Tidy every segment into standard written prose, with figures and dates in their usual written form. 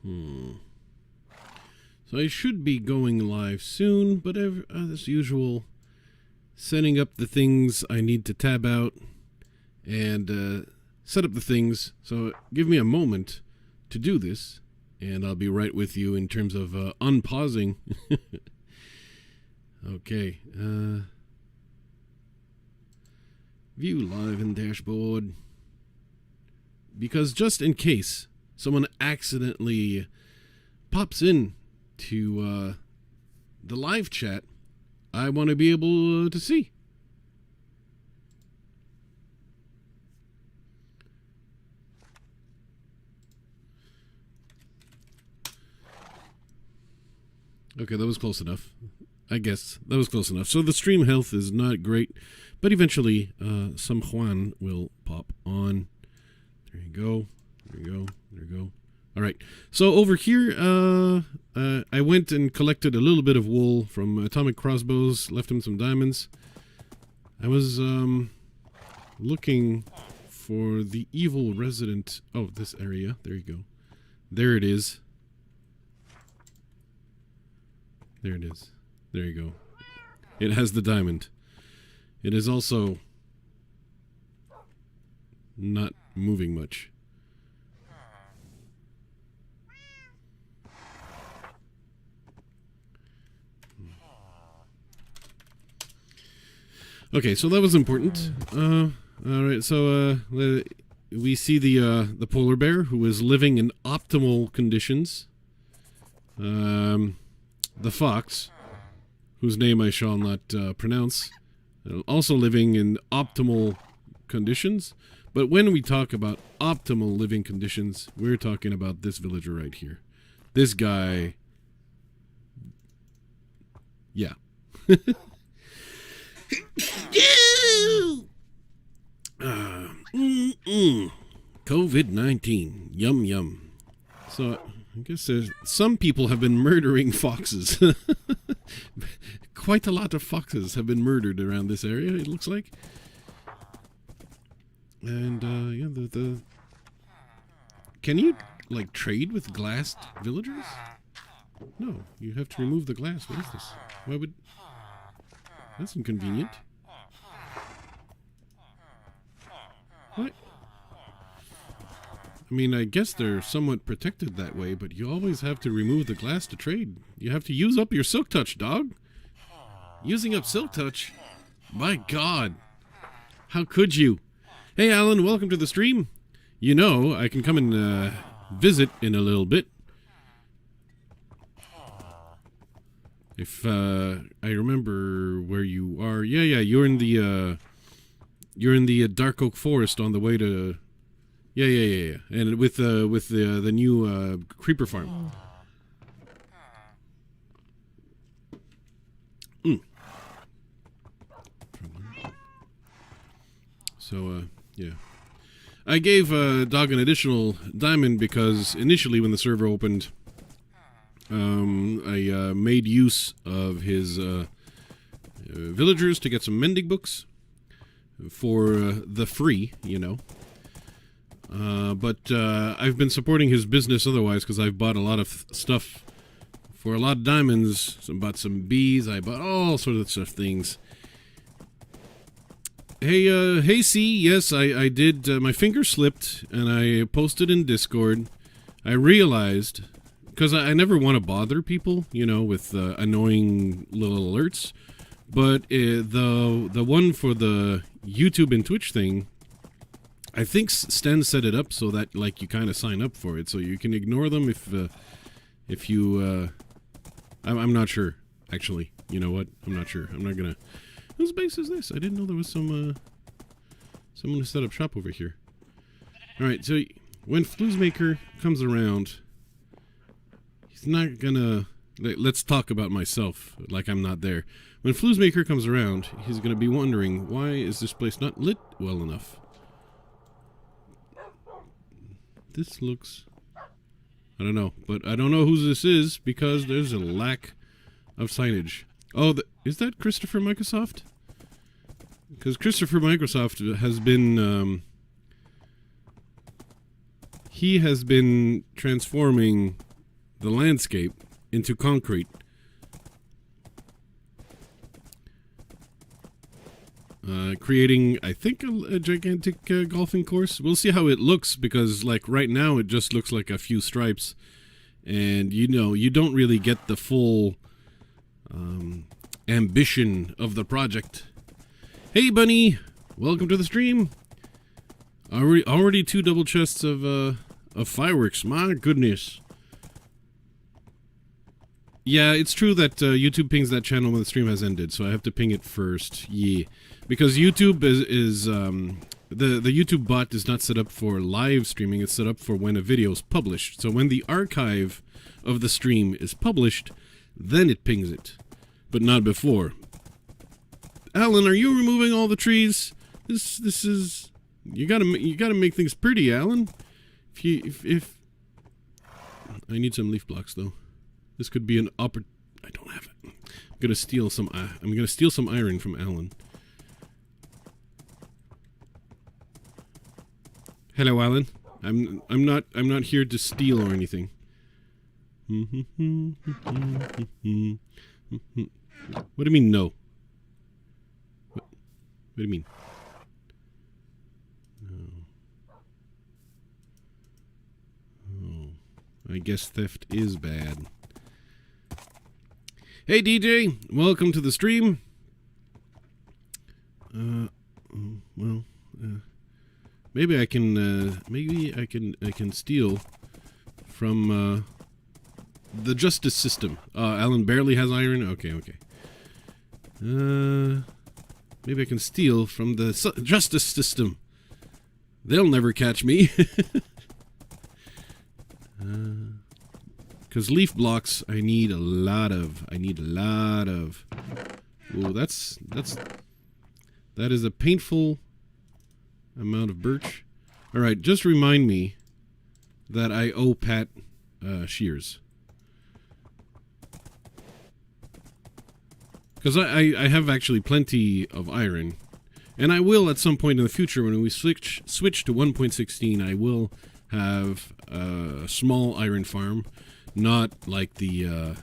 So I should be going live soon, but as usual, setting up the things I need to tab out and set up the things. So give me a moment to do this, and I'll be right with you in terms of unpausing. Okay. View live in dashboard. Because just in case someone accidentally pops in to the live chat, I want to be able to see. Okay, that was close enough. I guess that was close enough. So the stream health is not great, but eventually some Juan will pop on. There you go. There you go. There you go. All right. So over here, I went and collected a little bit of wool from Atomic Crossbows, left him some diamonds. I was looking for the evil resident. Oh, this area. There you go. There it is. There it is. There you go. It has the diamond. It is also not moving much. Okay, so that was important. All right, so we see the polar bear who is living in optimal conditions. The fox, whose name I shall not pronounce, also living in optimal conditions. But when we talk about optimal living conditions, we're talking about this villager right here. This guy, yeah. COVID-19, yum yum. So I guess some people have been murdering foxes. Quite a lot of foxes have been murdered around this area, it looks like. And, yeah, the... Can you, like, trade with glassed villagers? No, you have to remove the glass. What is this? Why would... That's inconvenient. What? I mean, I guess they're somewhat protected that way, but you always have to remove the glass to trade. You have to use up your silk touch, dog. Using up silk touch? My God. How could you? Hey, Alan, welcome to the stream. You know, I can come and visit in a little bit. If I remember where you are. Yeah, you're in the Dark Oak Forest on the way to... Yeah. And with the new creeper farm. So, yeah. I gave Dog an additional diamond because initially when the server opened, I made use of his villagers to get some mending books for the free, you know. But I've been supporting his business otherwise because I've bought a lot of stuff for a lot of diamonds. I bought some bees. I bought all sorts of things. Hey, C, yes, I did. My finger slipped and I posted in Discord. I realized, because I never want to bother people, you know, with annoying little alerts. But the one for the YouTube and Twitch thing, I think Stan set it up so that, like, you kind of sign up for it, so you can ignore them if you, I'm not sure, actually. You know what? I'm not sure. I'm not gonna... Whose base is this? I didn't know there was someone to set up shop over here. Alright, so when Flusemaker comes around, he's not gonna... Let's talk about myself, like I'm not there. When Flusemaker comes around, he's gonna be wondering, why is this place not lit well enough? This looks... I don't know, but I don't know who this is because there's a lack of signage. Oh, is that Christopher Microsoft? Because Christopher Microsoft has been... he has been transforming the landscape into concrete. Creating, I think, a gigantic golfing course. We'll see how it looks, because, like, right now it just looks like a few stripes. And, you know, you don't really get the full ambition of the project. Hey, Bunny! Welcome to the stream! Already 2 double chests of fireworks. My goodness. Yeah, it's true that YouTube pings that channel when the stream has ended, so I have to ping it first. Yeah. Because YouTube is the YouTube bot is not set up for live streaming, it's set up for when a video is published. So when the archive of the stream is published, then it pings it, but not before. Alan, are you removing all the trees? This is you gotta make things pretty, Alan. If I need some leaf blocks though. This could be an I don't have it. I'm gonna steal some iron from Alan. Hello, Alan. I'm not here to steal or anything. What do you mean no? What do you mean? Oh, I guess theft is bad. Hey DJ, welcome to the stream. Maybe I can steal from the justice system. Alan barely has iron. Okay. Maybe I can steal from the justice system. They'll never catch me. Because leaf blocks, I need a lot of. Ooh, that is a painful amount of birch. All right, just remind me that I owe Pat shears. Because I have actually plenty of iron, and I will at some point in the future when we switch to 1.16. I will have a small iron farm. Not like the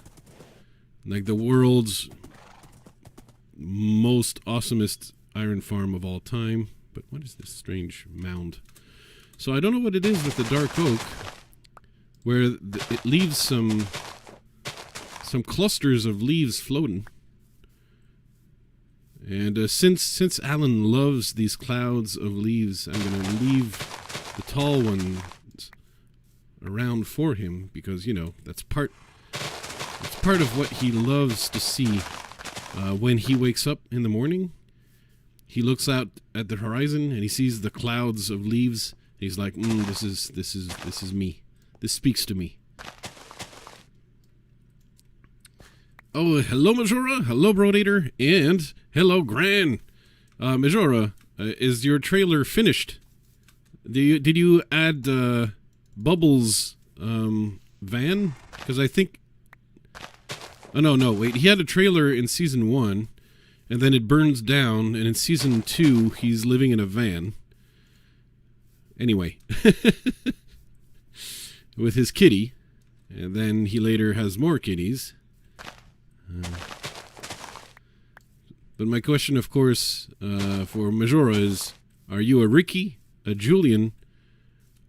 world's most awesomest iron farm of all time. But what is this strange mound? So I don't know what it is with the dark oak, where it leaves some clusters of leaves floating. And since Alan loves these clouds of leaves, I'm going to leave the tall ones around for him, because, you know, that's part of what he loves to see. When he wakes up in the morning, he looks out at the horizon and he sees the clouds of leaves. He's like, this is me. This speaks to me. Oh, hello Majora, hello Brodator, and hello Gran. Majora, is your trailer finished? Did you add Bubbles van? Because I think... Oh, no, wait. He had a trailer in Season 1, and then it burns down, and in Season 2, he's living in a van. Anyway. With his kitty. And then he later has more kitties. But my question, of course, for Majora is, are you a Ricky, a Julian,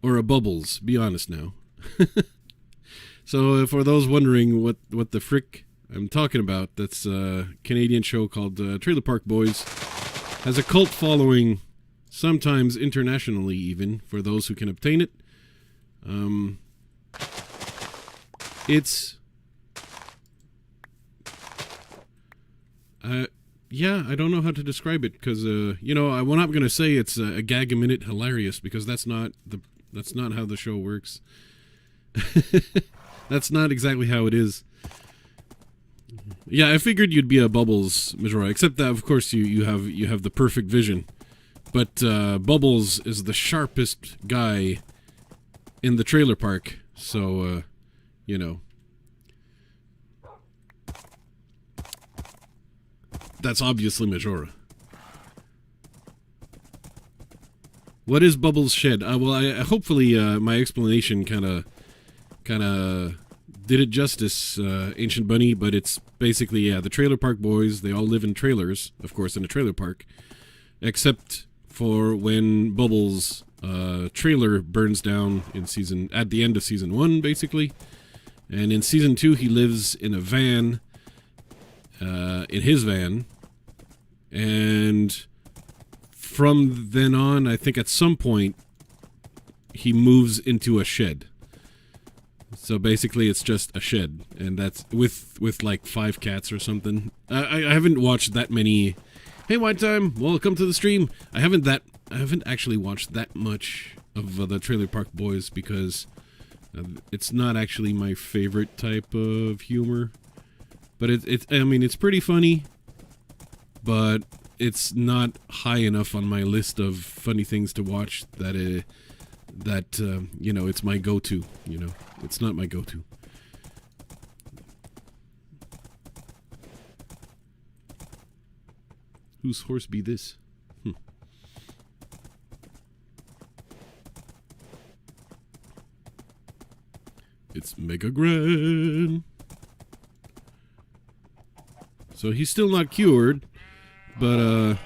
or a Bubbles? Be honest now. So for those wondering what the frick I'm talking about, that's a Canadian show called Trailer Park Boys. Has a cult following, sometimes internationally even, for those who can obtain it. It's... yeah, I don't know how to describe it, because, you know, I'm not going to say it's a gag a minute hilarious, because that's not how the show works. That's not exactly how it is. Yeah, I figured you'd be a Bubbles, Majora, except that, of course, you have the perfect vision. But Bubbles is the sharpest guy in the trailer park, so, you know. That's obviously Majora. What is Bubbles' shed? Well, hopefully my explanation kind of did it justice, Ancient Bunny, but it's basically, yeah, the Trailer Park Boys, they all live in trailers, of course, in a trailer park, except for when Bubbles' trailer burns down at the end of season 1, basically. And in season 2, he lives in a van, in his van, and from then on, I think at some point, he moves into a shed. So basically, it's just a shed, and that's with like 5 cats or something. I haven't watched that many. Hey, White Time, welcome to the stream. I haven't actually watched that much of the Trailer Park Boys because it's not actually my favorite type of humor. But it's pretty funny, but it's not high enough on my list of funny things to watch that it's my go-to. It's not my go-to. Whose horse be this? It's Mega Grand. So he's still not cured, but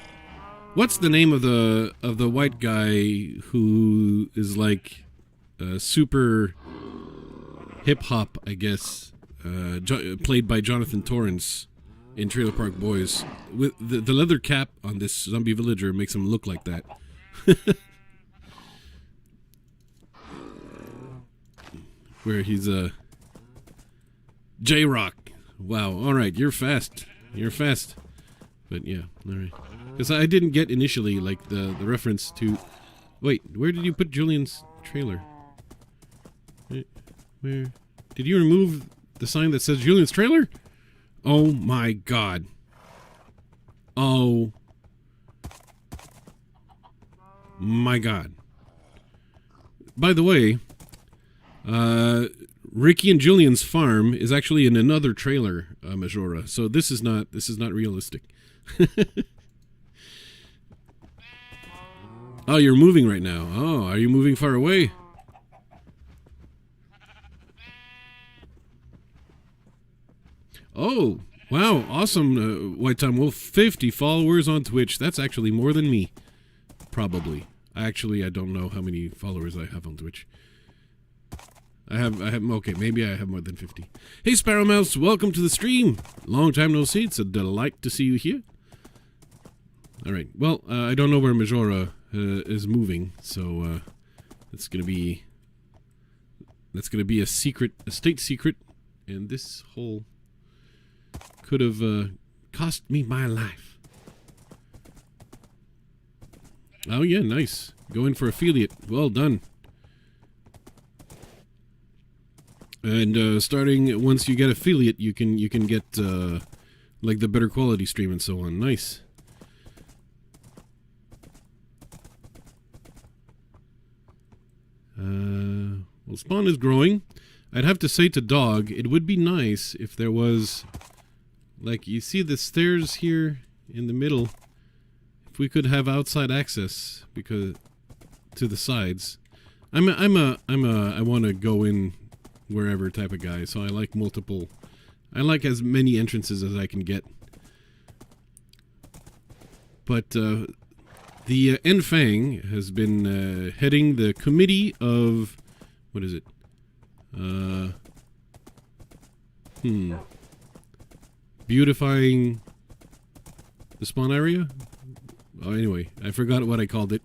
what's the name of the white guy who is like super hip hop, I guess, played by Jonathan Torrance in Trailer Park Boys? With the leather cap on this zombie villager makes him look like that. Where he's J-Rock. Wow, alright, you're fast. You're fast. But yeah, alright. Because I didn't get initially, like, the reference to... Wait, where did you put Julian's trailer? Where? Did you remove the sign that says Julian's trailer? Oh my god. Oh. My god. By the way, Ricky and Julian's farm is actually in another trailer, Majora. So this is not realistic. Oh, you're moving right now. Oh, are you moving far away? Oh, wow, awesome, White Time Wolf. 50 followers on Twitch. That's actually more than me. Probably. Actually, I don't know how many followers I have on Twitch. I have, okay, maybe I have more than 50. Hey, Sparrow Mouse, welcome to the stream. Long time no see. It's a delight to see you here. All right, well, I don't know where Majora is moving, so that's gonna be a secret, a state secret, and this whole could have cost me my life. Oh yeah, nice. Going for affiliate. Well done. And starting once you get affiliate, you can get like the better quality stream and so on. Nice. Well, spawn is growing. I'd have to say to Dog, it would be nice if there was, like, you see the stairs here in the middle. If we could have outside access because to the sides. I want to go in wherever type of guy, so I like multiple. I like as many entrances as I can get. But the Enfang has been heading the committee of, what is it? Beautifying the spawn area? Oh, anyway, I forgot what I called it.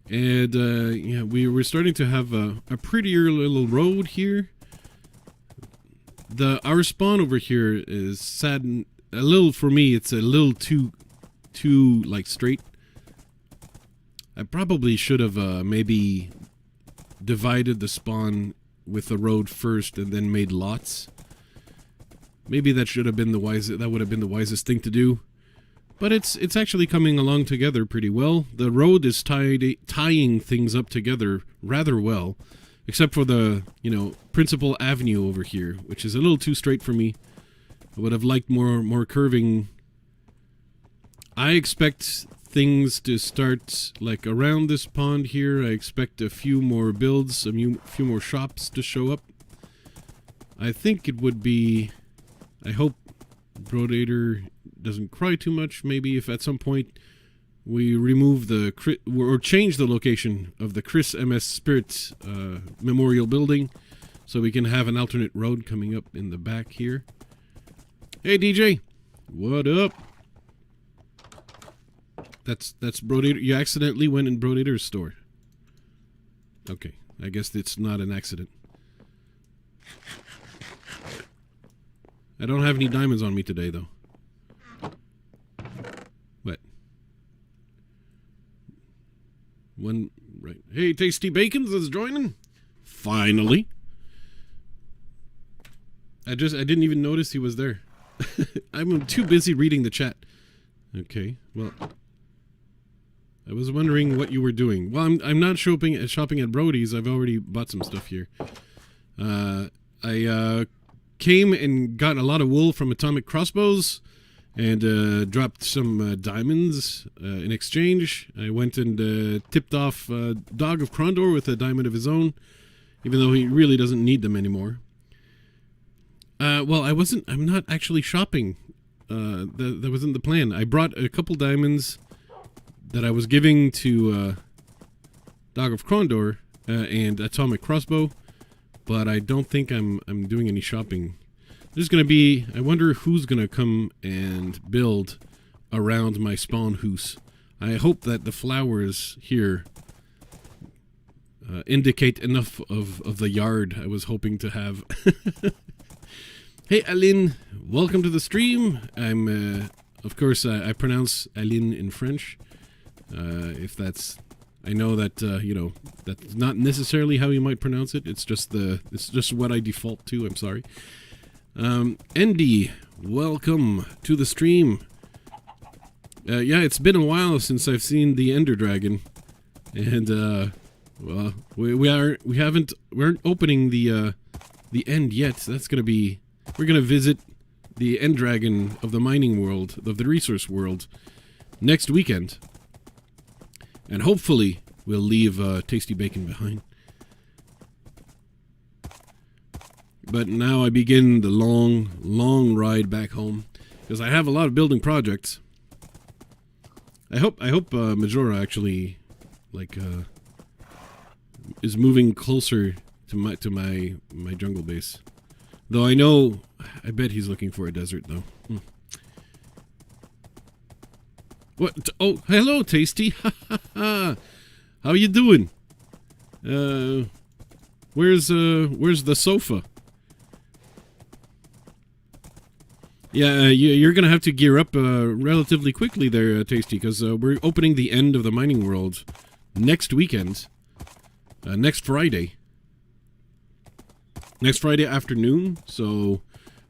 And, yeah, we were starting to have a prettier little road here. Our spawn over here is sad, a little, for me, it's a little too, like, straight. I probably should have, maybe divided the spawn with the road first and then made lots. Maybe that should have been the wisest, that would have been the wisest thing to do. But it's actually coming along together pretty well. The road is tying things up together rather well, except for the, principal avenue over here, which is a little too straight for me. I would have liked more curving. I expect things to start, like around this pond here. I expect a few more builds, a few more shops to show up. I think it would be, I hope Brodator doesn't cry too much. Maybe if at some point we remove or change the location of the Chris MS Spirit Memorial Building, so we can have an alternate road coming up in the back here. Hey DJ, what up? That's Brodator. You accidentally went in Brodator's store. Okay, I guess it's not an accident. I don't have any diamonds on me today, though. What? One, right. Hey, Tasty Bacons is joining. Finally. I didn't even notice he was there. I'm too busy reading the chat. Okay, well, I was wondering what you were doing. Well, I'm not shopping at Brody's. I've already bought some stuff here. I came and got a lot of wool from Atomic Crossbows and dropped some diamonds in exchange. I went and tipped off Dog of Krondor with a diamond of his own, even though he really doesn't need them anymore. Well, I'm not actually shopping. That wasn't the plan. I brought a couple diamonds that I was giving to Dog of Krondor and Atomic Crossbow, but I don't think I'm doing any shopping. There's gonna be, I wonder who's gonna come and build around my spawn house. I hope that the flowers here indicate enough of the yard I was hoping to have. Hey Aline, welcome to the stream. I'm, of course, I pronounce Aline in French. If that's, I know that that's not necessarily how you might pronounce it. It's just what I default to. I'm sorry. Andy, welcome to the stream. Yeah, it's been a while since I've seen the Ender Dragon, and well, we aren't opening the end yet. That's gonna be. We're going to visit the End Dragon of the mining world, of the resource world, next weekend. And hopefully we'll leave Tasty Bacon behind. But now I begin the long, long ride back home, because I have a lot of building projects. I hope Majora actually, like, is moving closer to my jungle base. Though I bet he's looking for a desert, though. What? Oh, hello, Tasty. How you doing? Where's the sofa? Yeah, you're gonna have to gear up relatively quickly there, Tasty, because we're opening the end of the mining world next weekend, next Friday. Next Friday afternoon, so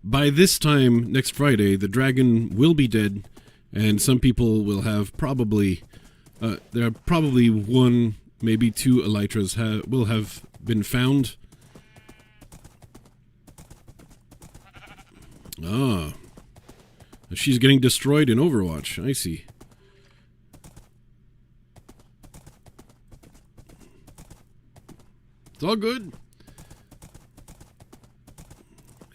by this time next Friday, the dragon will be dead, and some people will have probably, there are probably one, maybe two elytras will have been found. Ah, she's getting destroyed in Overwatch, I see. It's all good.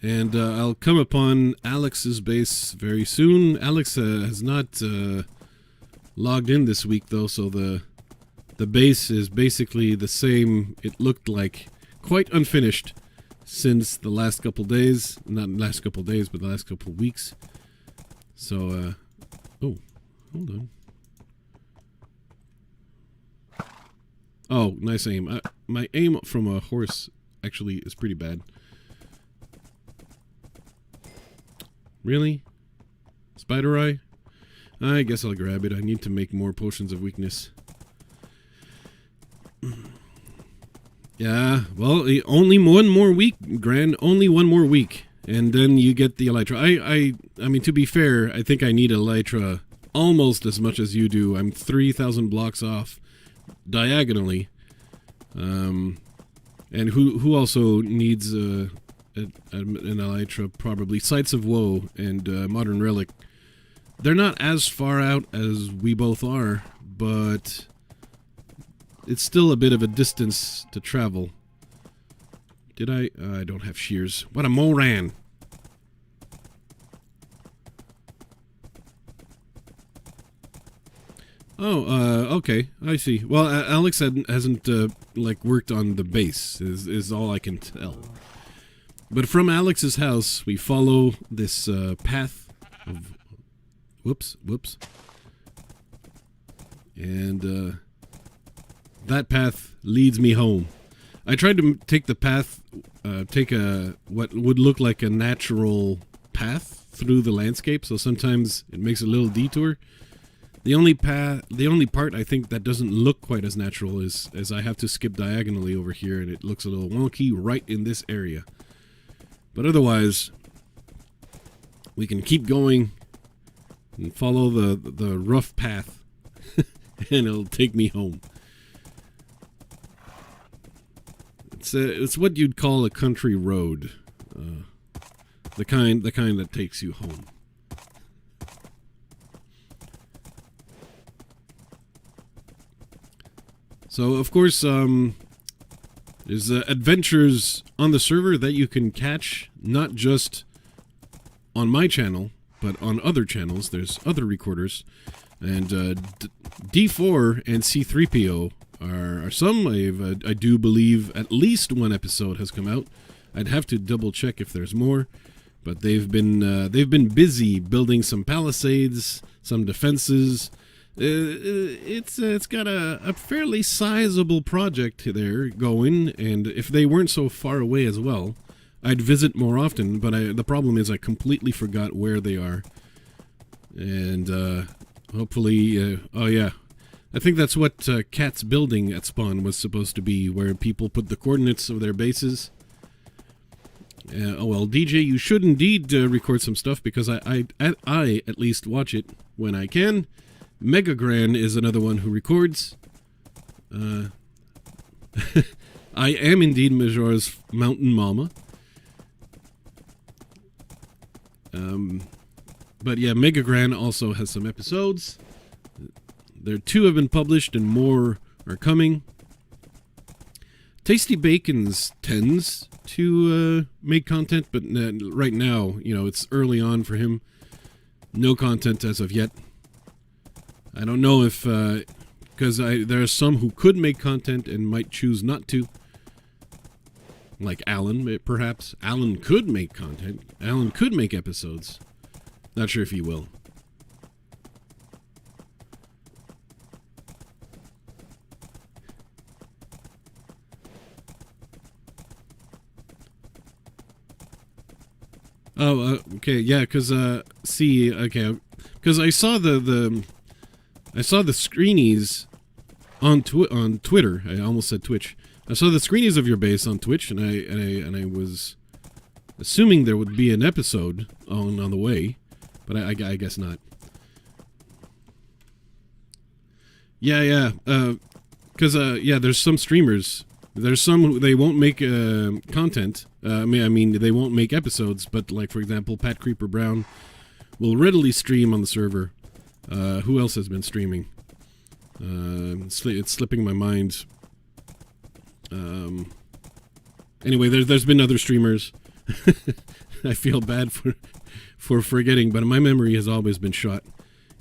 And I'll come upon Alex's base very soon. Alex has not logged in this week, though, so the base is basically the same. It looked like quite unfinished since the last couple days. Not the last couple days, but the last couple weeks. So, oh, hold on. Oh, nice aim. My aim from a horse actually is pretty bad. Really? Spider Eye? I guess I'll grab it. I need to make more potions of weakness. Yeah, well, only one more week, Gran. Only one more week. And then you get the elytra. I mean, to be fair, I think I need elytra almost as much as you do. I'm 3,000 blocks off diagonally. And who also needs an elytra, probably Sights of Woe and Modern Relic. they're not as far out as we both are, but it's still a bit of a distance to travel. Did I don't have shears. What a moran. Oh, okay, I see. Well, Alex hasn't like worked on the base, is all I can tell. But from Alex's house, we follow this path of... Whoops. And that path leads me home. I tried to take the path, what would look like a natural path through the landscape, so sometimes it makes a little detour. The only part I think that doesn't look quite as natural is I have to skip diagonally over here, and it looks a little wonky right in this area. But otherwise, we can keep going and follow the rough path, and it'll take me home. It's what you'd call a country road, the kind that takes you home. So of course, there's adventures on the server that you can catch, not just on my channel, but on other channels. There's other recorders, and D4 and C3PO are some. I do believe at least one episode has come out. I'd have to double check if there's more, but they've been busy building some palisades, some defenses. It's got a fairly sizable project there going, and if they weren't so far away as well, I'd visit more often. But the problem is I completely forgot where they are, and hopefully, oh yeah, I think that's what Cat's building at spawn was supposed to be, where people put the coordinates of their bases. Oh well, DJ, you should indeed record some stuff, because I at least watch it when I can. Megagran is another one who records. I am indeed Major's mountain mama. But yeah, Megagran also has some episodes. There 2 have been published and more are coming. Tasty Bacons tends to make content, but right now, it's early on for him. No content as of yet. I don't know if, because there are some who could make content and might choose not to. Like Alan, perhaps. Alan could make content. Alan could make episodes. Not sure if he will. Oh, okay, yeah, because, because I saw the screenies on Twitter. I almost said Twitch. I saw the screenies of your base on Twitch, and I was assuming there would be an episode on the way, but I guess not. Yeah, because there's some streamers. There's some who they won't make content. I mean they won't make episodes, but like for example, Pat Creeper Brown will readily stream on the server. Who else has been streaming? It's slipping my mind. Anyway, there's been other streamers. I feel bad for forgetting, but my memory has always been shot.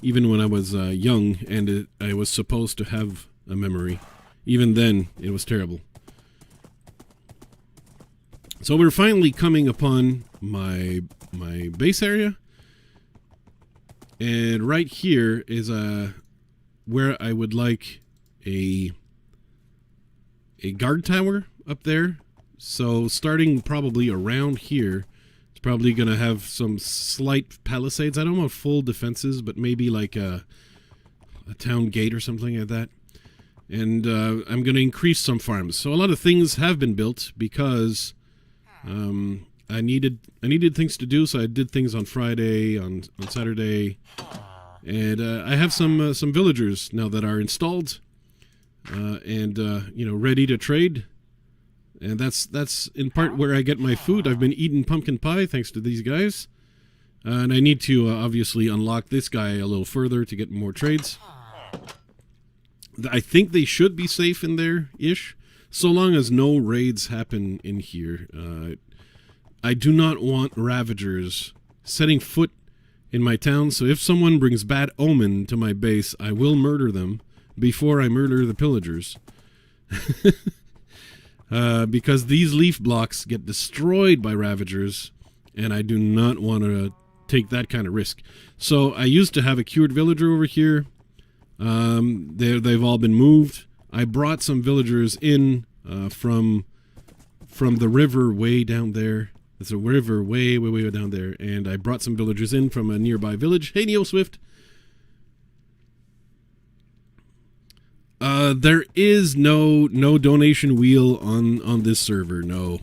Even when I was young and I was supposed to have a memory. Even then, it was terrible. So we're finally coming upon my base area. And right here is where I would like a guard tower up there. So starting probably around here, it's probably going to have some slight palisades. I don't want full defenses, but maybe like a town gate or something like that. And I'm going to increase some farms. So a lot of things have been built because I needed things to do, so I did things on Friday, on Saturday, and I have some villagers now that are installed and ready to trade, and that's in part where I get my food. I've been eating pumpkin pie thanks to these guys, And I need to obviously unlock this guy a little further to get more trades. I think they should be safe in there-ish, so long as no raids happen in here. I do not want Ravagers setting foot in my town, so if someone brings bad omen to my base, I will murder them before I murder the pillagers. Because these leaf blocks get destroyed by Ravagers, and I do not want to take that kind of risk. So I used to have a cured villager over here. They've all been moved. I brought some villagers in from the river way down there. There's a river way down there, and I brought some villagers in from a nearby village. Hey, Neo Swift. There is no donation wheel on this server. No,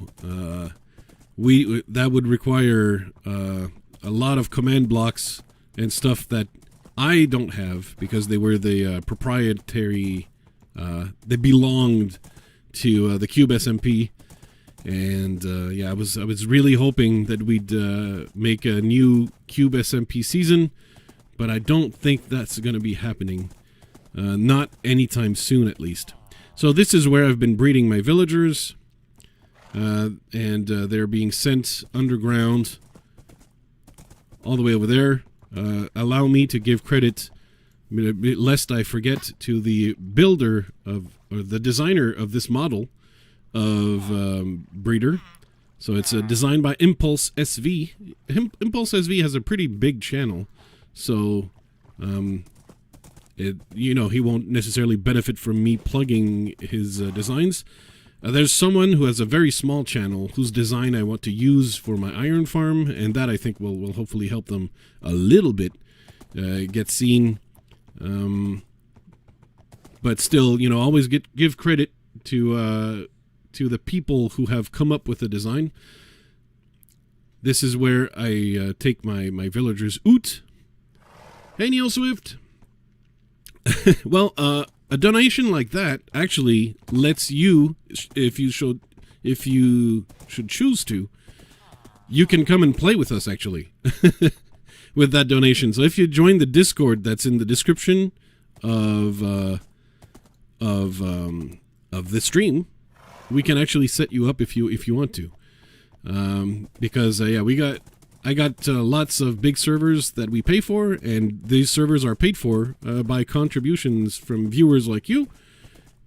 that would require a lot of command blocks and stuff that I don't have because they were the proprietary. They belonged to the Cube SMP, and yeah, I was really hoping that we'd make a new Cube SMP season, but I don't think that's going to be happening. Not anytime soon, at least. So this is where I've been breeding my villagers, and they're being sent underground all the way over there. Allow me to give credit, lest I forget, to the builder or the designer of this model of breeder. So it's designed by Impulse SV. Impulse SV has a pretty big channel, so he won't necessarily benefit from me plugging his designs. There's someone who has a very small channel whose design I want to use for my iron farm, and that I think will hopefully help them a little bit get seen. But still, always give credit to the people who have come up with the design. This is where I take my villagers out. Hey, Neil Swift. Well, a donation like that actually lets you, if you should choose to, you can come and play with us actually with that donation. So if you join the Discord that's in the description of the stream, we can actually set you up if you want to, because yeah, I got lots of big servers that we pay for, and these servers are paid for by contributions from viewers like you,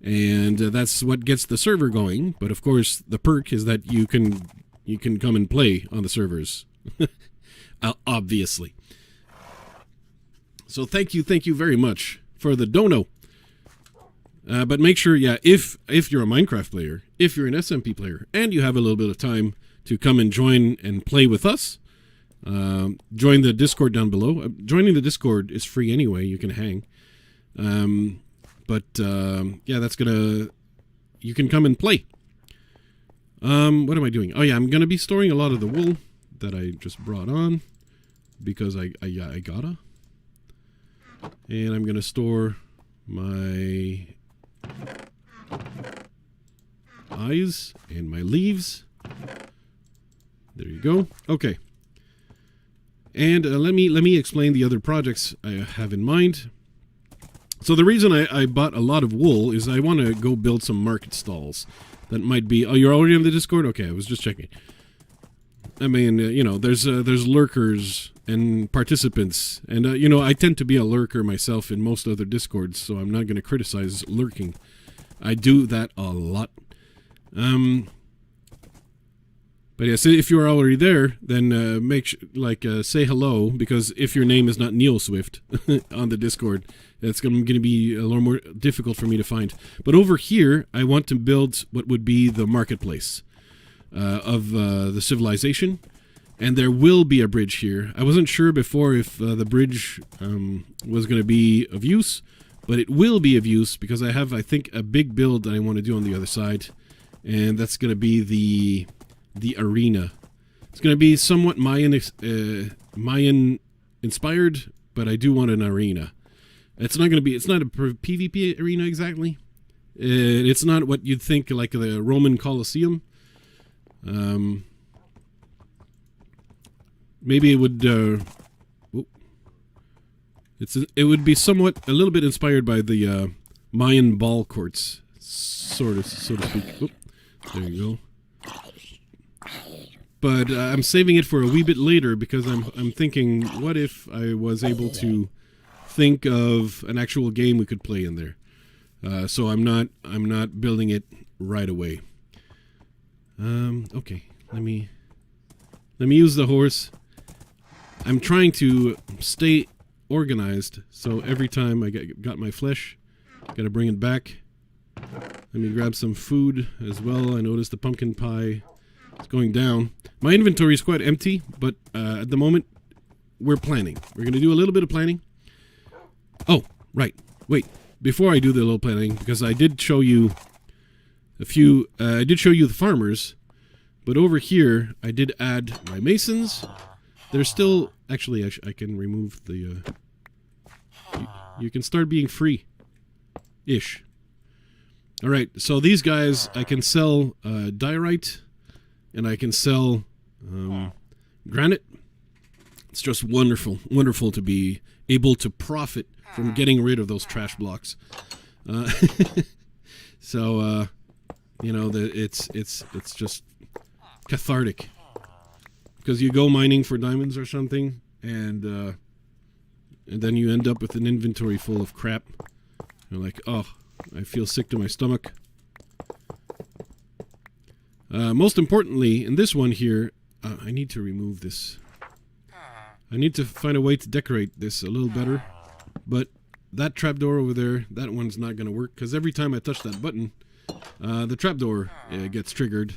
and that's what gets the server going. But of course, the perk is that you can come and play on the servers, obviously. So thank you very much for the dono. But make sure, yeah, if you're a Minecraft player, if you're an SMP player, and you have a little bit of time to come and join and play with us, join the Discord down below. Joining the Discord is free anyway. You can hang. Yeah, you can come and play. What am I doing? Oh yeah, I'm gonna be storing a lot of the wool that I just brought on because I gotta. And I'm gonna store my eyes and my leaves. There you go. Okay. And let me explain the other projects I have in mind. So the reason I bought a lot of wool is I want to go build some market stalls. That might be... Oh, you're already on the Discord? Okay, I was just checking. I mean, there's lurkers and participants. And, I tend to be a lurker myself in most other Discords, so I'm not going to criticize lurking. I do that a lot. But yeah, so if you're already there, then say hello, because if your name is not Neil Swift on the Discord, it's going to be a little more difficult for me to find. But over here, I want to build what would be the marketplace of the civilization, and there will be a bridge here. I wasn't sure before if the bridge was going to be of use, but it will be of use because I have, I think, a big build that I want to do on the other side, and that's going to be the arena. It's going to be somewhat Mayan inspired, but I do want an arena. It's not a PvP arena exactly. It's not what you'd think like the Roman Colosseum. maybe it would it would be somewhat a little bit inspired by the Mayan ball courts, so to speak. Oop, there you go. But I'm saving it for a wee bit later because I'm thinking, what if I was able to think of an actual game we could play in there? So I'm not building it right away. Okay, let me use the horse. I'm trying to stay organized, so every time I got my flesh, gotta bring it back. Let me grab some food as well. I noticed the pumpkin pie is going down. My inventory is quite empty, but at the moment we're planning. We're gonna do a little bit of planning. Oh, right. Wait, before I do the little planning, because I did show you I did show you the farmers, but over here I did add my masons. There's still, actually I can remove the, you can start being free-ish. Alright, so these guys, I can sell diorite, and I can sell granite. It's just wonderful to be able to profit from getting rid of those trash blocks. So, you know, it's just cathartic. Because you go mining for diamonds or something, and then you end up with an inventory full of crap. You're like, oh, I feel sick to my stomach. Most importantly, in this one here, I need to remove this. I need to find a way to decorate this a little better. But that trapdoor over there, that one's not going to work, because every time I touch that button, the trapdoor gets triggered.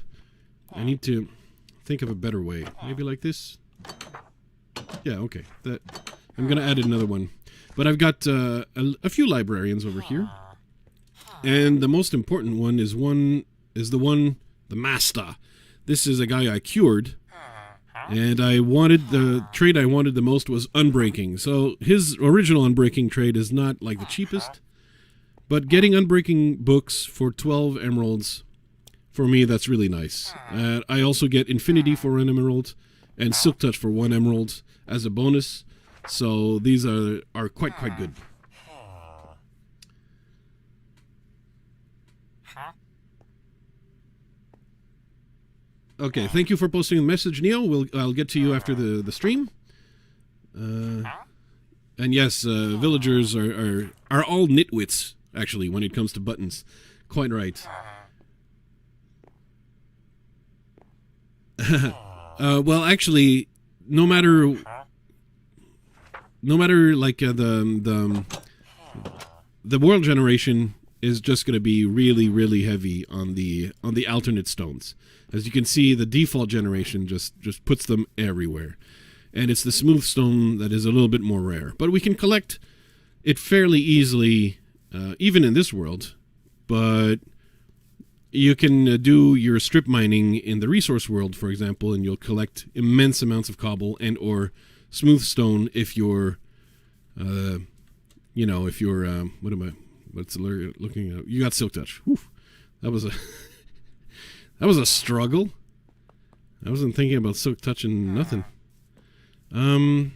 I need to think of a better way. Maybe like this? Yeah, okay. I'm going to add another one. But I've got a few librarians over here. And the most important one is the master. This is a guy I cured. And the trade I wanted the most was unbreaking. So his original unbreaking trade is not like the cheapest. But getting unbreaking books for 12 emeralds, for me, that's really nice. I also get Infinity for 1 emerald and Silk Touch for 1 emerald as a bonus. So these are quite good. Okay, thank you for posting the message, Neo. I'll get to you after the stream. And yes, villagers are all nitwits, actually, when it comes to buttons. Quite right. Well, actually, no matter like the world generation is just going to be really heavy on the alternate stones. As you can see, the default generation just puts them everywhere. And it's the smooth stone that is a little bit more rare. But we can collect it fairly easily, even in this world. But you can do your strip mining in the resource world, for example, and you'll collect immense amounts of cobble and or smooth stone if you're, what's looking at? You got Silk Touch. Whew. That was a... That was a struggle. I wasn't thinking about Silk Touch and nothing. I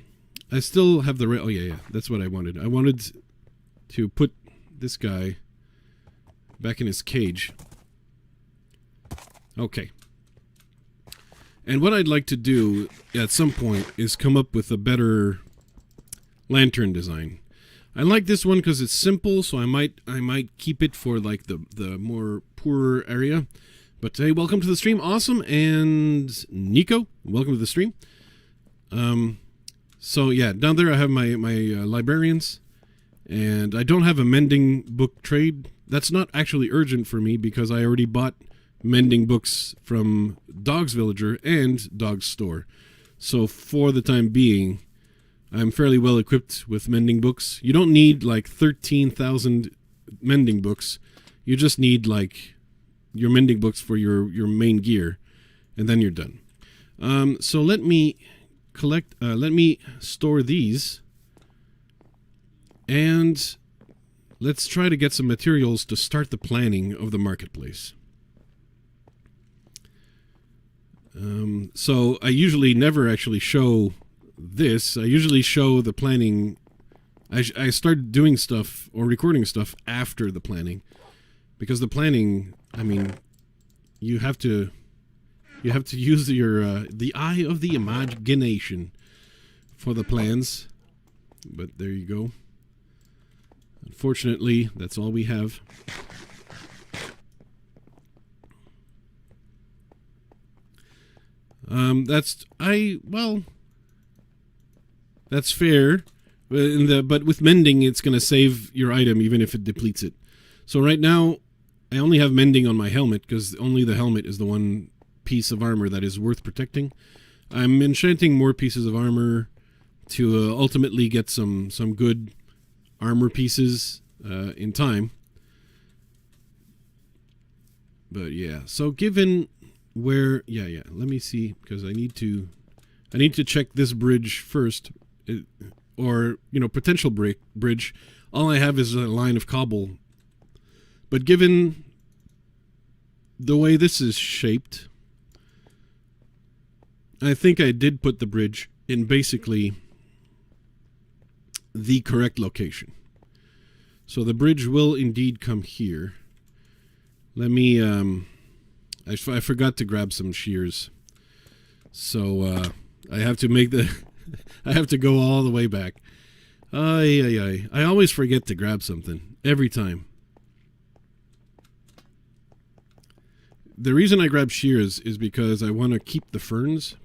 still have the... Oh, yeah. That's what I wanted. I wanted to put this guy back in his cage. Okay. And what I'd like to do at some point is come up with a better lantern design. I like this one because it's simple, so I might keep it for like the more poorer area. But hey, welcome to the stream, Awesome, and Nico, welcome to the stream. So yeah, down there I have my librarians, and I don't have a mending book trade. That's not actually urgent for me because I already bought mending books from Dog's Villager and Dog's Store. So for the time being, I'm fairly well equipped with mending books. You don't need like 13,000 mending books. You just need like your mending books for your main gear, and then you're done. So let me store these, and let's try to get some materials to start the planning of the marketplace. So I usually never actually show this, I usually show the planning. I start doing stuff or recording stuff after the planning, because the planning, I mean, you have to use your the eye of the imagination for the plans. But there you go. Unfortunately, that's all we have. That's fair. But with mending, it's going to save your item even if it depletes it. So right now, I only have mending on my helmet because only the helmet is the one piece of armor that is worth protecting. I'm enchanting more pieces of armor to ultimately get some good armor pieces in time. But yeah, so given where, yeah, let me see, because I need to check this bridge first, or potential bridge. All I have is a line of cobble, but given the way this is shaped, I think I did put the bridge in basically the correct location. So the bridge will indeed come here. Let me, I forgot to grab some shears. So I have to make the, I have to go all the way back. I always forget to grab something, every time. The reason I grab shears is because I want to keep the ferns,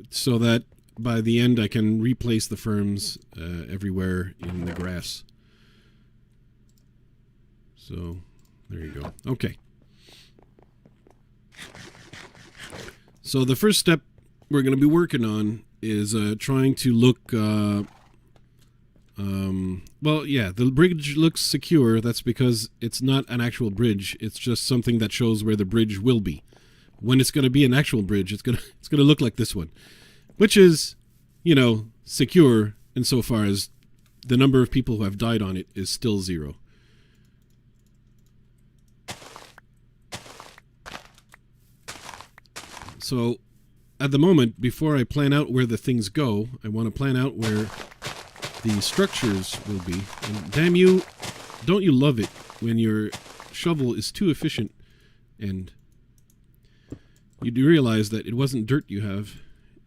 so that by the end I can replace the ferns everywhere in the grass. So there you go. Okay. So the first step we're going to be working on is trying to look, well, yeah, the bridge looks secure. That's because it's not an actual bridge. It's just something that shows where the bridge will be. When it's going to be an actual bridge, it's going to look like this one, which is, secure insofar as the number of people who have died on it is still 0. So at the moment, before I plan out where the things go, I want to plan out where the structures will be. And damn you, don't you love it when your shovel is too efficient and you do realize that it wasn't dirt you have,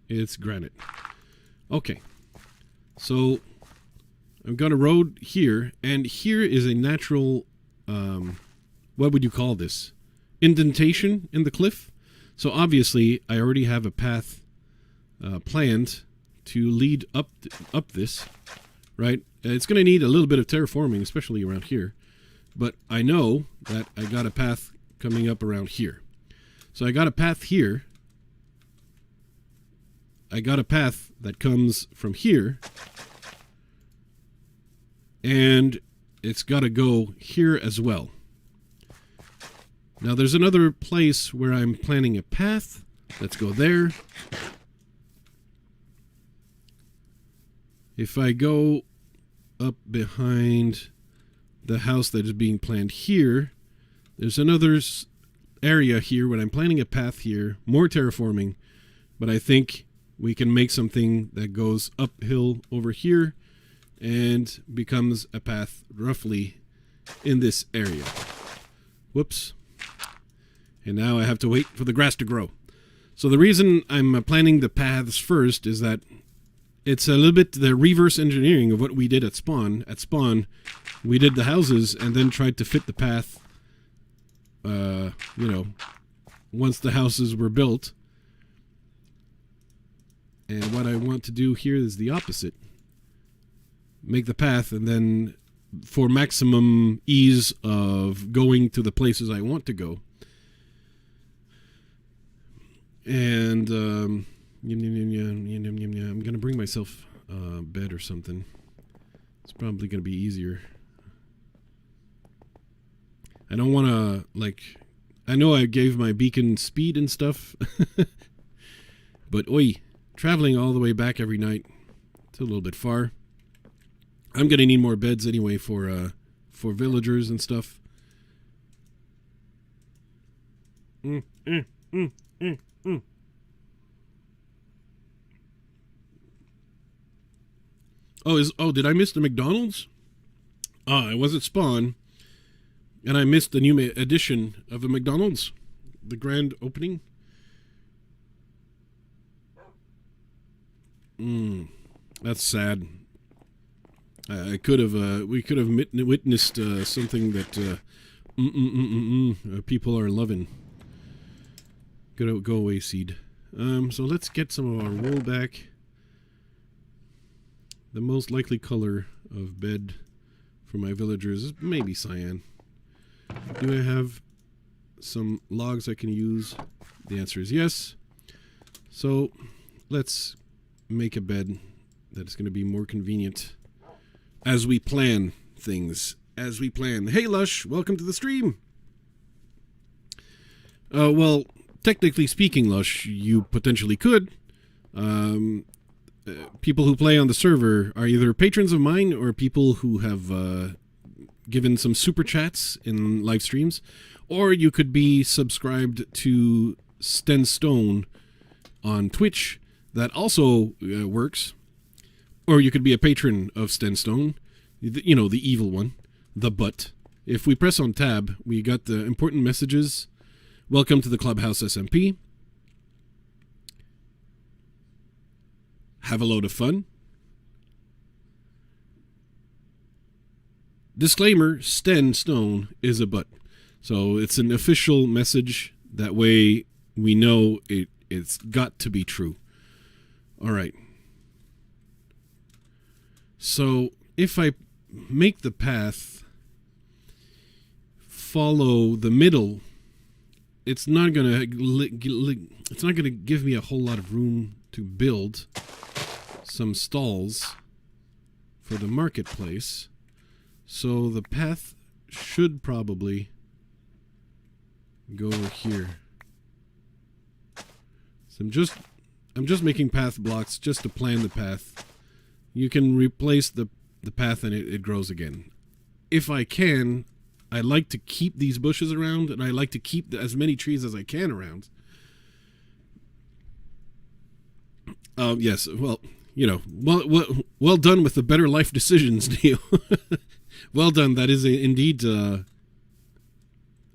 it's granite. Okay, so I've got a road here, and here is a natural, what would you call this? Indentation in the cliff. So obviously, I already have a path planned to lead up this, right? It's going to need a little bit of terraforming, especially around here. But I know that I got a path coming up around here. So I got a path here. I got a path that comes from here. And it's got to go here as well. Now there's another place where I'm planning a path. Let's go there. If I go up behind the house that is being planned here, there's another area here where I'm planning a path here, more terraforming, but I think we can make something that goes uphill over here and becomes a path roughly in this area. Whoops. And now I have to wait for the grass to grow. So the reason I'm planning the paths first is that it's a little bit the reverse engineering of what we did at Spawn. At Spawn, we did the houses and then tried to fit the path, once the houses were built. And what I want to do here is the opposite. Make the path, and then for maximum ease of going to the places I want to go. And I'm going to bring myself a bed or something. It's probably going to be easier. I don't want to, I know I gave my beacon speed and stuff. But, traveling all the way back every night, it's a little bit far. I'm going to need more beds anyway for villagers and stuff. Did I miss the McDonald's? I was at Spawn, and I missed the new edition of a McDonald's, the grand opening. That's sad. We could have witnessed something that people are loving. Go away, seed. So let's get some of our wool back. The most likely color of bed for my villagers is maybe cyan. Do I have some logs I can use? The answer is yes. So let's make a bed that is going to be more convenient as we plan things. Hey Lush, welcome to the stream. Well, technically speaking, Lush, you potentially could. People who play on the server are either patrons of mine or people who have given some super chats in live streams, or you could be subscribed to Sten Stone on Twitch. That also works. Or you could be a patron of Sten Stone, you know, the evil one, the butt. If we press on tab, we got the important messages. Welcome to the Clubhouse SMP. Have a load of fun. Disclaimer, Sten Stone is a butt. So it's an official message. That way we know it's got to be true. All right. So if I make the path follow the middle, it's not gonna give me a whole lot of room to build some stalls for the marketplace. So the path should probably go here. So I'm just making path blocks just to plan the path. You can replace the path and it grows again. If I can, I like to keep these bushes around, and I like to keep as many trees as I can around. Yes, well, you know, well done with the better life decisions, Neil. Well done. That is indeed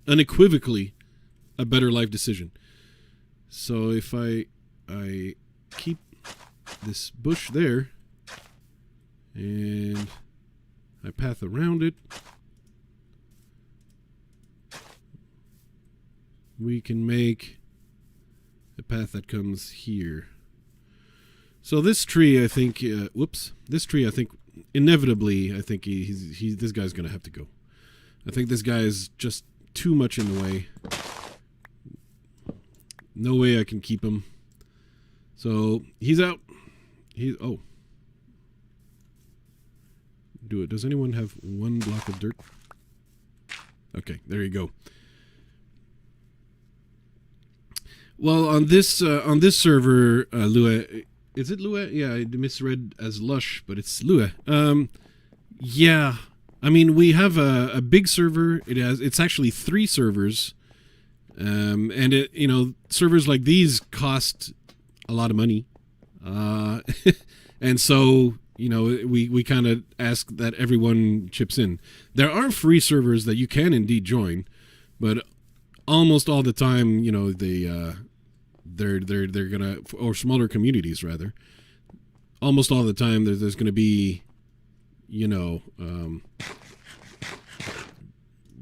unequivocally a better life decision. So if I keep this bush there, and I path around it, we can make a path that comes here. So this tree, I think, inevitably, I think this guy's going to have to go. I think this guy is just too much in the way. No way I can keep him. So he's out. Do it. Does anyone have one block of dirt? Okay, there you go. Well, on this server, Lua, is it Lua? Yeah, I misread as Lush, but it's Lua. Yeah, I mean, we have a big server. It's actually 3 servers, and servers like these cost a lot of money, and so we kind of ask that everyone chips in. There are free servers that you can indeed join, but almost all the time, they're gonna, or smaller communities rather. Almost all the time, there's gonna be,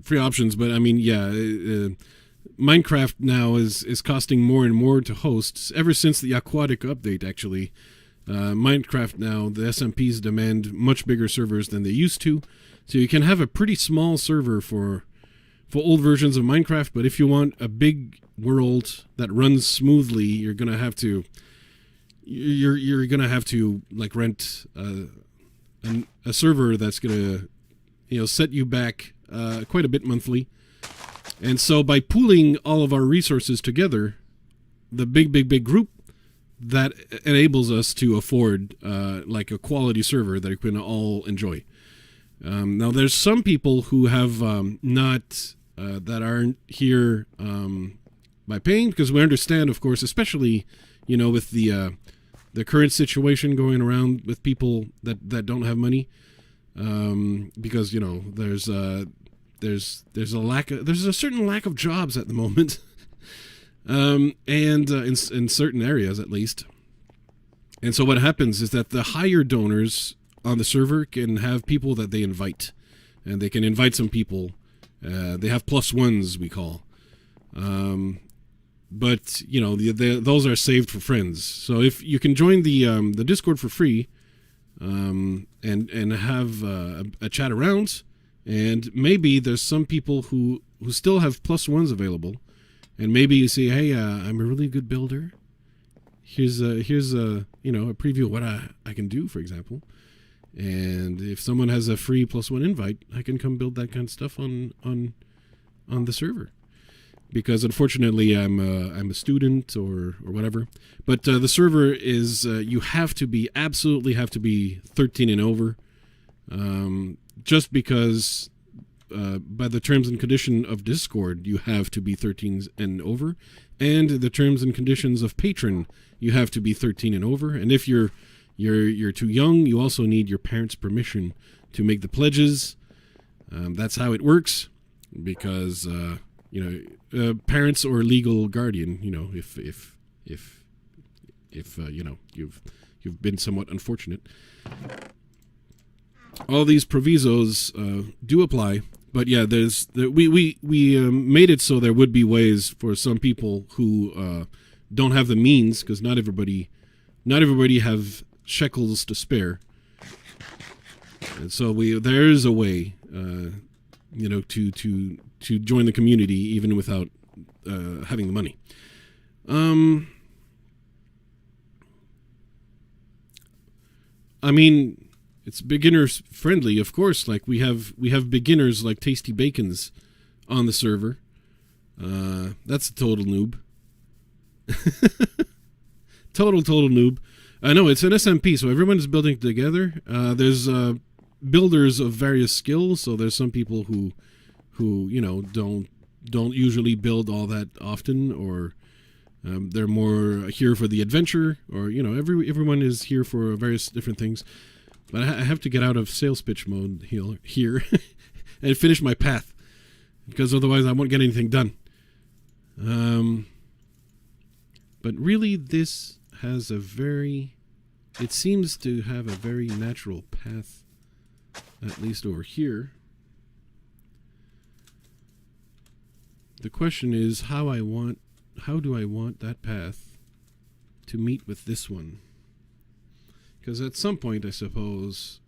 free options. But I mean, yeah, Minecraft now is costing more and more to host. Ever since the aquatic update, actually, Minecraft now, the SMPs demand much bigger servers than they used to. So you can have a pretty small server for old versions of Minecraft, but if you want a big world that runs smoothly, you're gonna have to like rent a server that's gonna set you back quite a bit monthly. And so by pooling all of our resources together, the big group, that enables us to afford like a quality server that we can all enjoy. Now there's some people who have that aren't here by paying, because we understand, of course, especially with the the current situation going around with people that don't have money, because there's a certain lack of jobs at the moment, and in certain areas at least. And so what happens is that the higher donors on the server can have people that they invite, and they can invite some people. They have +1s, we call. But those are saved for friends. So if you can join the Discord for free, and have a chat around, and maybe there's some people who still have +1s available, and maybe you say, hey, I'm a really good builder. Here's a preview of what I can do, for example. And if someone has a free +1 invite, I can come build that kind of stuff on the server. Because unfortunately I'm a student or whatever. But the server is you absolutely have to be 13 and over. Just because by the terms and condition of Discord, you have to be 13 and over, and the terms and conditions of Patron, you have to be 13 and over. And if you're too young, you also need your parents' permission to make the pledges. That's how it works, because parents or legal guardian, if you've been somewhat unfortunate. All these provisos do apply, but yeah, we made it so there would be ways for some people who don't have the means, because not everybody have shekels to spare, and so there is a way, to join the community even without having the money. I mean, it's beginners friendly, of course. Like we have beginners like Tasty Bacons on the server. That's a total noob. total noob. I know it's an SMP, so everyone is building together. There's builders of various skills. So there's some people who don't usually build all that often, or they're more here for the adventure, or everyone is here for various different things. But I have to get out of sales pitch mode here and finish my path, because otherwise I won't get anything done. But really, this has it seems to have a very natural path, at least over here. The question is how do I want that path to meet with this one? Because at some point, I suppose,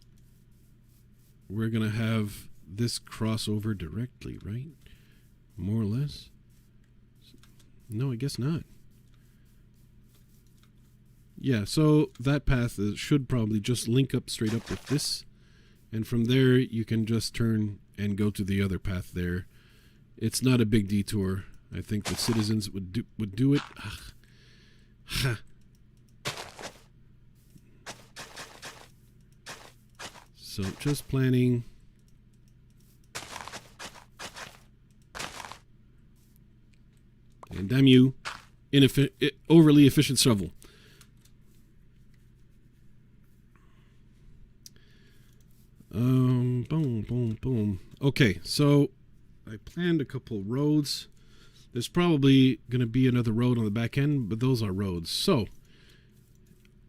we're going to have this crossover directly, right? More or less? No, I guess not. Yeah, so that path should probably just link up straight up with this. And from there, you can just turn and go to the other path there. It's not a big detour. I think the citizens would do it. So just planning. And damn you, overly efficient shovel. Boom. Okay, so I planned a couple roads. There's probably going to be another road on the back end, but those are roads. So,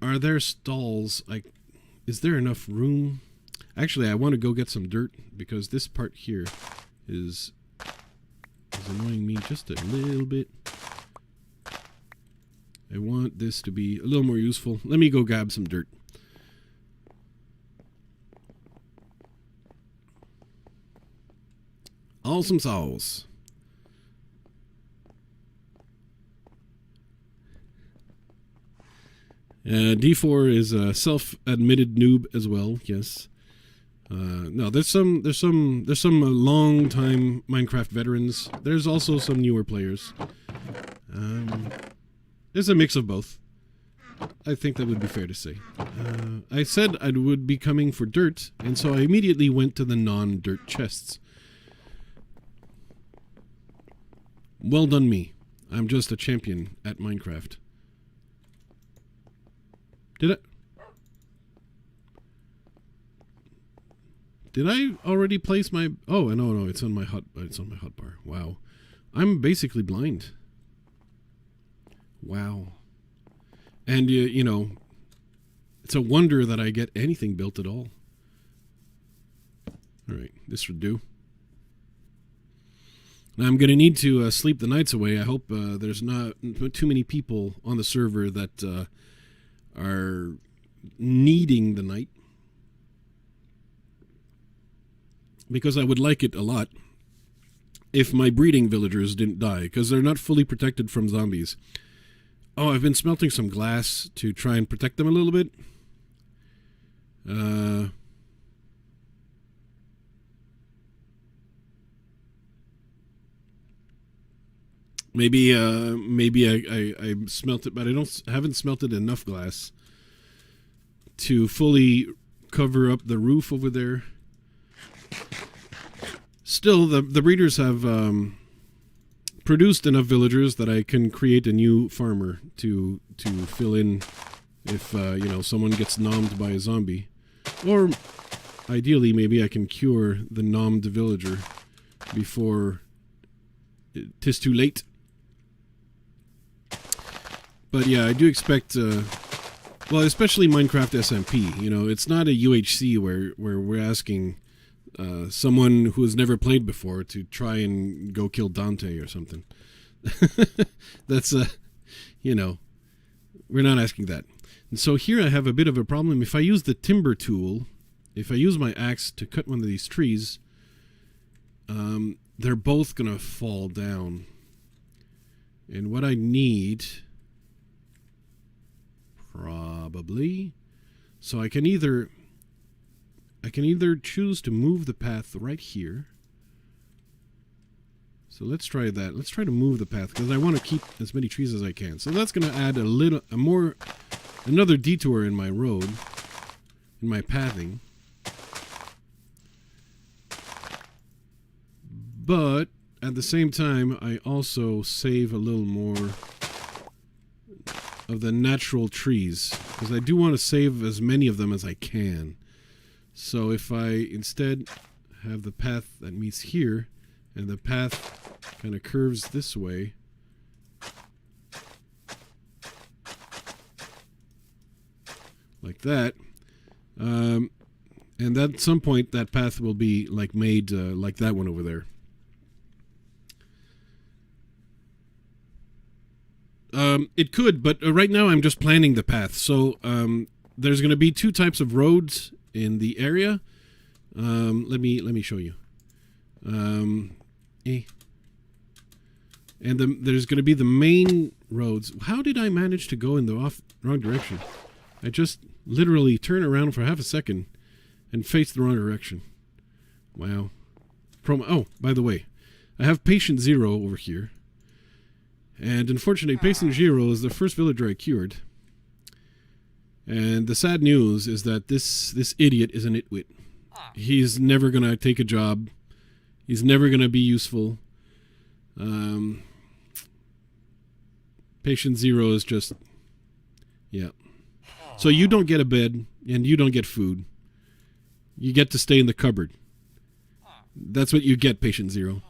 are there stalls? Is there enough room? Actually, I want to go get some dirt, because this part here is annoying me just a little bit. I want this to be a little more useful. Let me go grab some dirt. Awesome sauce. D4 is a self-admitted noob as well. Yes. No, there's some long-time Minecraft veterans. There's also some newer players. There's a mix of both. I think that would be fair to say. I said I would be coming for dirt, and so I immediately went to the non-dirt chests. Well done me. I'm just a champion at Minecraft. Did I already place my... Oh, no, it's on my hotbar. Wow. I'm basically blind. Wow. And, you know, it's a wonder that I get anything built at all. All right, this would do. Now I'm going to need to sleep the nights away. I hope there's not too many people on the server that are needing the night. Because I would like it a lot if my breeding villagers didn't die, because they're not fully protected from zombies. Oh, I've been smelting some glass to try and protect them a little bit. Maybe I smelt it, but haven't smelted enough glass to fully cover up the roof over there. Still, the breeders have produced enough villagers that I can create a new farmer to fill in if you know, someone gets nommed by a zombie, or ideally maybe I can cure the nommed villager before 'tis too late. But yeah, I do expect, well, especially Minecraft SMP. You know, it's not a UHC where we're asking someone who has never played before to try and go kill Dante or something. That's, you know, we're not asking that. And so here I have a bit of a problem. If I use the timber tool, if I use my axe to cut one of these trees, they're both going to fall down. And what I need... probably. So I can either choose to move the path right here. So let's try that. Let's try to move the path because I want to keep as many trees as I can. So that's going to add another detour in my road, in my pathing. But at the same time, I also save a little more of the natural trees, because I do want to save as many of them as I can. So if I instead have the path that meets here, and the path kind of curves this way, like that, and at some point that path will be like made like that one over there. It could, but right now I'm just planning the path. So there's going to be two types of roads in the area. Let me show you. And there's going to be the main roads. How did I manage to go in the wrong direction? I just literally turn around for half a second and face the wrong direction. Wow. Oh, by the way, I have Patient Zero over here. And unfortunately, Patient Zero is the first villager I cured. And the sad news is that this idiot is an itwit. He's never going to take a job. He's never going to be useful. Patient Zero is just... yeah. So you don't get a bed, and you don't get food. You get to stay in the cupboard. That's what you get, Patient Zero.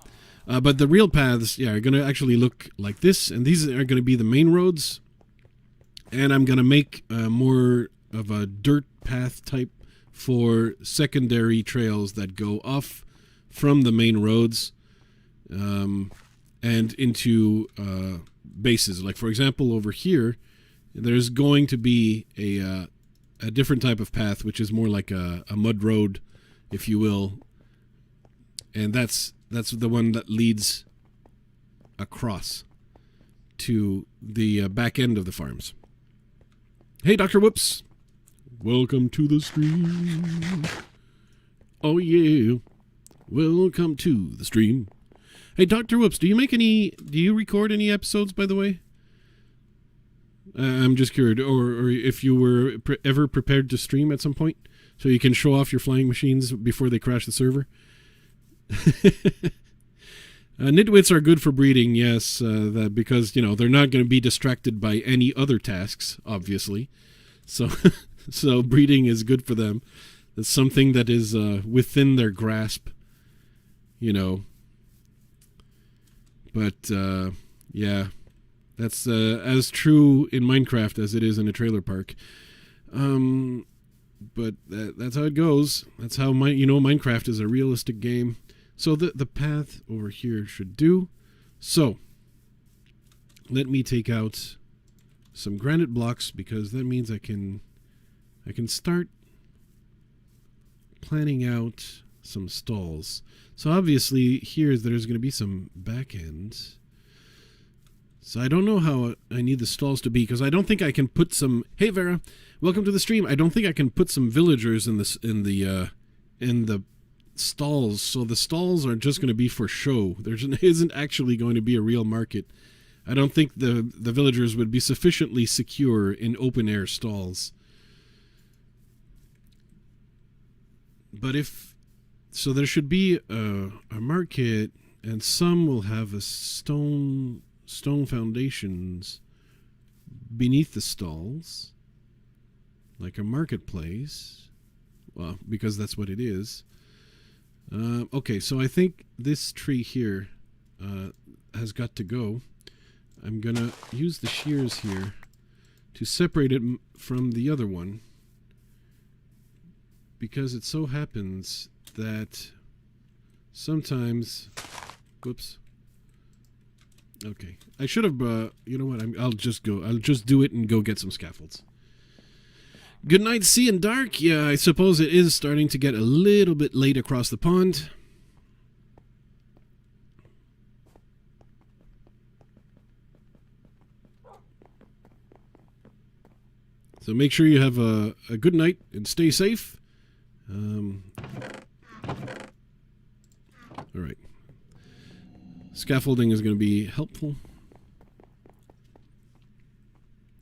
But the real paths, yeah, are going to actually look like this, and these are going to be the main roads. And I'm going to make more of a dirt path type for secondary trails that go off from the main roads and into bases. Like, for example, over here, there's going to be a different type of path, which is more like a mud road, if you will. And that's the one that leads across to the back end of the farms. Hey, Dr. Whoops. Welcome to the stream. Oh, yeah. Welcome to the stream. Hey, Dr. Whoops, do you record any episodes, by the way? I'm just curious, or if you were ever prepared to stream at some point, so you can show off your flying machines before they crash the server. Nitwits are good for breeding, yes, because, you know, they're not going to be distracted by any other tasks, obviously. So so breeding is good for them. It's something that is within their grasp, you know. But yeah, that's as true in Minecraft as it is in a trailer park. But that's how it goes. That's how Minecraft is a realistic game. So the path over here should do. So let me take out some granite blocks, because that means I can start planning out some stalls. So obviously here there's going to be some back ends. So I don't know how I need the stalls to be, because I don't think I can put some. Hey Vera, welcome to the stream. I don't think I can put some villagers in the stalls. So the stalls are just going to be for show. There isn't actually going to be a real market. I don't think the villagers would be sufficiently secure in open air stalls. But so there should be a market, and some will have a stone foundations beneath the stalls, like a marketplace. Well, because that's what it is. Okay, so I think this tree here has got to go. I'm gonna use the shears here to separate it from the other one, because it so happens that sometimes, whoops. Okay, I should have. You know what? I'll just do it and go get some scaffolds. Good night, sea and dark. Yeah, I suppose it is starting to get a little bit late across the pond. So make sure you have a good night and stay safe. All right. Scaffolding is going to be helpful.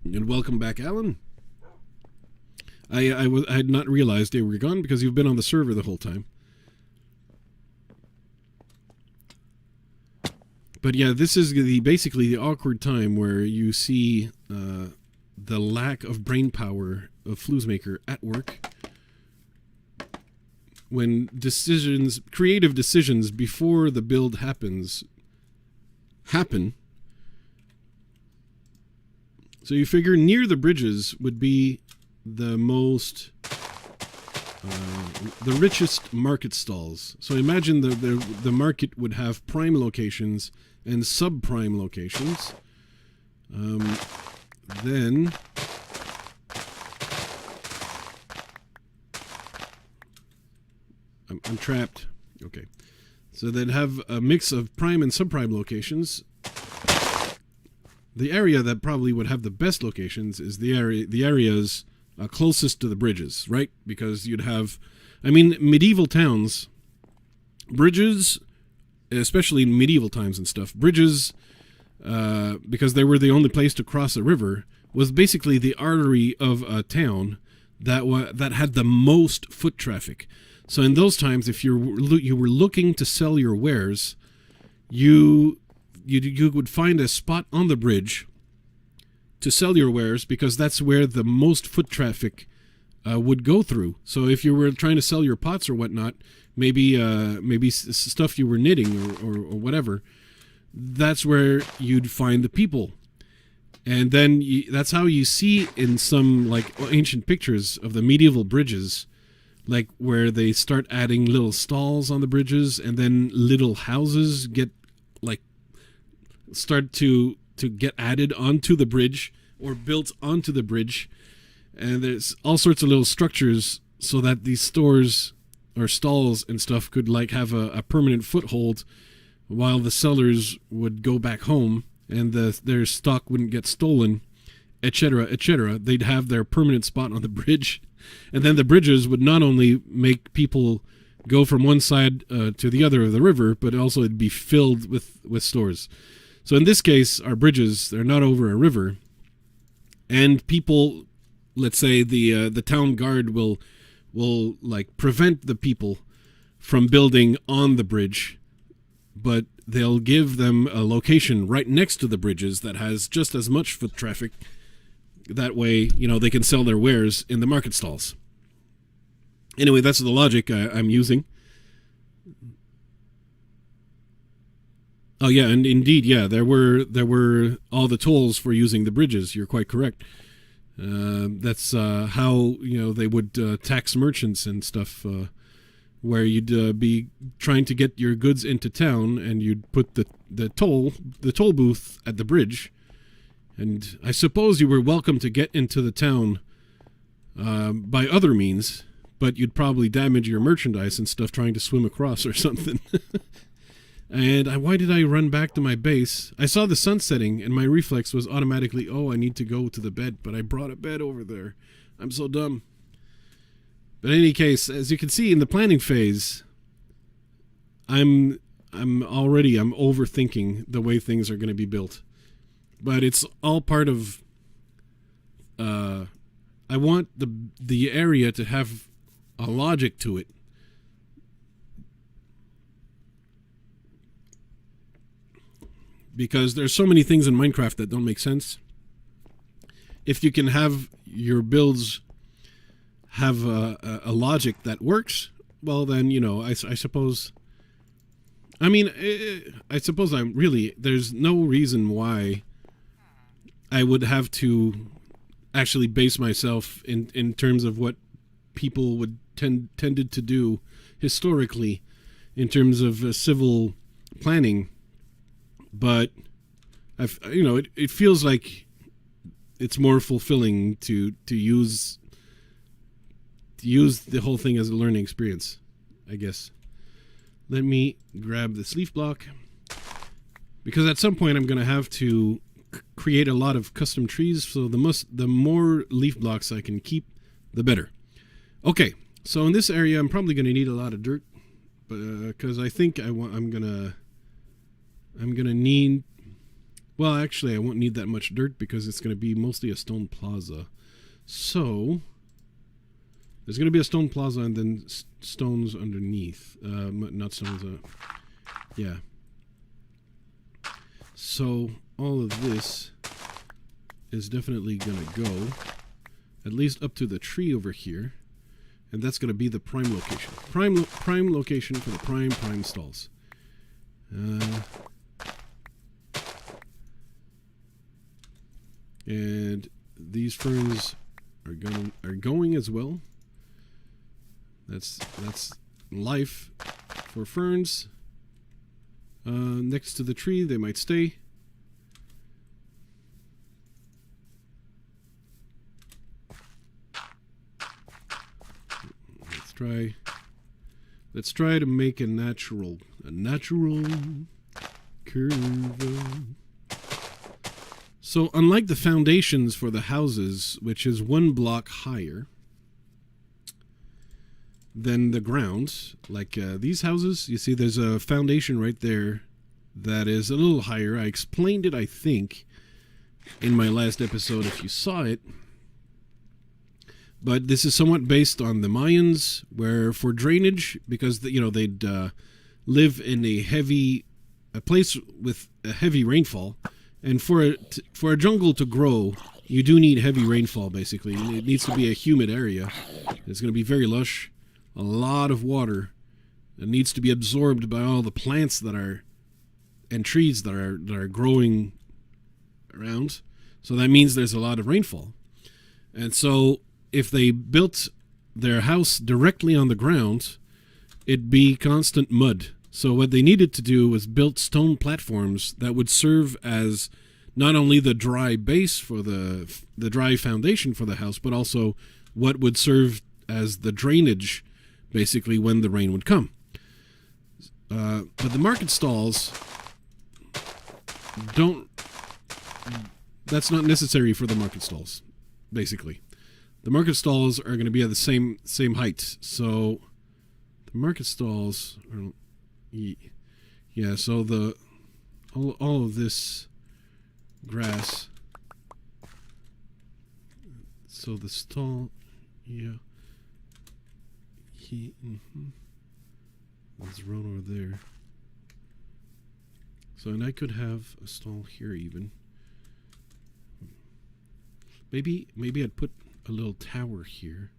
And welcome back, Alan. I had not realized they were gone, because you've been on the server the whole time. But yeah, this is basically the awkward time where you see the lack of brain power of Floozemaker at work, when creative decisions before the build happen. So you figure near the bridges would be the most, the richest market stalls. So imagine the market would have prime locations and sub-prime locations. Then I'm trapped. Okay. So they'd have a mix of prime and subprime locations. The area that probably would have the best locations is the areas closest to the bridges, right? Because you'd have, medieval towns, bridges, especially in medieval times and stuff, bridges, because they were the only place to cross a river, was basically the artery of a town that had the most foot traffic. So in those times, if you were looking to sell your wares, you would find a spot on the bridge to sell your wares, because that's where the most foot traffic would go through. So if you were trying to sell your pots or whatnot, maybe stuff you were knitting or whatever, that's where you'd find the people. And then that's how you see in some like ancient pictures of the medieval bridges, like where they start adding little stalls on the bridges, and then little houses start to get added onto the bridge or built onto the bridge. And there's all sorts of little structures so that these stores or stalls and stuff could have a permanent foothold while the sellers would go back home, and their stock wouldn't get stolen, etc., etc. They'd have their permanent spot on the bridge. And then the bridges would not only make people go from one side to the other of the river, but also it'd be filled with stores. So in this case, our bridges, they're not over a river. And people, let's say the town guard will prevent the people from building on the bridge, but they'll give them a location right next to the bridges that has just as much foot traffic, That way, they can sell their wares in the market stalls. Anyway, that's the logic I'm using. Oh yeah, and indeed, yeah, there were all the tolls for using the bridges. You're quite correct. That's how they would tax merchants and stuff, where you'd be trying to get your goods into town, and you'd put the toll booth at the bridge, and I suppose you were welcome to get into the town by other means, but you'd probably damage your merchandise and stuff trying to swim across or something. And why did I run back to my base? I saw the sun setting, and my reflex was automatically, I need to go to the bed, but I brought a bed over there. I'm so dumb. But in any case, as you can see in the planning phase, I'm overthinking the way things are going to be built. But it's all part of, I want the area to have a logic to it. Because there's so many things in Minecraft that don't make sense. If you can have your builds have a logic that works, well then, I suppose... I suppose there's no reason why I would have to actually base myself in terms of what people would tended to do historically in terms of civil planning. But it feels like it's more fulfilling to use the whole thing as a learning experience, I guess. Let me grab this leaf block, because at some point I'm going to have to create a lot of custom trees. So the more leaf blocks I can keep, the better. Okay, so in this area I'm probably going to need a lot of dirt, because I think I'm gonna need... Well, actually, I won't need that much dirt because it's going to be mostly a stone plaza. So, there's going to be a stone plaza and then stones underneath. Not stones, yeah. So, all of this is definitely going to go at least up to the tree over here. And that's going to be the prime location. Prime location for the prime stalls. And these ferns are going as well. That's life for ferns. Next to the tree, they might stay. Let's try to make a natural curve. So unlike the foundations for the houses, which is one block higher than the ground, like these houses, you see there's a foundation right there that is a little higher. I explained it, I think, in my last episode if you saw it. But this is somewhat based on the Mayans, where for drainage, because they'd live in a place with a heavy rainfall. And for a jungle to grow, you do need heavy rainfall, basically. It needs to be a humid area. It's going to be very lush, a lot of water. It needs to be absorbed by all the plants and trees that are growing around. So that means there's a lot of rainfall. And so if they built their house directly on the ground, it'd be constant mud. So what they needed to do was build stone platforms that would serve as not only the dry base for the dry foundation for the house, but also what would serve as the drainage, basically, when the rain would come. But the market stalls that's not necessary for the market stalls, basically. The market stalls are going to be at the same height. So the market stalls are... Yeah, so all of this grass, so the stall, yeah, let's run over there. So, and I could have a stall here even. Maybe I'd put a little tower here.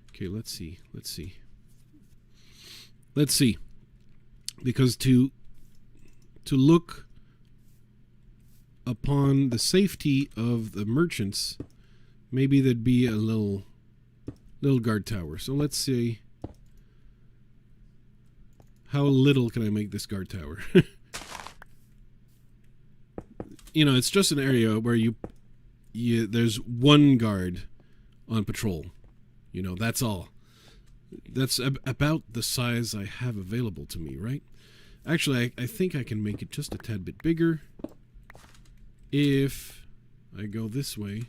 Okay, let's see. Because to look upon the safety of the merchants, maybe there'd be a little guard tower. So let's see. How little can I make this guard tower? You know, it's just an area where there's one guard on patrol. You know, that's all. That's about the size I have available to me, right? Actually, I think I can make it just a tad bit bigger if I go this way.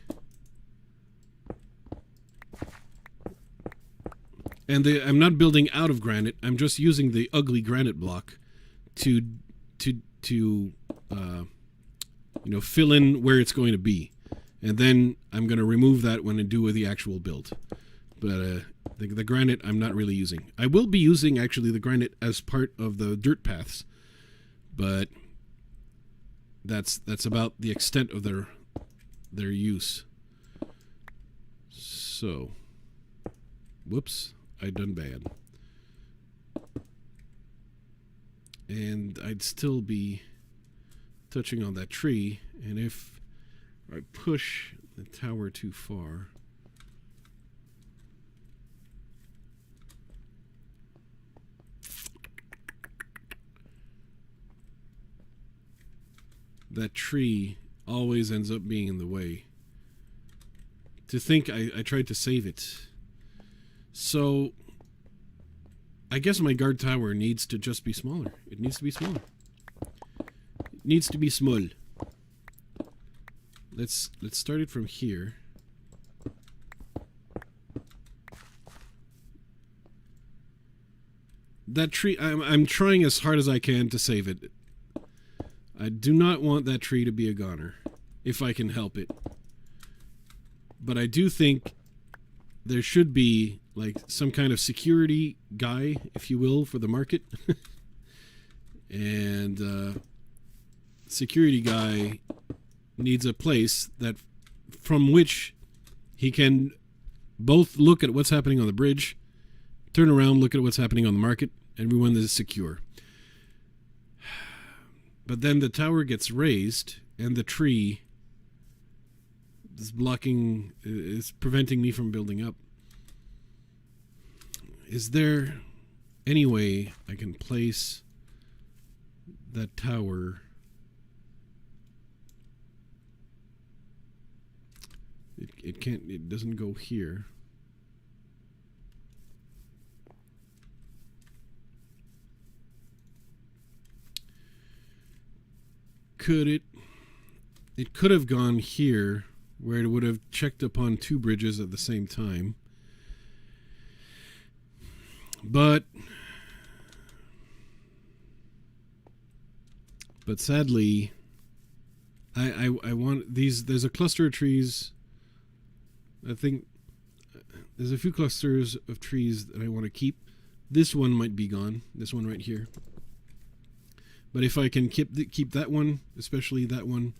And I'm not building out of granite. I'm just using the ugly granite block to fill in where it's going to be. And then I'm going to remove that when I do the actual build. But the granite I'm not really using. I will be using actually the granite as part of the dirt paths. But that's about the extent of their use. So, whoops. I done bad. And I'd still be touching on that tree, and if I push the tower too far, that tree always ends up being in the way. To think I tried to save it. So, I guess my guard tower needs to just be smaller. It needs to be smaller. It needs to be small. Let's start it from here. That tree, I'm trying as hard as I can to save it. I do not want that tree to be a goner, if I can help it. But I do think there should be like some kind of security guy, if you will, for the market. And security guy needs a place that from which he can both look at what's happening on the bridge, turn around, look at what's happening on the market, everyone is secure. But then the tower gets raised and the tree is preventing me from building up. Is there any way I can place that tower? It doesn't go here. Could it? It could have gone here, where it would have checked upon two bridges at the same time. But sadly, I want these. There's a cluster of trees. I think there's a few clusters of trees that I want to keep. This one might be gone. This one right here. But if I can keep that one, especially that one,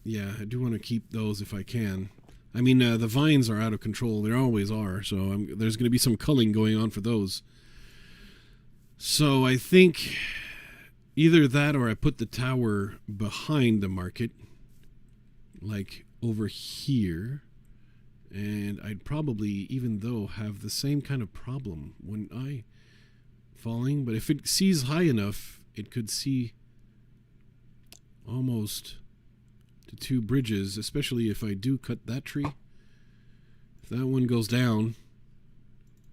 yeah, I do want to keep those if I can. I mean, the vines are out of control. They always are. So there's going to be some culling going on for those. So I think either that or I put the tower behind the market, like over here. And I'd probably, even though, have the same kind of problem when I falling. But if it sees high enough, it could see almost to two bridges, especially if I do cut that tree. If that one goes down,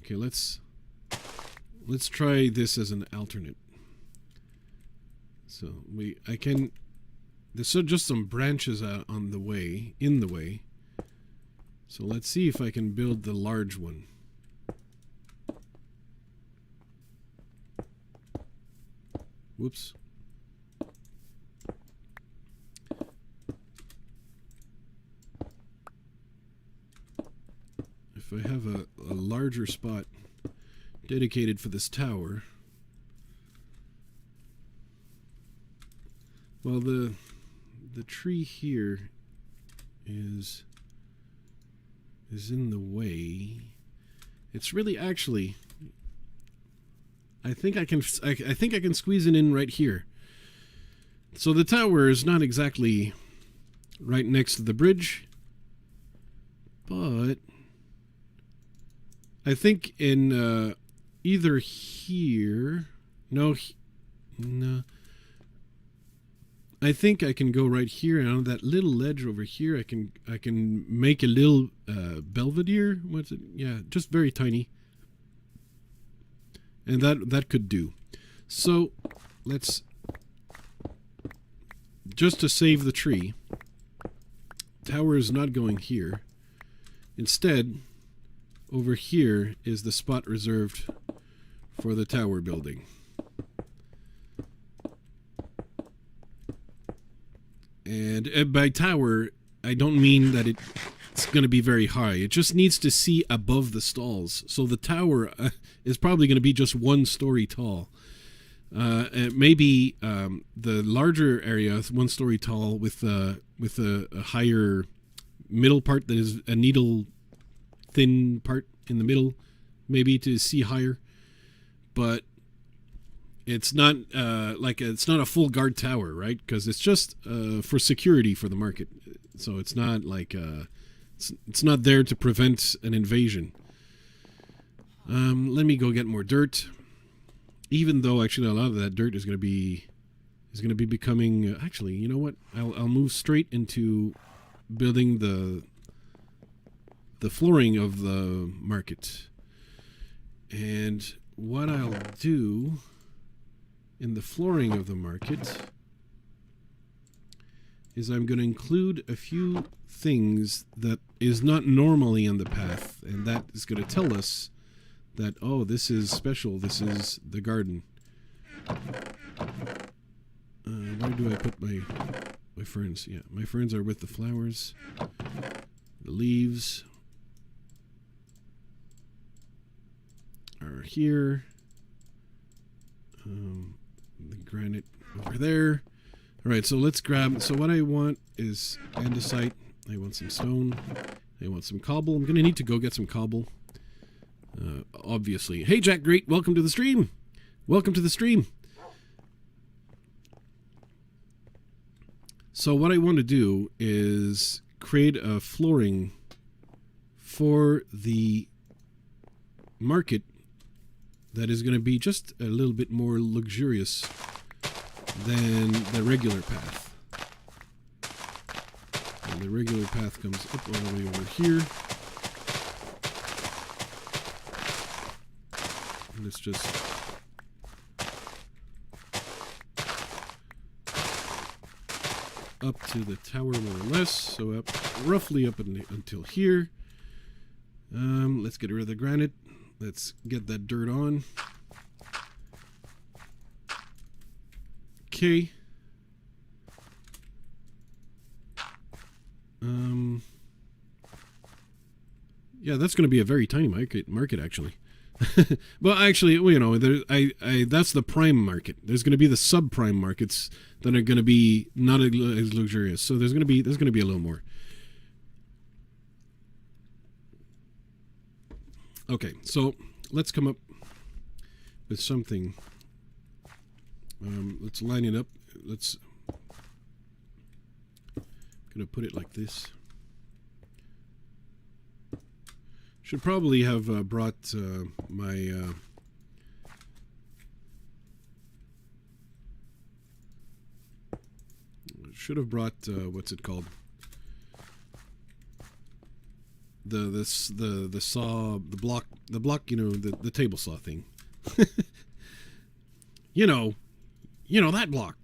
okay, let's try this as an alternate. So there's just some branches out in the way. So let's see if I can build the large one. Whoops. If I have a larger spot dedicated for this tower, well, the tree here is in the way. It's really actually, I think I can squeeze it in right here. So the tower is not exactly right next to the bridge, but I think in either here, no, I think I can go right here, and on that little ledge over here, I can make a little belvedere. What's it? Yeah, just very tiny, and that could do. So let's, just to save the tree, tower is not going here. Instead, over here is the spot reserved for the tower building. And by tower, I don't mean that it's going to be very high. It just needs to see above the stalls. So the tower is probably going to be just 1 story tall. Maybe the larger area, 1 story tall, with a higher middle part that is a needle thin part in the middle, maybe to see higher. But it's not it's not a full guard tower, right? Because it's just for security for the market. So it's not like it's not there to prevent an invasion. Let me go get more dirt. Even though actually a lot of that dirt is going to be becoming. Actually, you know what? I'll move straight into building the flooring of the market. And what I'll do in the flooring of the market is I'm going to include a few things that is not normally on the path, and that is going to tell us that, oh, this is special, this is the garden. Where do I put my ferns? Yeah, my ferns are with the flowers, the leaves are here. The granite over there. All right, so let's grab. So what I want is andesite. I want some stone. I want some cobble. I'm gonna need to go get some cobble. Obviously. Hey, Jack Great. Welcome to the stream. Welcome to the stream. So what I want to do is create a flooring for the market that is going to be just a little bit more luxurious than the regular path. And the regular path comes up all the way over here. And it's just up to the tower more or less. So up, roughly up until here. Let's get rid of the granite. Let's get that dirt on. Okay. Yeah, that's going to be a very tiny market actually. Well, actually, you know, that's the prime market. There's going to be the subprime markets that are going to be not as luxurious. So there's going to be a little more. Okay, so let's come up with something. Let's line it up. Let's gonna put it like this. Should probably have brought my should have brought what's it called? The saw, the block, you know, the table saw thing. you know that block.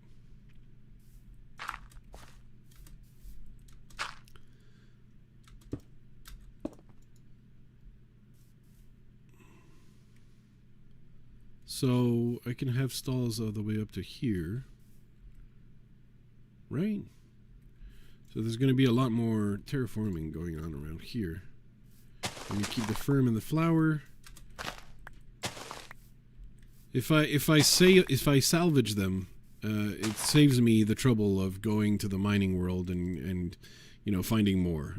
So I can have stalls all the way up to here, right? So there's going to be a lot more terraforming going on around here. And you keep the fern and the flower. If I salvage them, it saves me the trouble of going to the mining world and finding more.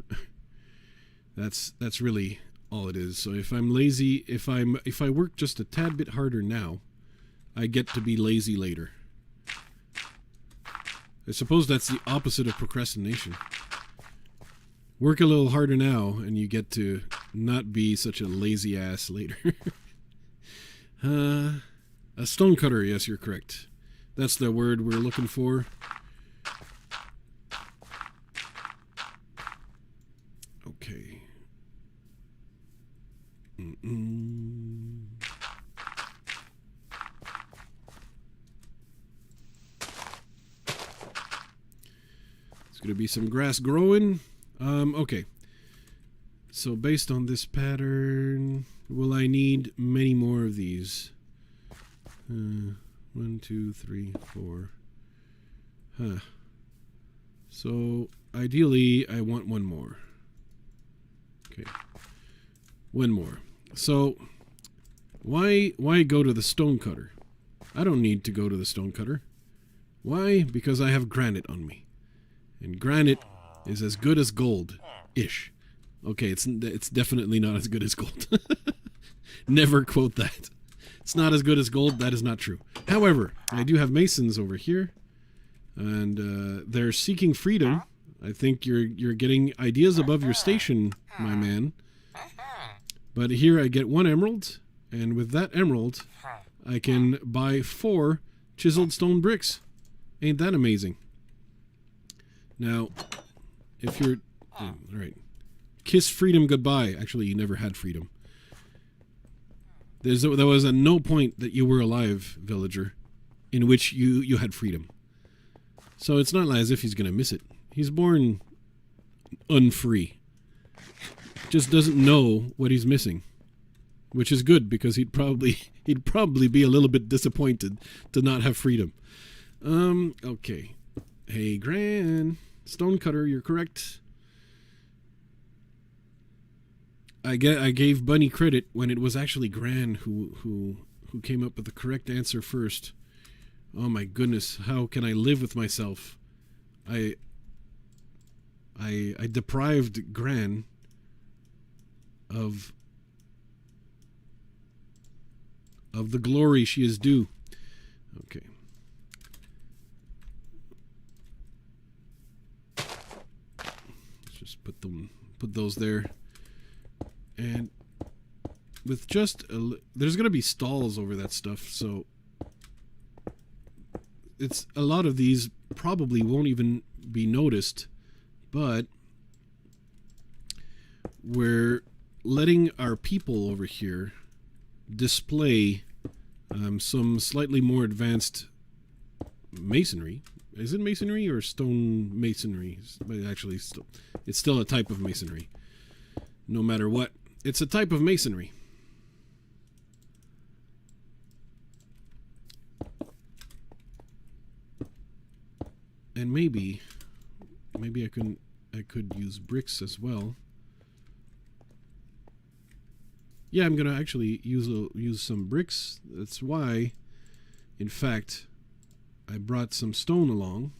That's really all it is. So if I'm lazy, if I work just a tad bit harder now, I get to be lazy later. I suppose that's the opposite of procrastination. Work a little harder now, and you get to not be such a lazy ass later. A stonecutter, yes, you're correct. That's the word we're looking for. Okay. There's going to be some grass growing. Okay. So based on this pattern, will I need many more of these? 1, 2, 3, 4. So ideally, I want one more. Okay. One more. So why go to the stonecutter? I don't need to go to the stonecutter. Why? Because I have granite on me. And granite is as good as gold-ish. Okay, it's definitely not as good as gold. Never quote that. It's not as good as gold. That is not true. However, I do have masons over here, and they're seeking freedom. I think you're getting ideas above your station, my man. But here I get 1 emerald, and with that emerald, I can buy 4 chiseled stone bricks. Ain't that amazing? Now, if you're... all right. Kiss freedom goodbye. Actually, you never had freedom. There was at no point that you were alive, villager, in which you had freedom. So it's not as if he's going to miss it. He's born unfree. Just doesn't know what he's missing, which is good because he'd probably be a little bit disappointed to not have freedom. Okay. Hey, Gran, stonecutter, you're correct. I gave Bunny credit when it was actually Gran who came up with the correct answer first. Oh my goodness, how can I live with myself? I deprived Gran of the glory she is due. Okay. Let's just put those there. And with just there's going to be stalls over that stuff, so it's a lot of these probably won't even be noticed, but we're letting our people over here display some slightly more advanced masonry. Is it masonry or stone masonry? But actually, it's still a type of masonry. No matter what, it's a type of masonry. And maybe I could use bricks as well. Yeah, I'm gonna actually use some bricks. That's why, in fact, I brought some stone along.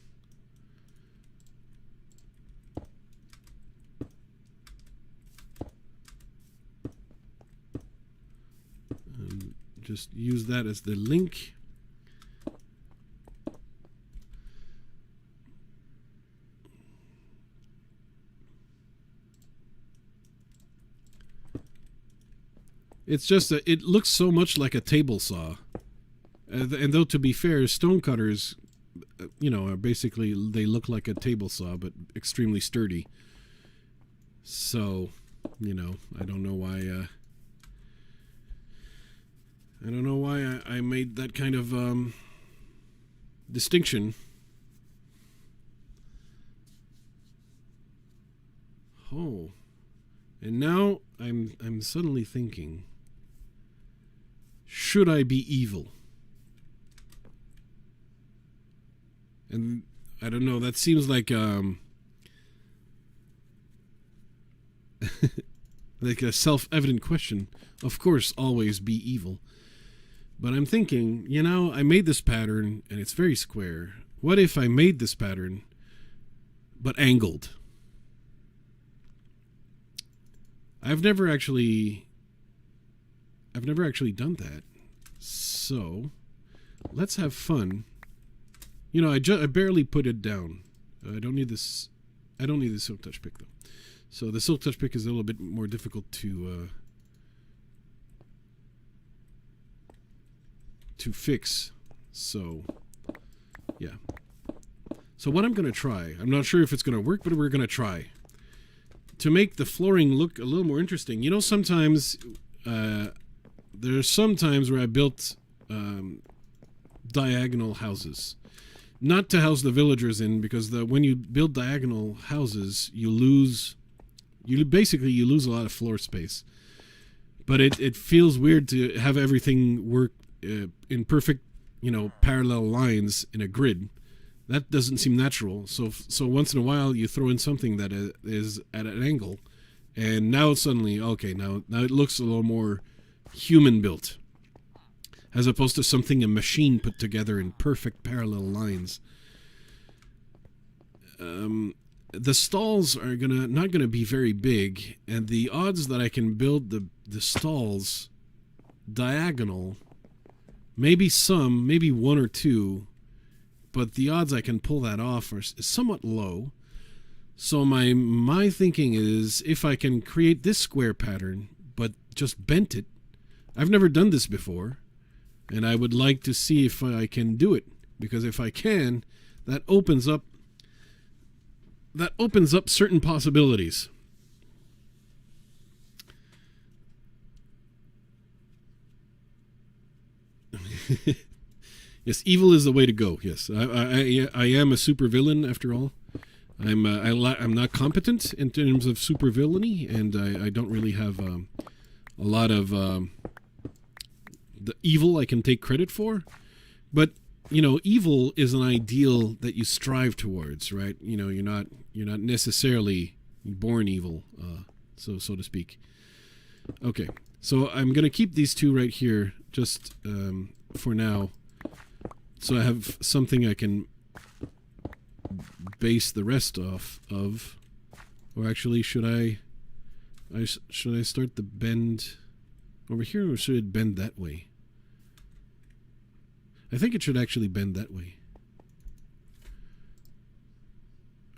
And just use that as the link. It's just it looks so much like a table saw, and though to be fair, stone cutters, are basically, they look like a table saw but extremely sturdy. So, I don't know why. I don't know why I made that kind of distinction. Oh, and now I'm suddenly thinking. Should I be evil? And I don't know, that seems like like a self-evident question. Of course, always be evil. But I'm thinking, I made this pattern and it's very square. What if I made this pattern but angled? I've never actually done that. So let's have fun. You know, I barely put it down. I don't need this. I don't need the silk touch pick though. So the silk touch pick is a little bit more difficult to fix. So yeah. So what I'm going to try, I'm not sure if it's going to work, but we're going to try to make the flooring look a little more interesting. You know, sometimes there's some times where I built diagonal houses, not to house the villagers in, because when you build diagonal houses, you lose a lot of floor space. But it feels weird to have everything work in perfect, parallel lines in a grid. That doesn't seem natural. So once in a while you throw in something that is at an angle, and now suddenly, okay, now it looks a little more human built, as opposed to something a machine put together in perfect parallel lines. The stalls are not gonna be very big, and the odds that I can build the stalls diagonal, maybe one or two, but the odds I can pull that off is somewhat low. So my thinking is, if I can create this square pattern but just bent it. I've never done this before, and I would like to see if I can do it, because if I can, that opens up certain possibilities. Yes, evil is the way to go. Yes, I am a supervillain after all. I'm not competent in terms of supervillainy, and I don't really have a lot of the evil I can take credit for. But evil is an ideal that you strive towards, right? You're not necessarily born evil, so to speak. Okay, so I'm gonna keep these two right here just for now, so I have something I can base the rest off of. Or actually, should I start the bend over here, or should it bend that way? I think it should actually bend that way.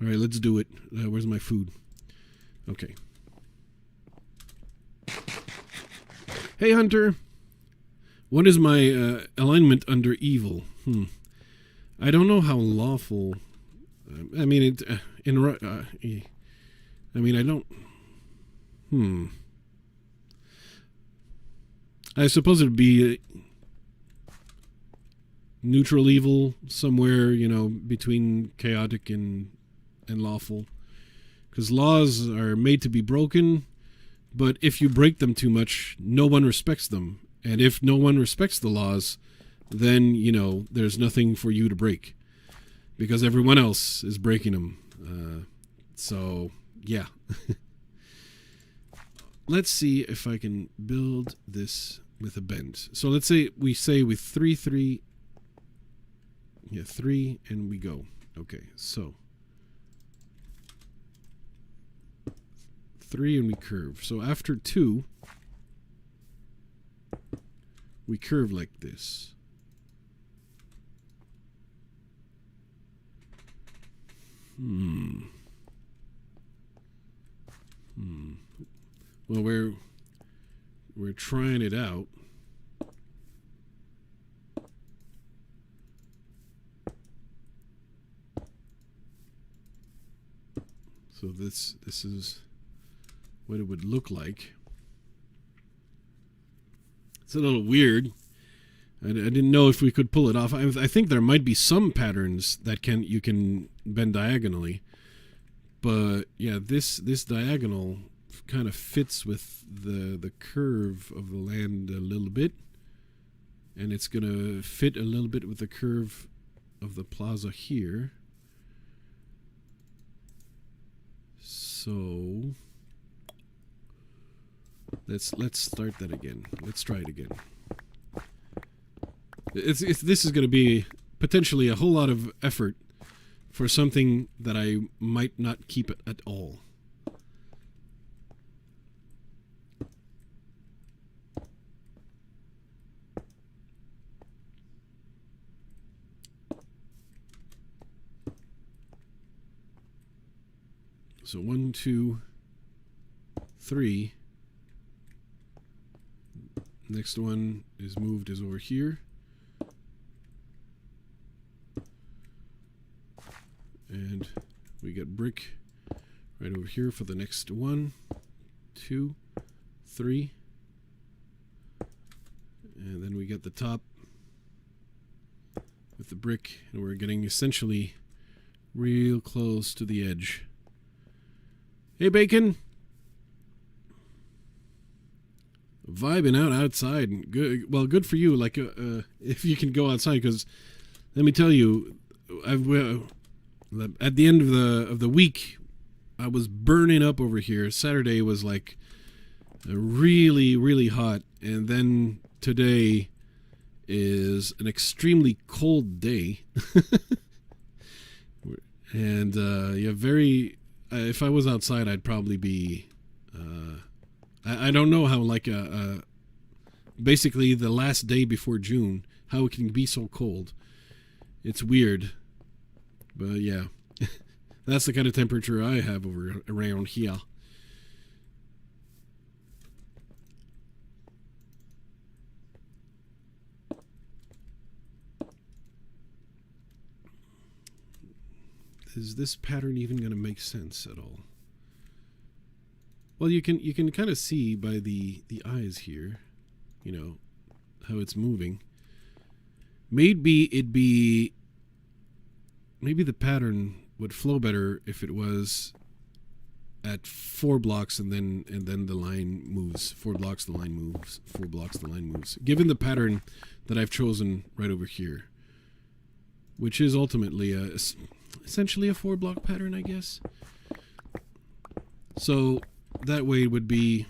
All right, let's do it. Where's my food? Okay. Hey, Hunter. What is my alignment under evil? I don't know how lawful. I mean, I don't. I suppose it'd be neutral evil, somewhere, between chaotic and lawful. Because laws are made to be broken, but if you break them too much, no one respects them. And if no one respects the laws, then, there's nothing for you to break, because everyone else is breaking them. So, yeah. Let's see if I can build this with a bend. So let's say with 3, 3. Yeah, 3, and we go. Okay, so 3 and we curve. So after 2, we curve like this. Well, we're trying it out. So this is what it would look like. It's a little weird. I didn't know if we could pull it off. I think there might be some patterns that you can bend diagonally, but yeah, this diagonal kind of fits with the curve of the land a little bit, and it's gonna fit a little bit with the curve of the plaza here. So let's start that again. Let's try it again. This is going to be potentially a whole lot of effort for something that I might not keep at all. So 1, 2, 3. Next one is moved is over here. And we get brick right over here for the next 1, 2, 3. And then we get the top with the brick, and we're getting essentially real close to the edge. Hey, Bacon! Vibing out outside. Good. Well, good for you. Like, if you can go outside, because let me tell you, at the end of the week, I was burning up over here. Saturday was like really, really hot, and then today is an extremely cold day. And yeah, very. If I was outside, I'd probably be. I don't know how, like, basically the last day before June, how it can be so cold. It's weird. But yeah, that's the kind of temperature I have around here. Is this pattern even going to make sense at all? Well, you can kind of see by the eyes here, you know, how it's moving. Maybe the pattern would flow better if it was at 4 blocks and then the line moves. 4 blocks, the line moves. 4 blocks, the line moves. Given the pattern that I've chosen right over here, which is ultimately essentially a 4-block pattern, I guess. So that way it would be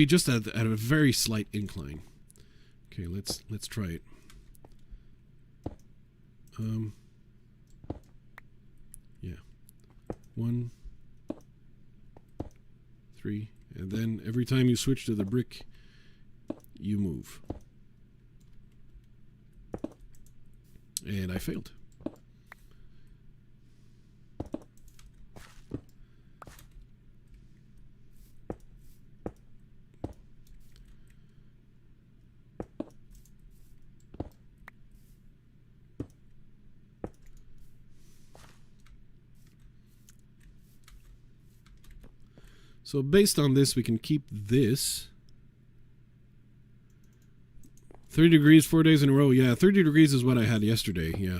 just at a very slight incline. Okay, let's try it. Yeah, 1, 3, and then every time you switch to the brick, you move. And I failed. So based on this, we can keep this. 30 degrees 4 days in a row. Yeah, 30 degrees is what I had yesterday. Yeah.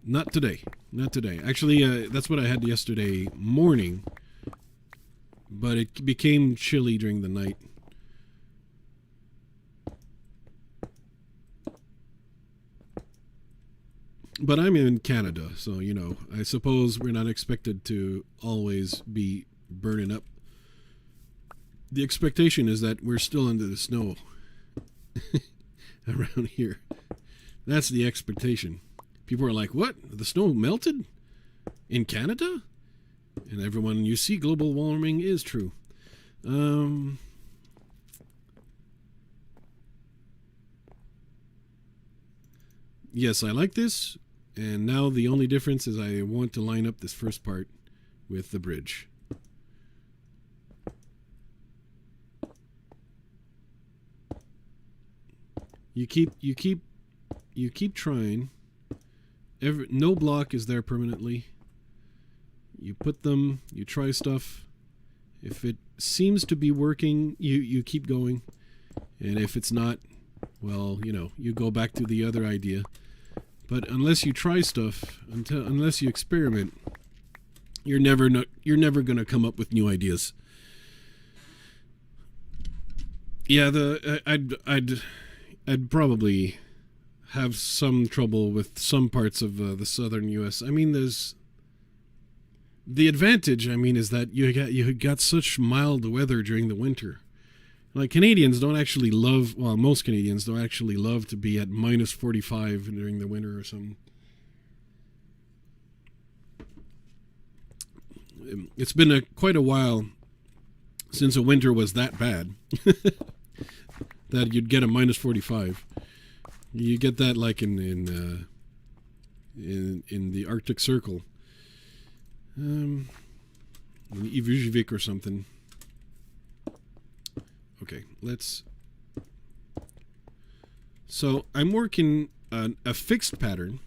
Not today. Not today. Actually, that's what I had yesterday morning. But it became chilly during the night. But I'm in Canada, so, you know, I suppose we're not expected to always be burning up. The expectation is that we're still under the snow around here. That's the expectation. People are like, what? The snow melted in Canada? And everyone, you see, global warming is true. Yes, I like this. And now the only difference is I want to line up this first part with the bridge. You keep trying. No block is there permanently. You put them, you try stuff. If it seems to be working, you keep going. And if it's not, well, you know, you go back to the other idea. But unless you try stuff, unless you experiment, you're never going to come up with new ideas. Yeah, I'd probably have some trouble with some parts of the southern U.S. I mean, there's the advantage. I mean, is that you got such mild weather during the winter. Like, Canadians don't actually love, well, most Canadians don't actually love to be at minus 45 during the winter or something. It's been quite a while since a winter was that bad that you'd get a minus 45. You get that like in the Arctic Circle. an Ivujvik or something. Okay, let's... So I'm working a fixed pattern,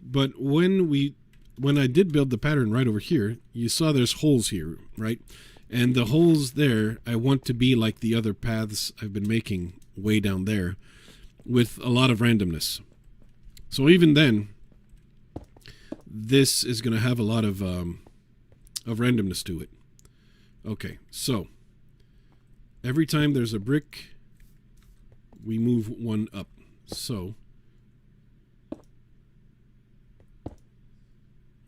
but when I did build the pattern right over here, you saw there's holes here, right? And the holes there, I want to be like the other paths I've been making way down there, with a lot of randomness. So even then, this is going to have a lot of randomness to it. Okay, so every time there's a brick, we move one up. So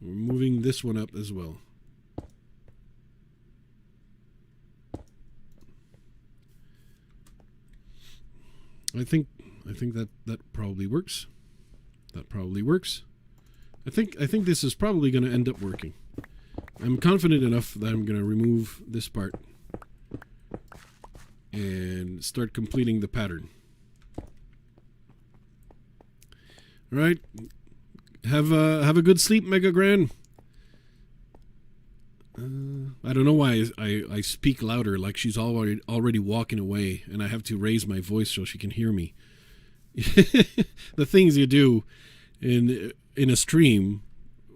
we're moving this one up as well. I think that probably works. That probably works. I think this is probably going to end up working. I'm confident enough that I'm going to remove this part and start completing the pattern. All right. Have a good sleep, Mega Gran. I don't know why I speak louder, like she's already walking away, and I have to raise my voice so she can hear me. The things you do in a stream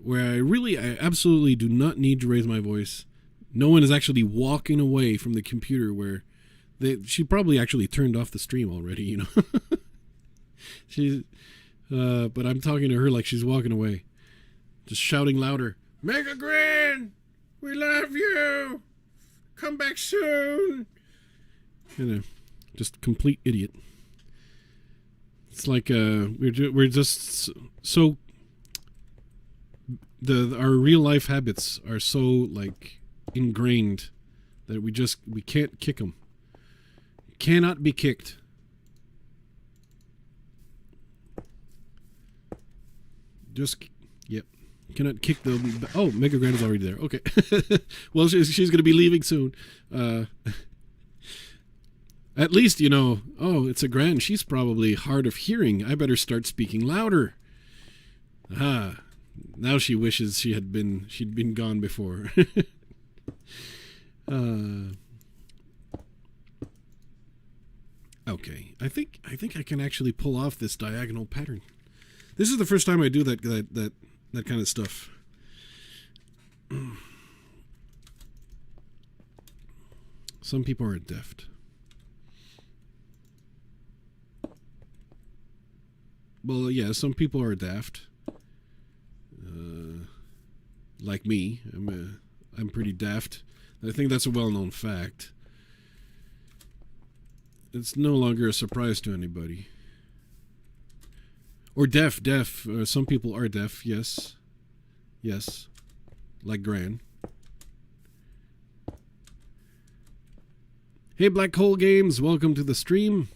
where I absolutely do not need to raise my voice. No one is actually walking away from the computer where she probably actually turned off the stream already, you know. She's but I'm talking to her like she's walking away, just shouting louder, Mega Gran, we love you, come back soon. You know, just complete idiot. It's like we're just so our real life habits are so like ingrained that we can't kick them. Cannot be kicked. Yep. Cannot kick the... Oh, Mega Grand is already there. Okay. Well, she's going to be leaving soon. At least, you know, oh, it's a Grand. She's probably hard of hearing. I better start speaking louder. Ah, now she wishes she'd been gone before. Okay. I think I can actually pull off this diagonal pattern. This is the first time I do that kind of stuff. Some people are deft. Well, yeah, some people are daft. Like me, I'm pretty daft. I think that's a well-known fact. It's no longer a surprise to anybody. Or deaf. Some people are deaf, yes. Yes. Like Gran. Hey, Black Hole Games, welcome to the stream.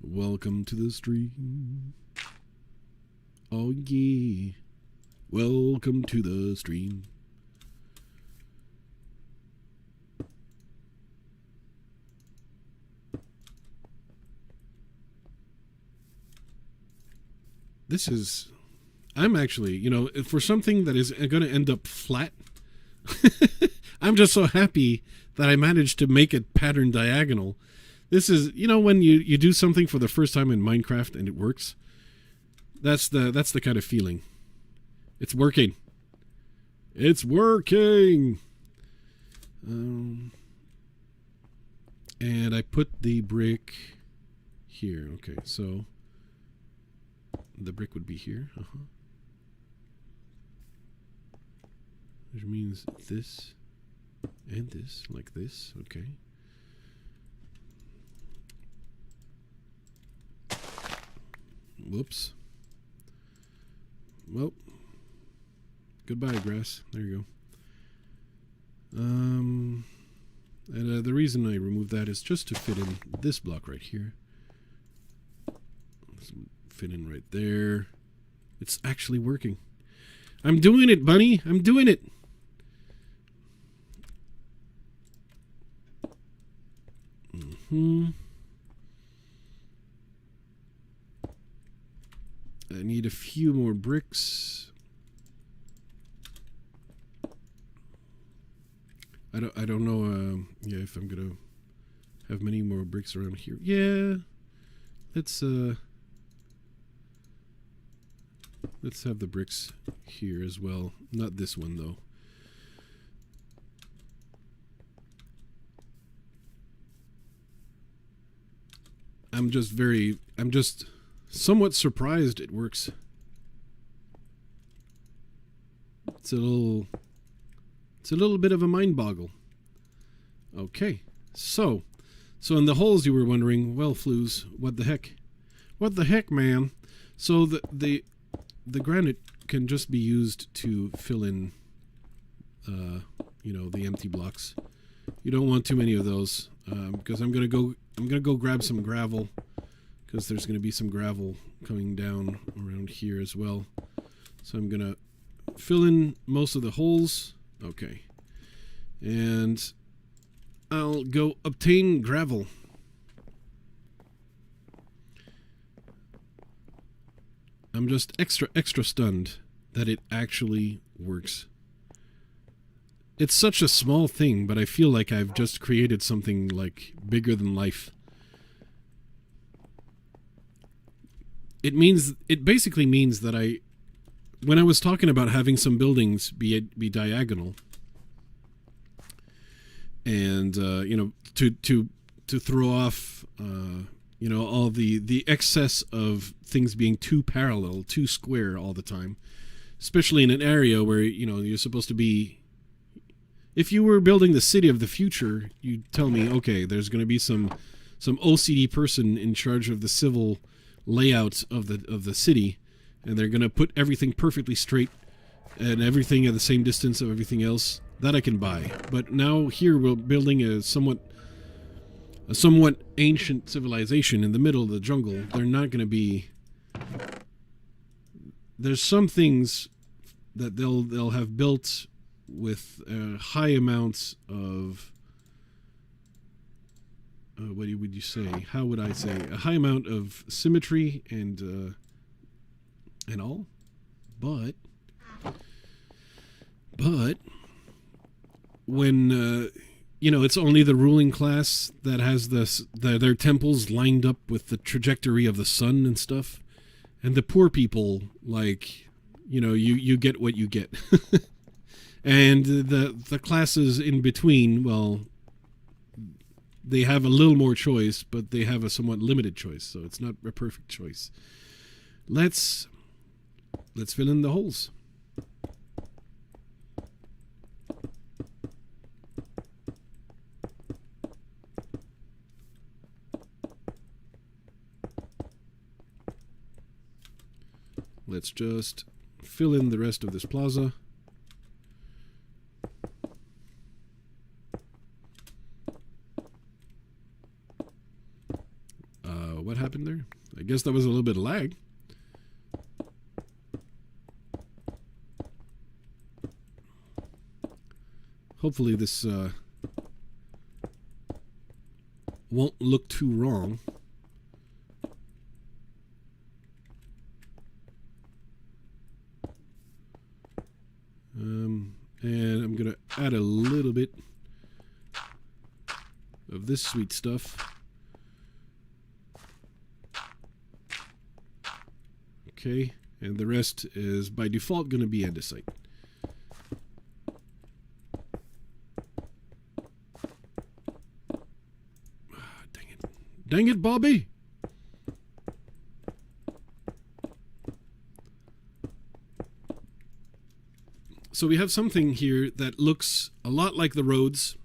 Welcome to the stream. Oh, yeah. Welcome to the stream. I'm actually, you know, for something that is going to end up flat, I'm just so happy that I managed to make it pattern diagonal. This is, you know, when you do something for the first time in Minecraft and it works, that's the kind of feeling. It's working. It's working. And I put the brick here. Okay, so the brick would be here. Which means this and this, like this. Okay. Whoops. Well, goodbye, grass. There you go. And the reason I removed that is just to fit in this block right here. Let's fit in right there. It's actually working. I'm doing it, bunny. I'm doing it. I need a few more bricks. I don't know. Yeah, if I'm gonna have many more bricks around here. Yeah, let's have the bricks here as well. Not this one though. I'm just somewhat surprised it works. It's a little bit of a mind boggle. Okay, so in the holes you were wondering, well, Flues, what the heck? What the heck, man? So the granite can just be used to fill in, the empty blocks. You don't want too many of those, because I'm gonna go grab some gravel, because there's gonna be some gravel coming down around here as well. So I'm gonna fill in most of the holes. Okay, and I'll go obtain gravel. I'm just extra stunned that it actually works. It's such a small thing, but I feel like I've just created something like bigger than life. It basically means that when I was talking about having some buildings be diagonal, and to throw off all the excess of things being too parallel, too square all the time, especially in an area where you're supposed to be. If you were building the city of the future, you'd tell me, okay, there's going to be some OCD person in charge of the civil layout of the city, and they're going to put everything perfectly straight and everything at the same distance of everything else. That I can buy. But now here we're building a somewhat ancient civilization in the middle of the jungle. They're not going to be. There's some things that they'll have built with high amounts of what would you say? How would I say? A high amount of symmetry and all, but when it's only the ruling class that has their temples lined up with the trajectory of the sun and stuff, and the poor people, like, you get what you get. And the classes in between, well, they have a little more choice, but they have a somewhat limited choice, so it's not a perfect choice. Let's fill in the holes. Let's just fill in the rest of this plaza. What happened there? I guess that was a little bit of lag. Hopefully this won't look too wrong. And I'm gonna add a little bit of this sweet stuff. Okay, and the rest is by default going to be andesite. Dang it. Dang it, Bobby! So we have something here that looks a lot like the roads,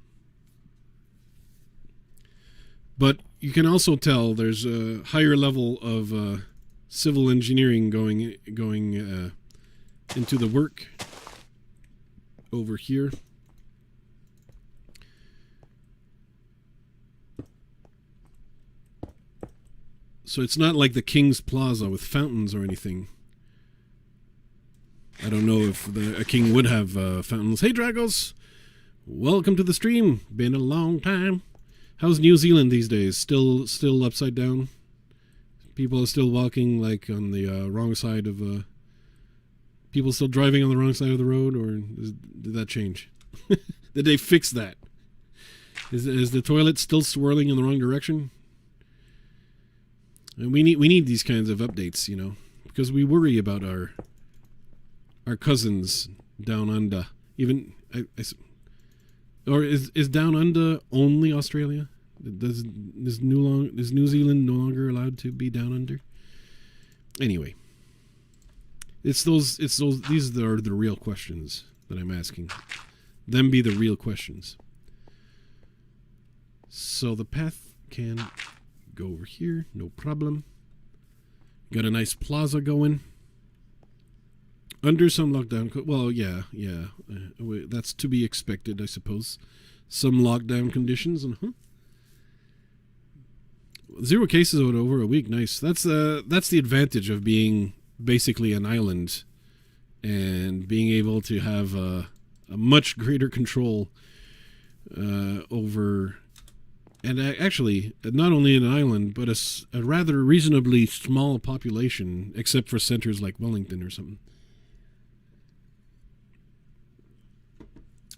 but you can also tell there's a higher level of civil engineering going into the work over here. So it's not like the King's Plaza with fountains or anything. I don't know if a king would have fountains. Hey, Dragos! Welcome to the stream. Been a long time. How's New Zealand these days? Still upside down? People are still walking like on the wrong side of... people still driving on the wrong side of the road, or did that change? Did they fix that? Is the toilet still swirling in the wrong direction? And we need these kinds of updates, because we worry about our cousins down under. Even or is down under only Australia? Is New Zealand no longer allowed to be down under? Anyway, these are the real questions that I'm asking. Them be the real questions. So the path can go over here, no problem. Got a nice plaza going. Under some lockdown, well, yeah, that's to be expected, I suppose. Some lockdown conditions, Zero cases over a week, nice. That's the advantage of being basically an island and being able to have a much greater control over, and actually not only an island, but a rather reasonably small population, except for centers like Wellington or something,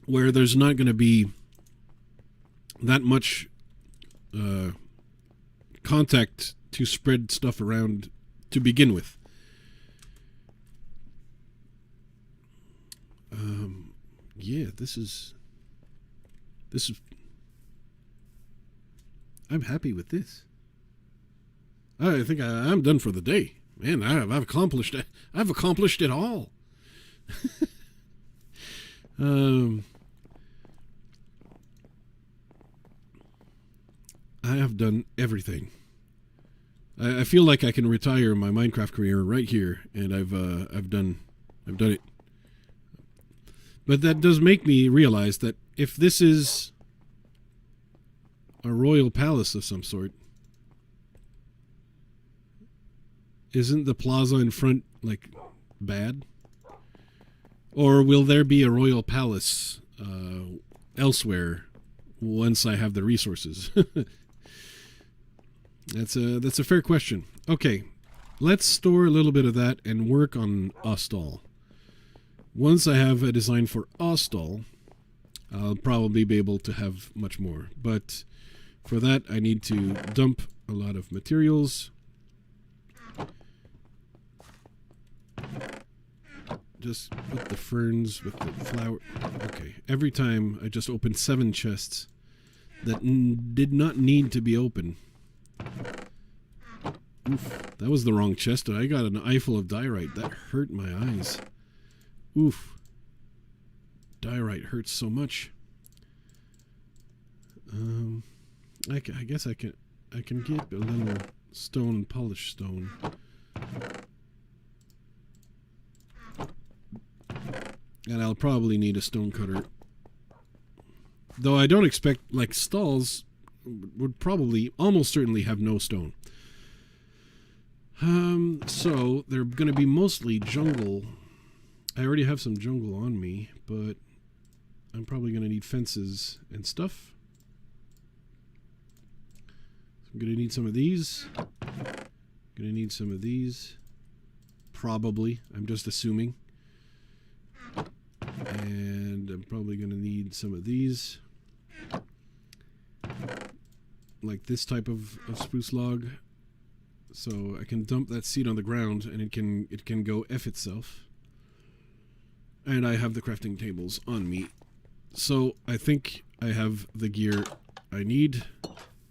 where there's not going to be that much contact to spread stuff around to begin with. Yeah, this is. I'm happy with this. I think I'm done for the day, man. I've accomplished it. I've accomplished it all. I have done everything. I feel like I can retire my Minecraft career right here, and I've done it. But that does make me realize that if this is a royal palace of some sort, isn't the plaza in front like bad? Or will there be a royal palace elsewhere once I have the resources? That's a fair question. Okay, let's store a little bit of that and work on a stall. Once I have a design for a stall, I'll probably be able to have much more. But for that, I need to dump a lot of materials. Just put the ferns with the flower. Okay, every time I just opened 7 chests that did not need to be open. Oof, that was the wrong chest. I got an eyeful of diorite. That hurt my eyes. Oof. Diorite hurts so much. I guess I can get a little stone, polished stone. And I'll probably need a stone cutter. Though I don't expect, like, stalls would probably almost certainly have no stone. So they're going to be mostly jungle. I already have some jungle on me, but I'm probably going to need fences and stuff. So I'm going to need some of these. Going to need some of these. Probably. I'm just assuming. And I'm probably going to need some of these. Like this type of spruce log. So I can dump that seed on the ground and it can go F itself. And I have the crafting tables on me. So I think I have the gear I need.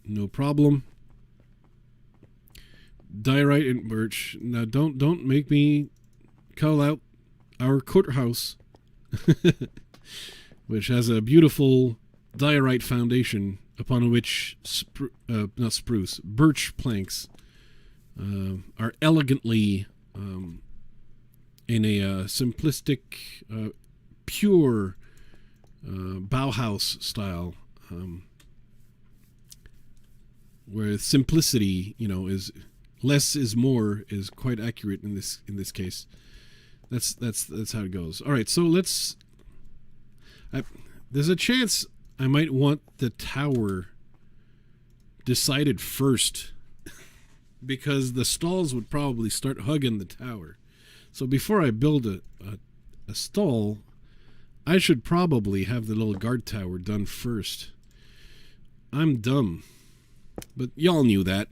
No problem. Diorite and birch. Now don't make me call out our courthouse, which has a beautiful diorite foundation upon which birch planks are elegantly in a simplistic, pure Bauhaus style, where simplicity, is less is more, is quite accurate in this case. That's how it goes. All right, so there's a chance I might want the tower decided first, because the stalls would probably start hugging the tower. So before I build a stall, I should probably have the little guard tower done first. I'm dumb. But y'all knew that.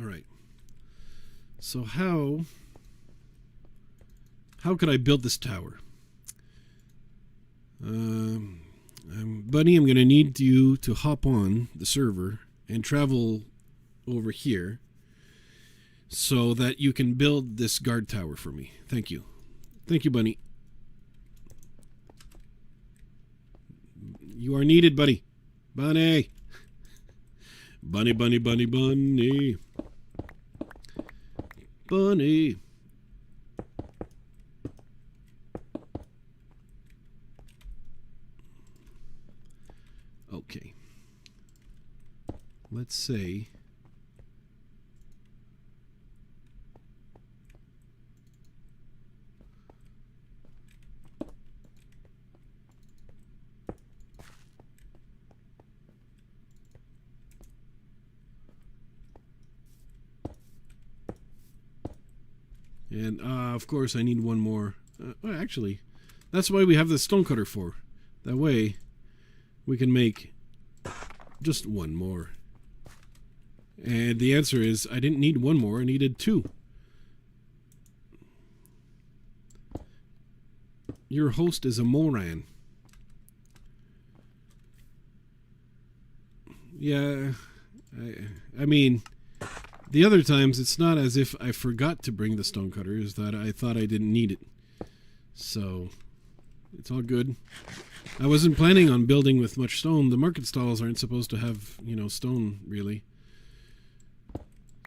Alright. So how could I build this tower? Buddy, I'm going to need you to hop on the server and travel over here so that you can build this guard tower for me. Thank you. Thank you, Bunny. You are needed, buddy. Bunny. Bunny, bunny, bunny, bunny. Bunny. Okay. Let's say and of course I need one more. Well, actually, that's why we have the stonecutter for. That way we can make just one more. And the answer is I didn't need one more, I needed two. Your host is a moron. Yeah, I mean, the other times it's not as if I forgot to bring the stonecutter, it's that I thought I didn't need it. So, it's all good. I wasn't planning on building with much stone. The market stalls aren't supposed to have, stone, really.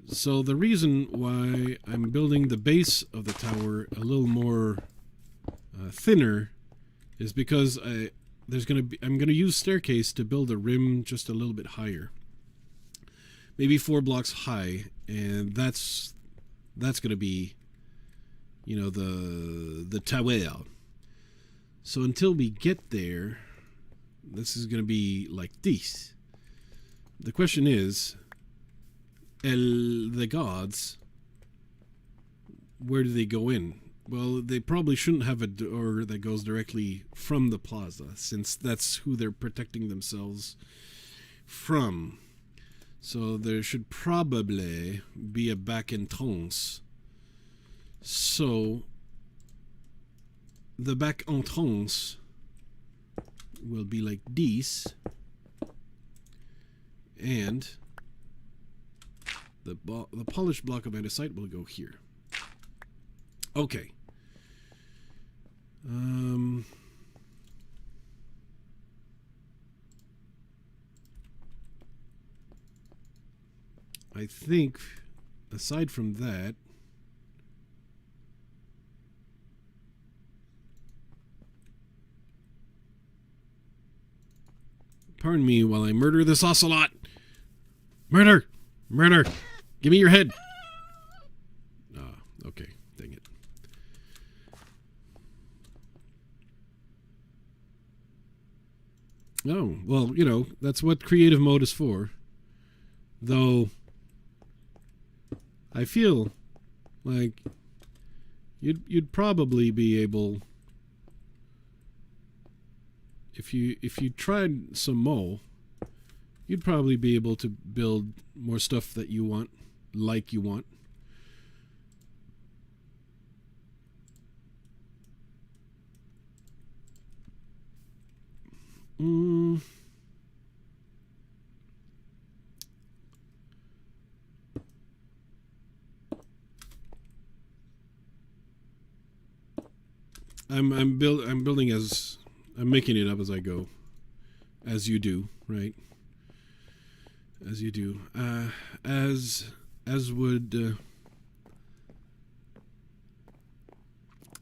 So the reason why I'm building the base of the tower a little more thinner is because I'm going to use staircase to build a rim just a little bit higher. Maybe 4 blocks high, and that's going to be, the tower. So until we get there, this is going to be like this. The question is, the gods, where do they go in? Well, they probably shouldn't have a door that goes directly from the plaza, since that's who they're protecting themselves from. So there should probably be a back entrance. So the back entrance will be like this, and the polished block of andesite will go here. Okay. I think, aside from that, pardon me while I murder this ocelot. Murder! Murder! Give me your head! Okay. Dang it. Oh, well, that's what creative mode is for. Though, I feel like you'd probably be able, if you tried some more, you'd probably be able to build more stuff that you want, like you want. I'm building as I'm making it up as I go, as you do, right? As you do, as would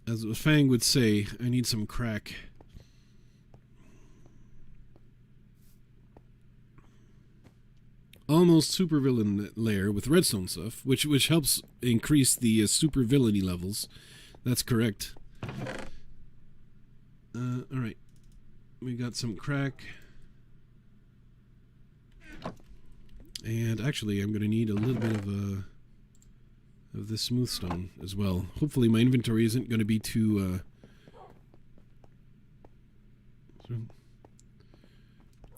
as Fang would say, I need some crack. Almost supervillain layer with redstone stuff, which helps increase the supervillainy levels. That's correct. All right. We got some crack. And actually, I'm going to need a little bit of this smooth stone as well. Hopefully my inventory isn't going to be too...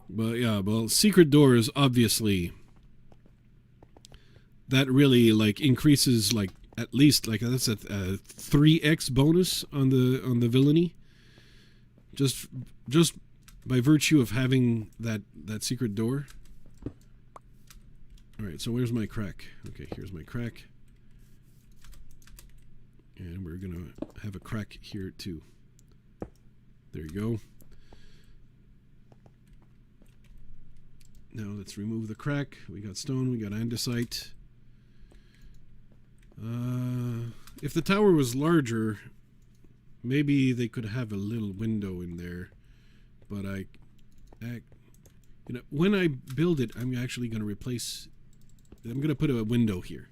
But yeah, well, secret doors, obviously, that really, like, increases, like, at least, like, that's a 3x bonus on the villainy. Just by virtue of having that secret door. Alright, so where's my crack? Okay, here's my crack. And we're gonna have a crack here too. There you go. Now let's remove the crack. We got stone, we got andesite. If the tower was larger, maybe they could have a little window in there. But you know, when I build it, I'm actually going to replace... I'm going to put a window here.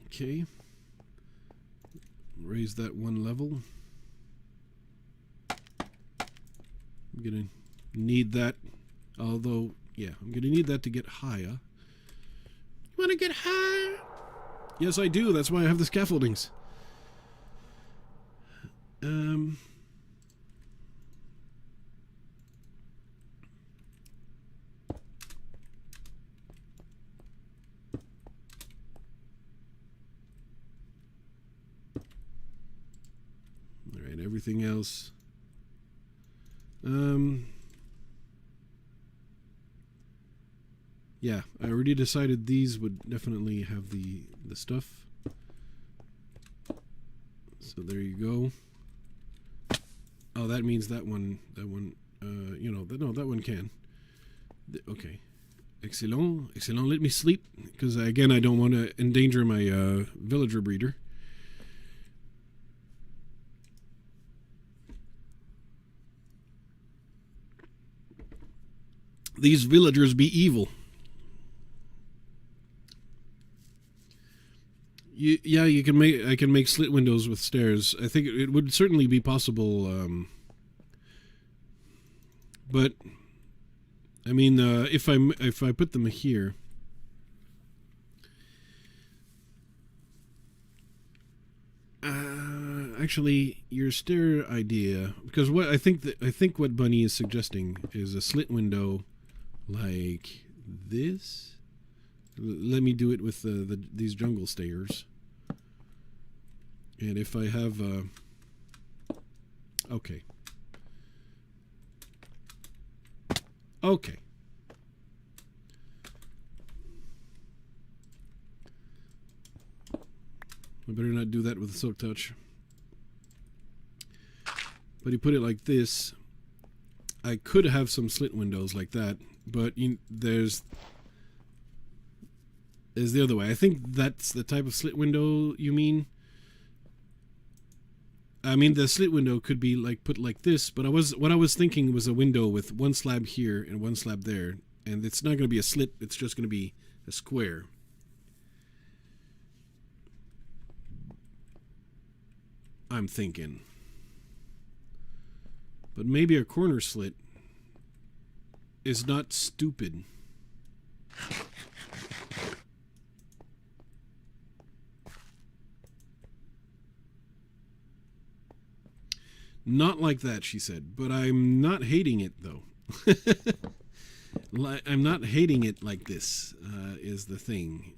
Okay. Raise that one level. I'm going to need that. Although, yeah, I'm going to need that to get higher. You want to get higher? Yes, I do. That's why I have the scaffoldings. Alright, everything else. Yeah, I already decided these would definitely have the stuff. So there you go. Oh, that means that one, you know, no, that one can. Okay. Excellent, excellent. Let me sleep, because again, I don't want to endanger my villager breeder. These villagers be evil. Yeah, you can make. I can make slit windows with stairs. I think it would certainly be possible. But I mean, if I put them here, actually, your stair idea, because what I think what Bunny is suggesting is a slit window like this. Let me do it with these jungle stairs. And if I have okay. Okay. I better not do that with the silk touch. But you put it like this. I could have some slit windows like that, but there's the other way. I think that's the type of slit window you mean. I mean, the slit window could be like put like this, but what I was thinking was a window with one slab here and one slab there, and it's not going to be a slit, it's just going to be a square. I'm thinking. But maybe a corner slit is not stupid. Not like that, she said, but I'm not hating it, though. I'm not hating it like this, is the thing.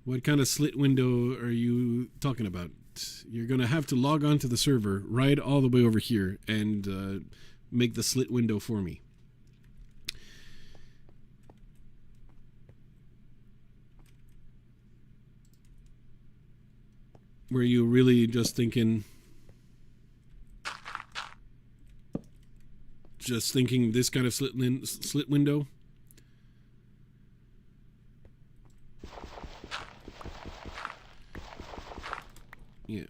What kind of slit window are you talking about? You're going to have to log on to the server, ride all the way over here, and make the slit window for me. Were you really just thinking this kind of slit window? Yeah.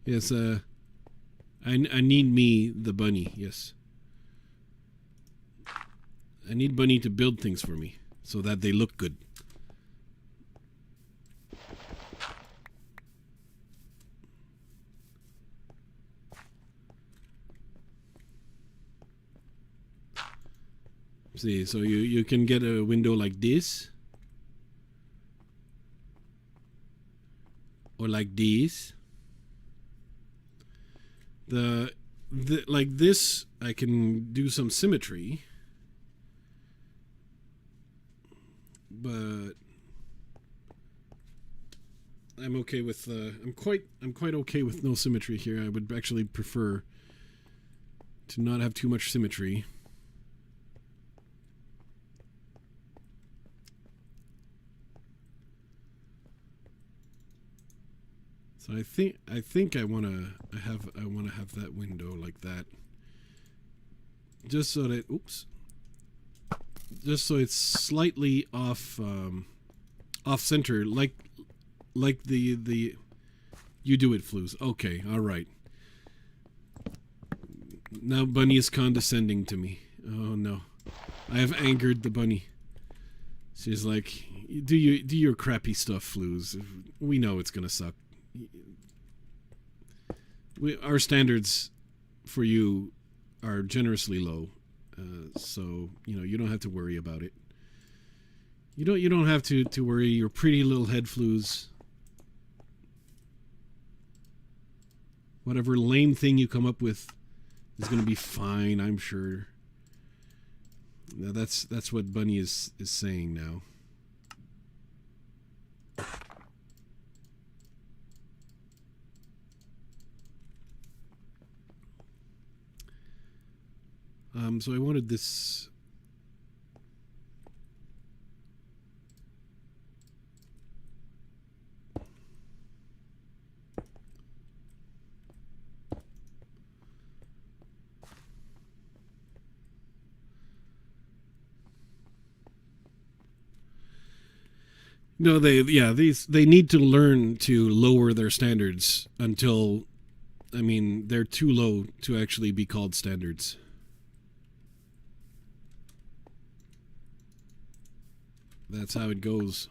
Yes, I need me, the bunny, yes. I need Bunny to build things for me so that they look good. See, so you can get a window like this. Or like this. Like this, I can do some symmetry. But I'm okay with I'm quite okay with no symmetry here. I would actually prefer to not have too much symmetry. So I think I want to have that window like that. Just so that just so it's slightly off center, like the you do it, Flues. Okay, all right. Now Bunny is condescending to me. Oh no, I have angered the bunny. She's like, do your crappy stuff, Flues. We know it's gonna suck. Our standards for you are generously low. So you don't have to worry about it. You don't have to worry your pretty little head, Flues. Whatever lame thing you come up with is going to be fine, I'm sure. Now that's what Bunny is saying now. So I wanted this. No, they need to learn to lower their standards until, I mean, they're too low to actually be called standards. That's how it goes.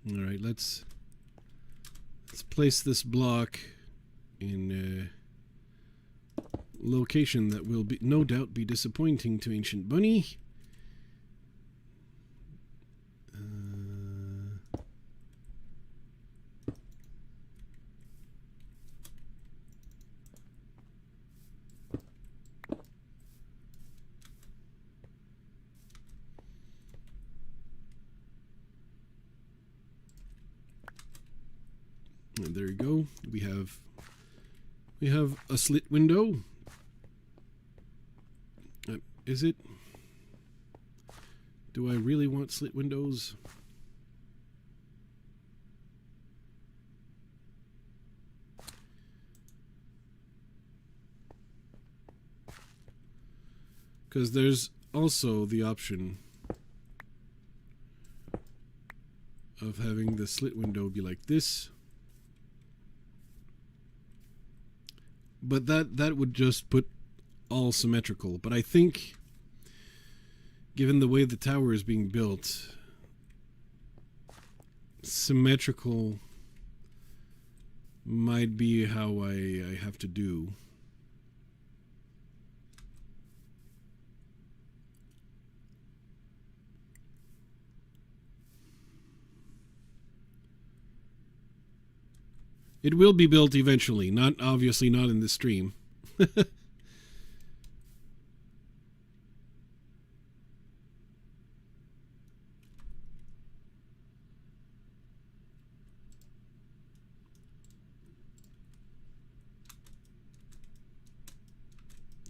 All right, let's place this block in a location that will be no doubt be disappointing to Ancient Bunny. And there you go. We have a slit window. Is it? Do I really want slit windows? Because there's also the option of having the slit window be like this. But that would just put all symmetrical. But I think, given the way the tower is being built, symmetrical might be how I have to do. It will be built eventually, obviously not in this stream.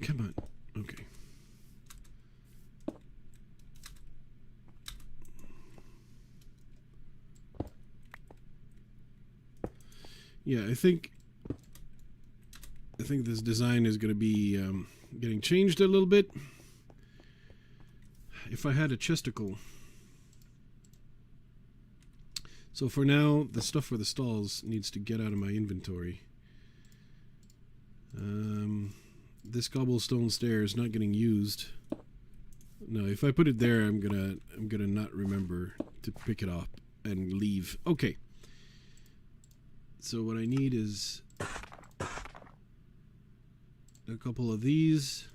Come on. Okay. Yeah, I think this design is going to be getting changed a little bit. If I had a chesticle. So for now, the stuff for the stalls needs to get out of my inventory. This cobblestone stair is not getting used. No, if I put it there, I'm gonna not remember to pick it up and leave. Okay. So what I need is a couple of these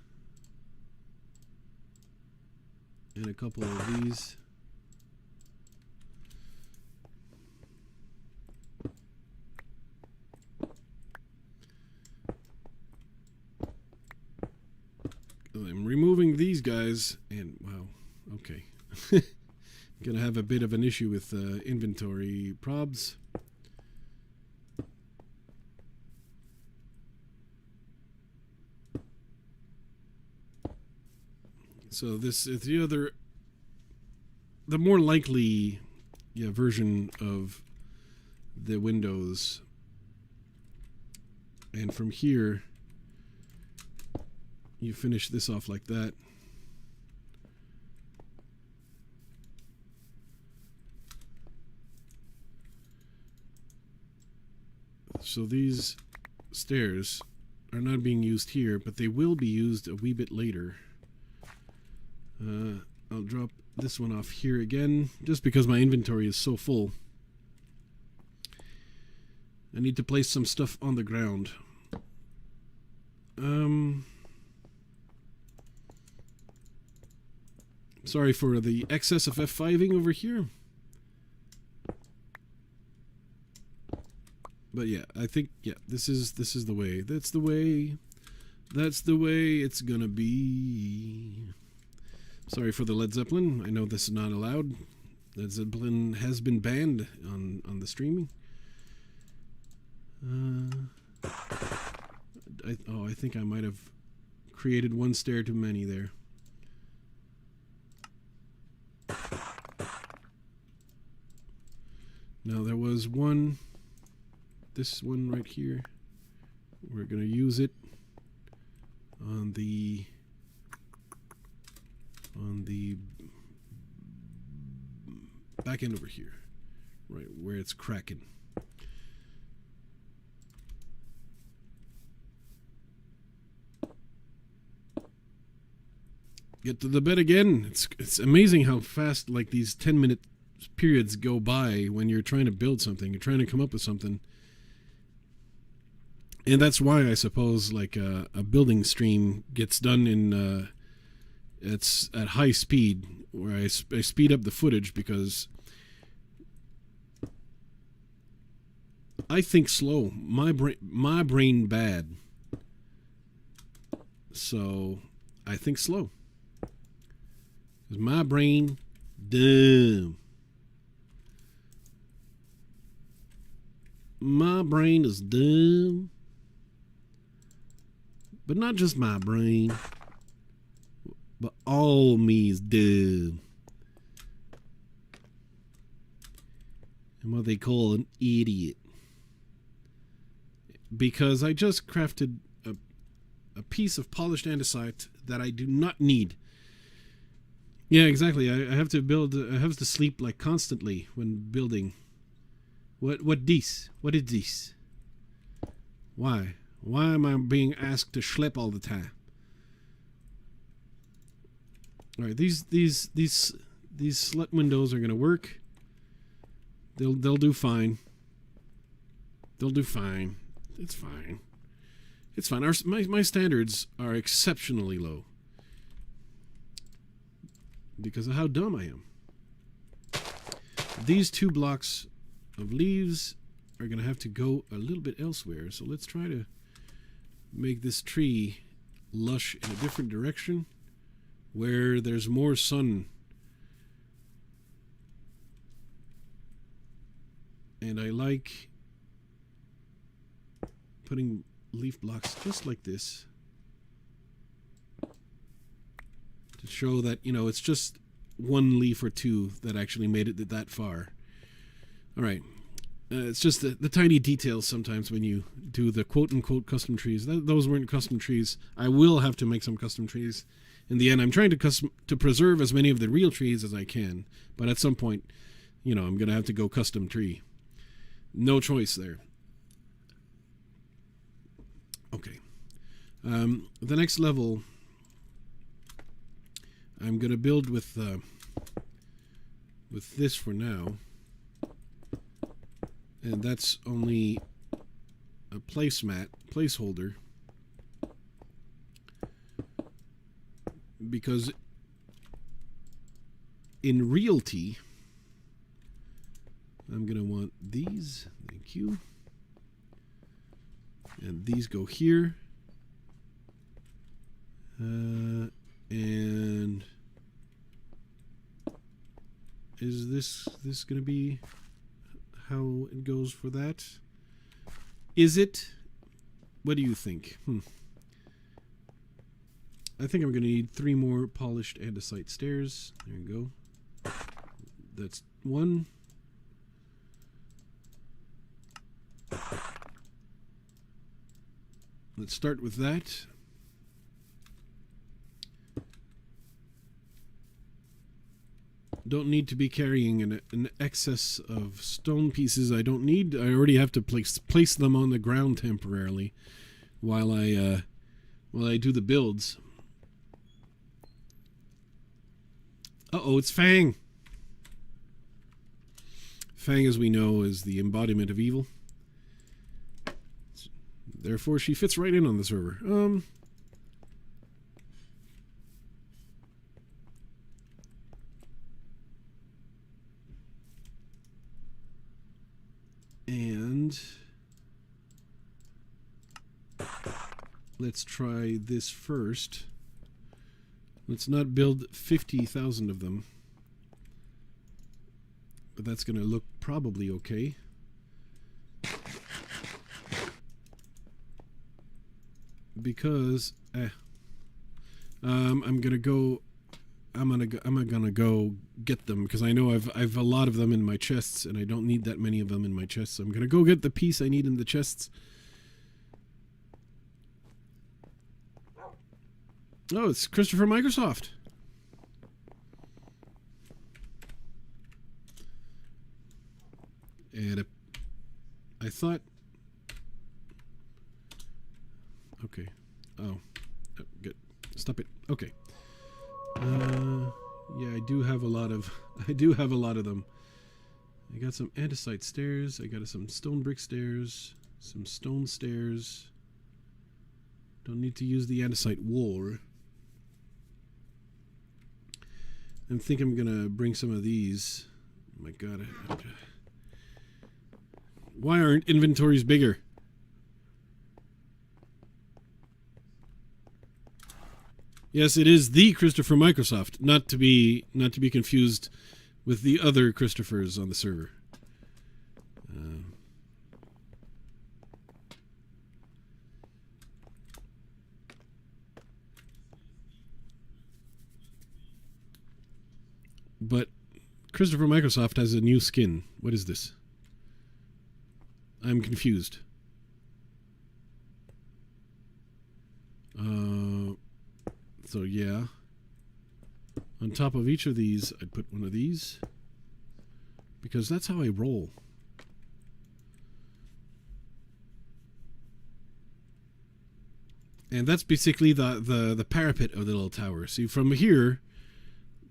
and a couple of these. I'm removing these guys, and wow, okay. Gonna have a bit of an issue with inventory probs. So this is the more likely version of the windows, and from here you finish this off like that. So these stairs are not being used here, but they will be used a wee bit later. I'll drop this one off here again, just because my inventory is so full. I need to place some stuff on the ground. Sorry for the excess of F5ing over here. But yeah, I think this is the way. That's the way it's gonna be. Sorry for the Led Zeppelin. I know this is not allowed. Led Zeppelin has been banned on the streaming. I think I might have created one stair too many there. Now there was one, this one right here. We're going to use it on the back end over here, right where it's cracking. Get to the bed again. It's amazing how fast like these 10-minute periods go by when you're trying to build something. You're trying to come up with something. And that's why I suppose like a building stream gets done in it's at high speed, where I speed up the footage because I think slow. My brain bad. So I think slow. 'Cause my brain dumb. My brain is dumb. But not just my brain, but all me is dumb. I'm what they call an idiot. Because I just crafted a piece of polished andesite that I do not need. Yeah, exactly. I have to build. I have to sleep like constantly when building. What this? What is this? Why? Why am I being asked to schlep all the time? All right, these slut windows are gonna work. They'll do fine. They'll do fine. It's fine. It's fine. My standards are exceptionally low because of how dumb I am. These 2 blocks of leaves are going to have to go a little bit elsewhere. So let's try to make this tree lush in a different direction where there's more sun. And I like putting leaf blocks just like this to show that, you know, it's just one leaf or two that actually made it that far. All right. It's just the tiny details sometimes when you do the quote-unquote custom trees. Those weren't custom trees. I will have to make some custom trees. In the end, I'm trying to preserve as many of the real trees as I can. But at some point, I'm going to have to go custom tree. No choice there. Okay. The next level, I'm going to build with this for now. And that's only a placeholder, because in realty, I'm going to want these, thank you, and these go here, and is this going to be how it goes for that? Is it? What do you think? I think I'm going to need 3 more polished andesite stairs. There you go. That's 1. Let's start with that. Don't need to be carrying an excess of stone pieces I don't need. I already have to place them on the ground temporarily while I do the builds. Uh-oh, it's Fang. Fang, as we know, is the embodiment of evil. Therefore, she fits right in on the server. And let's try this first. Let's not build 50,000 of them, but that's going to look probably okay. Because I'm gonna go get them, because I know I've a lot of them in my chests, and I don't need that many of them in my chests. So I'm gonna go get the piece I need in the chests. Oh, it's Christopher Microsoft. And I thought, okay. Oh, good. Stop it. Okay. Yeah, I do have a lot of them. I got some andesite stairs. I got some stone brick stairs. Some stone stairs. Don't need to use the andesite wall. I think I'm gonna bring some of these. Oh my god. Why aren't inventories bigger? Yes, it is the Christopher Microsoft, not to be confused with the other Christophers on the server. But Christopher Microsoft has a new skin. What is this? I'm confused. So yeah, on top of each of these, I'd put one of these, because that's how I roll. And that's basically the parapet of the little tower. See, from here,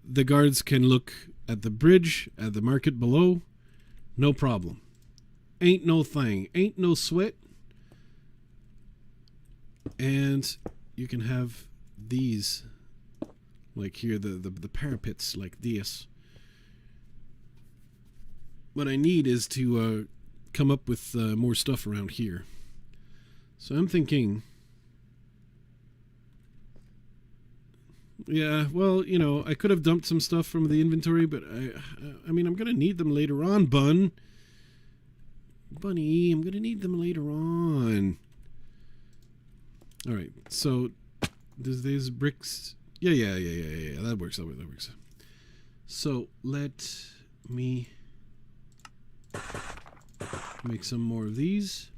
the guards can look at the bridge, at the market below, no problem. Ain't no thing, ain't no sweat. And you can have these, like here, the parapets like this. What I need is to come up with more stuff around here. So I'm thinking, yeah, well, you know, I could have dumped some stuff from the inventory, but I mean, I'm gonna need them later on, Bunny, I'm gonna need them later on. All right, so does these bricks? Yeah. That works. That works. So let me make some more of these.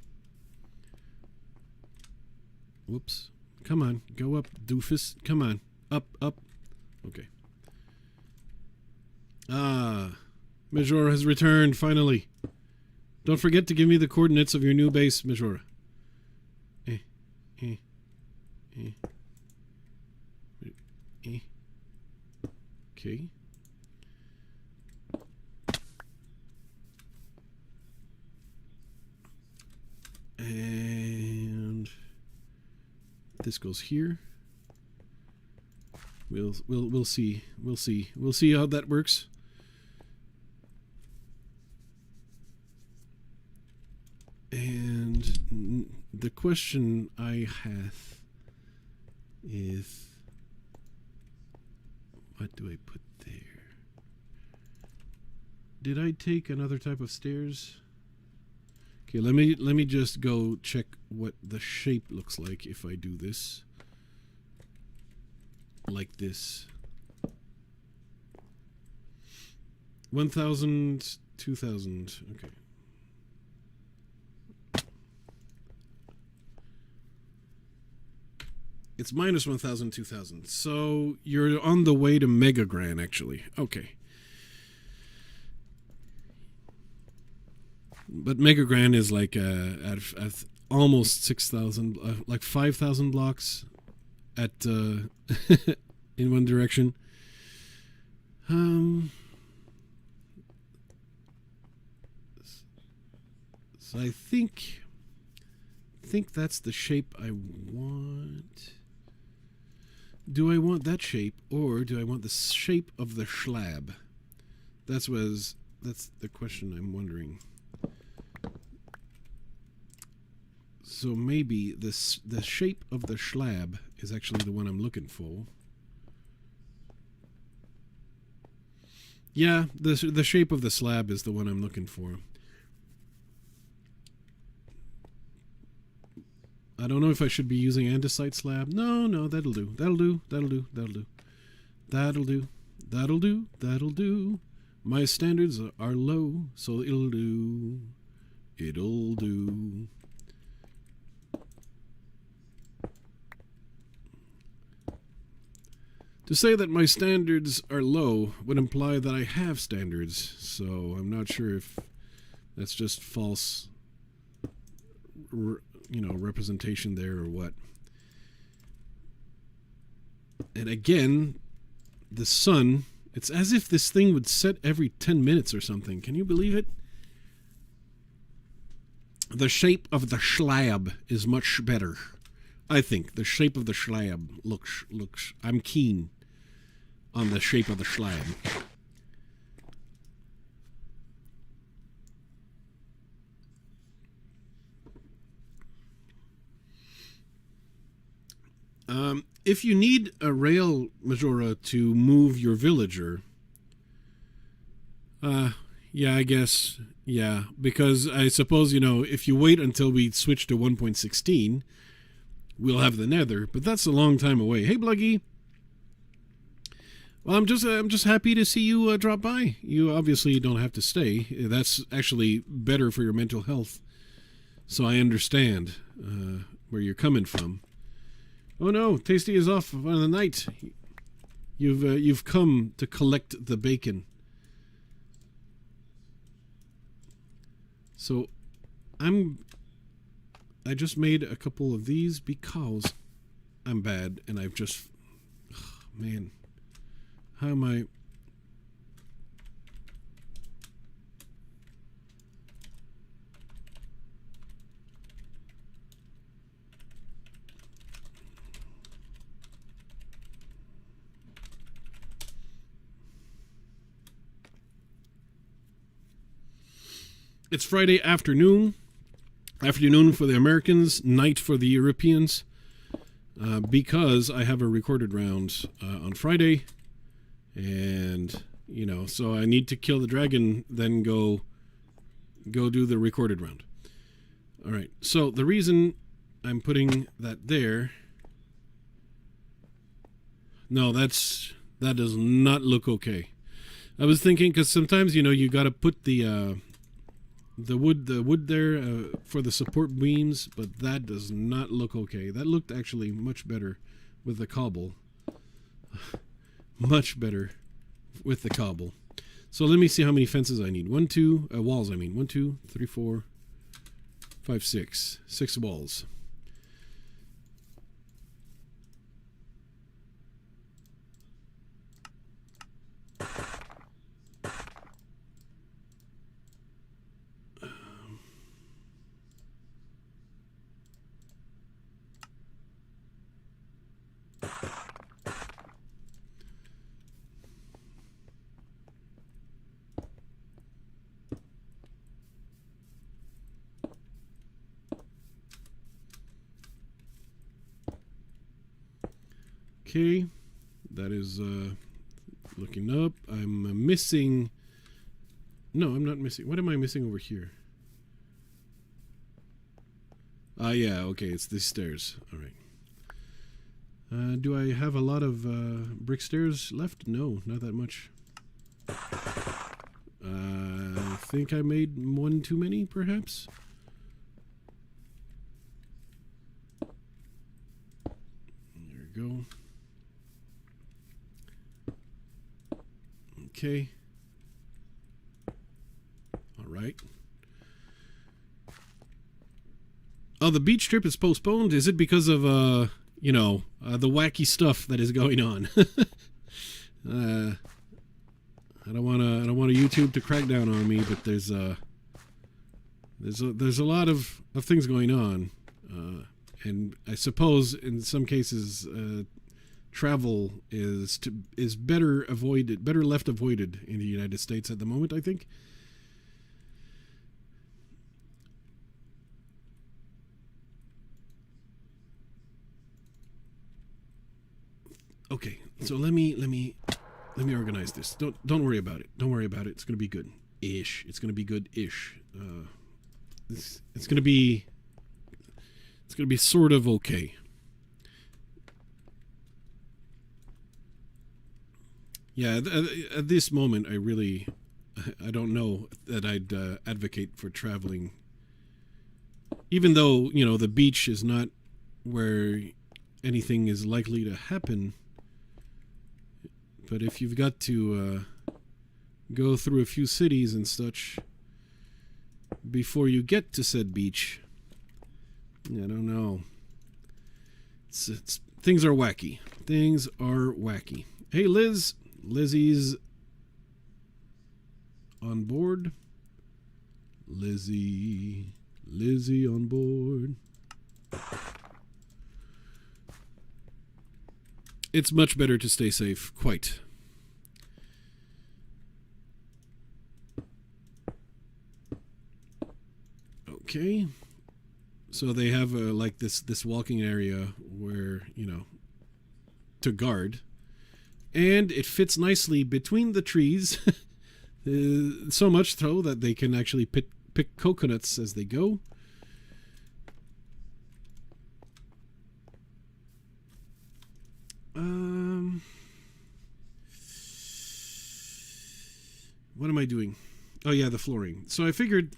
Whoops. Come on. Go up, doofus. Come on. Up, up. Okay. Ah. Majora has returned, finally. Don't forget to give me the coordinates of your new base, Majora. Okay. And this goes here. We'll see. We'll see how that works. And the question I have is, what do I put there? Did I take another type of stairs? Okay, let me just go check what the shape looks like if I do this. Like this. 1,000, 2,000. Okay. It's minus 1,000, 2,000. So you're on the way to Mega Gran, actually. Okay. But Mega Gran is like at almost 6,000, like 5,000 blocks at in one direction. So I think that's the shape I want. Do I want that shape, or do I want the shape of the slab? That's the question I'm wondering. So maybe the shape of the slab is actually the one I'm looking for. Yeah, the shape of the slab is the one I'm looking for. I don't know if I should be using andesite slab. No, that'll do. That'll do. My standards are low, so it'll do. To say that my standards are low would imply that I have standards, so I'm not sure if that's just false, representation there or what. And again, the sun, it's as if this thing would set every 10 minutes or something. Can you believe it? The shape of the slab is much better. I think the shape of the slab looks I'm keen on the shape of the slab. If you need a rail, Majora, to move your villager, yeah, I guess, yeah, because I suppose, if you wait until we switch to 1.16, we'll have the Nether, but that's a long time away. Hey, Bluggy. Well, I'm just happy to see you drop by. You obviously don't have to stay. That's actually better for your mental health. So I understand where you're coming from. Oh no, Tasty is off on the night. You've come to collect the bacon. So I just made a couple of these because I'm bad and I've just man, how am I? It's Friday afternoon for the Americans, night for the Europeans, because I have a recorded round on Friday, and so I need to kill the dragon, then go do the recorded round. All right. So the reason I'm putting that there, no, that does not look okay. I was thinking because sometimes you got to put the the wood there for the support beams, but that does not look okay. That looked actually much better with the cobble. Much better with the cobble. So let me see how many fences I need. Walls I mean. 1, 2, 3, 4, 5, 6. 6 walls. Okay, that is looking up. I'm missing. No, I'm not missing. What am I missing over here? Yeah, okay, it's these stairs. All right. Do I have a lot of brick stairs left? No, not that much. I think I made one too many, perhaps. There we go. Okay. All right. Oh, the beach trip is postponed. Is it because of the wacky stuff that is going on? I don't want YouTube to crack down on me, but there's a lot of things going on, and I suppose in some cases travel is better left avoided in the United States at the moment, I think. Okay, so let me organize this. Don't worry about it. Don't worry about it. It's gonna be good. It's gonna be good-ish. It's gonna be sort of okay. Yeah, at this moment, I don't know that I'd advocate for traveling. Even though, the beach is not where anything is likely to happen. But if you've got to go through a few cities and such before you get to said beach, I don't know. Things are wacky. Things are wacky. Hey, Liz. Lizzie's on board. Lizzie on board. It's much better to stay safe, quite. Okay. So they have like this walking area where, to guard. And it fits nicely between the trees. So much so that they can actually pick coconuts as they go. What am I doing? Oh yeah, the flooring. So I figured,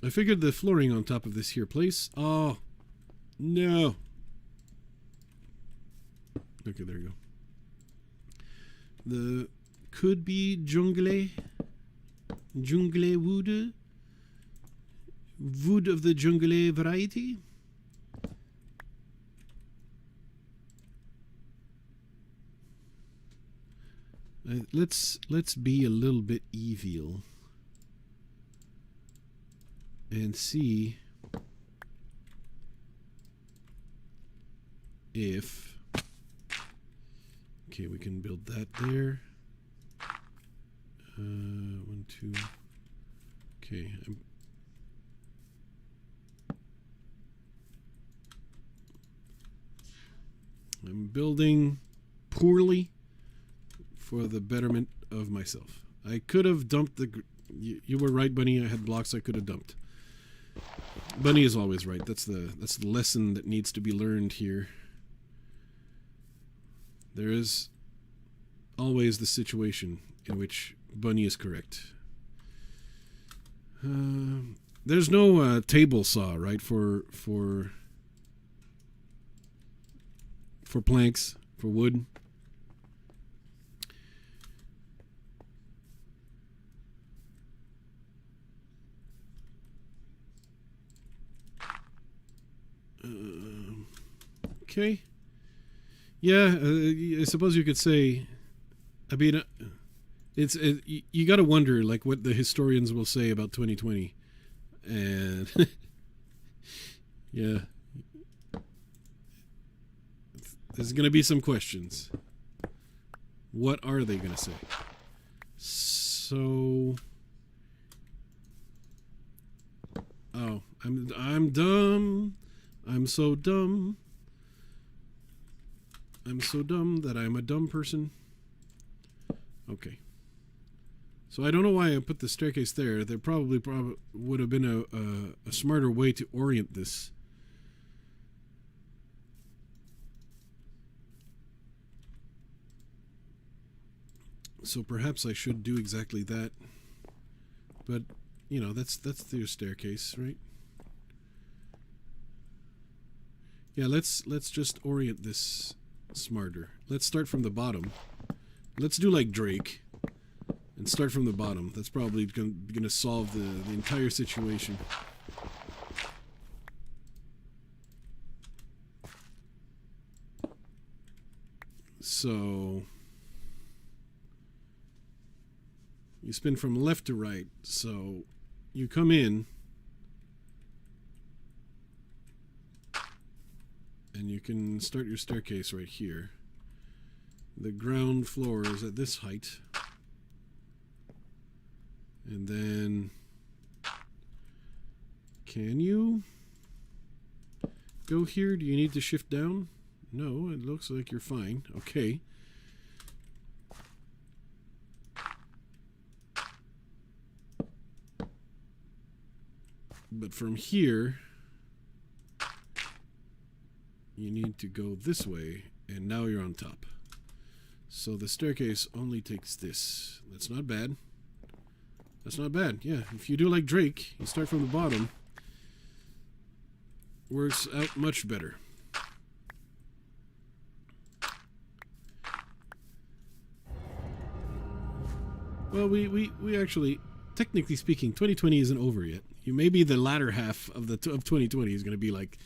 I figured the flooring on top of this here place. Oh, no. Okay, there you go. Could be jungle wood of the jungle variety. Let's be a little bit evil and see if okay, we can build that there. 1, 2. Okay, I'm building poorly for the betterment of myself. I could have dumped you were right, Bunny. I had blocks I could have dumped. Bunny is always right. That's the lesson that needs to be learned here. There is always the situation in which Bunny is correct. There's no table saw, right, for planks, for wood. Okay. Yeah, I suppose you could say. I mean, you got to wonder like what the historians will say about 2020, and yeah, there's going to be some questions. What are they going to say? So, oh, I'm dumb. I'm so dumb. I'm so dumb that I'm a dumb person. Okay. So I don't know why I put the staircase there. There probably would have been a smarter way to orient this. So perhaps I should do exactly that. But, you know, that's the staircase, right? Yeah, let's just orient this smarter. Let's start from the bottom. Let's do like Drake and start from the bottom. That's probably going to solve the entire situation. So you spin from left to right. So you come in and you can start your staircase right here. The ground floor is at this height. And then can you go here? Do you need to shift down? No, it looks like you're fine. Okay. But from here, you need to go this way, and now you're on top. So the staircase only takes this. That's not bad. That's not bad. Yeah, if you do like Drake, you start from the bottom. Works out much better. Well, we actually, technically speaking, 2020 isn't over yet. Maybe the latter half of 2020 is going to be like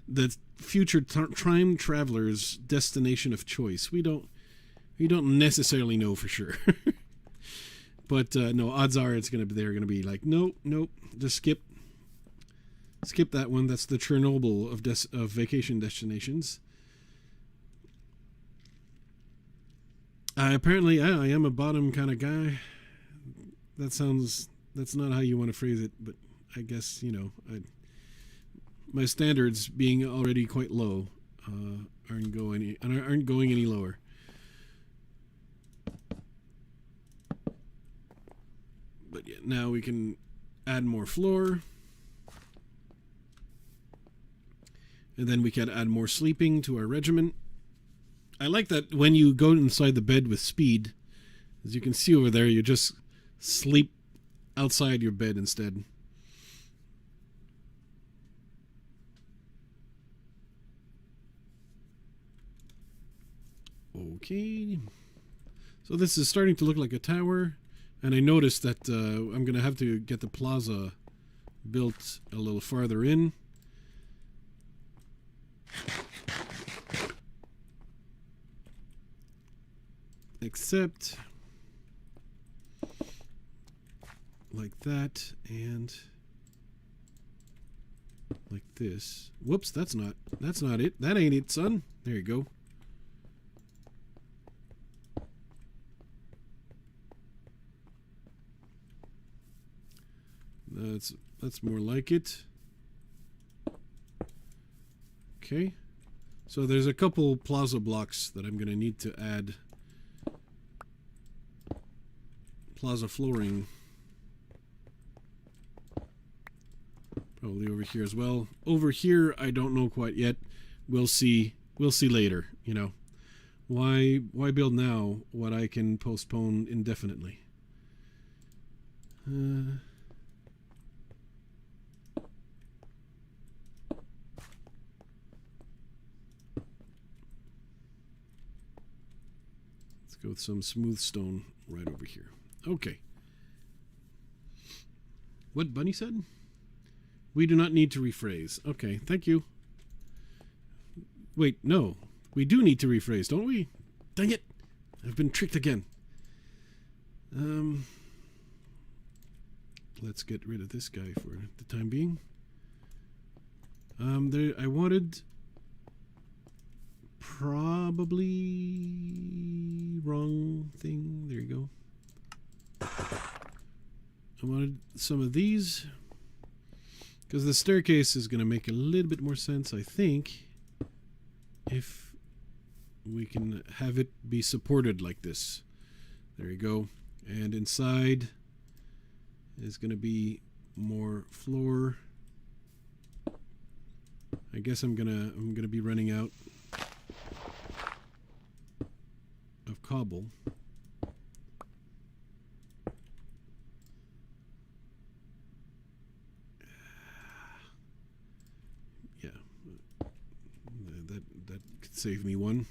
the future time traveler's destination of choice. We don't necessarily know for sure. But no, odds are they're going to be like, nope, just skip that one. That's the Chernobyl of vacation destinations. Apparently, I am a bottom kind of guy. That's not how you want to phrase it, but I guess, you know, my standards being already quite low aren't going any lower. But yeah, now we can add more floor. And then we can add more sleeping to our regiment. I like that when you go inside the bed with speed, as you can see over there, you just sleep outside your bed instead. Okay. So this is starting to look like a tower. And I noticed that I'm going to have to get the plaza built a little farther in. Except like that and like this. Whoops, that's not it. That ain't it, son. There you go. That's more like it. Okay. So there's a couple plaza blocks that I'm going to need to add plaza flooring. Probably over here as well. Over here, I don't know quite yet. We'll see later, you know. Why build now what I can postpone indefinitely? Let's go with some smooth stone right over here. Okay. What Bunny said? We do not need to rephrase. Okay, thank you. Wait, no. We do need to rephrase, don't we? Dang it! I've been tricked again. Let's get rid of this guy for the time being. I wanted probably wrong thing. There you go. I wanted some of these because the staircase is going to make a little bit more sense, I think, if we can have it be supported like this. There you go. And inside is going to be more floor. I guess I'm gonna be running out of cobble. Yeah, that could save me one.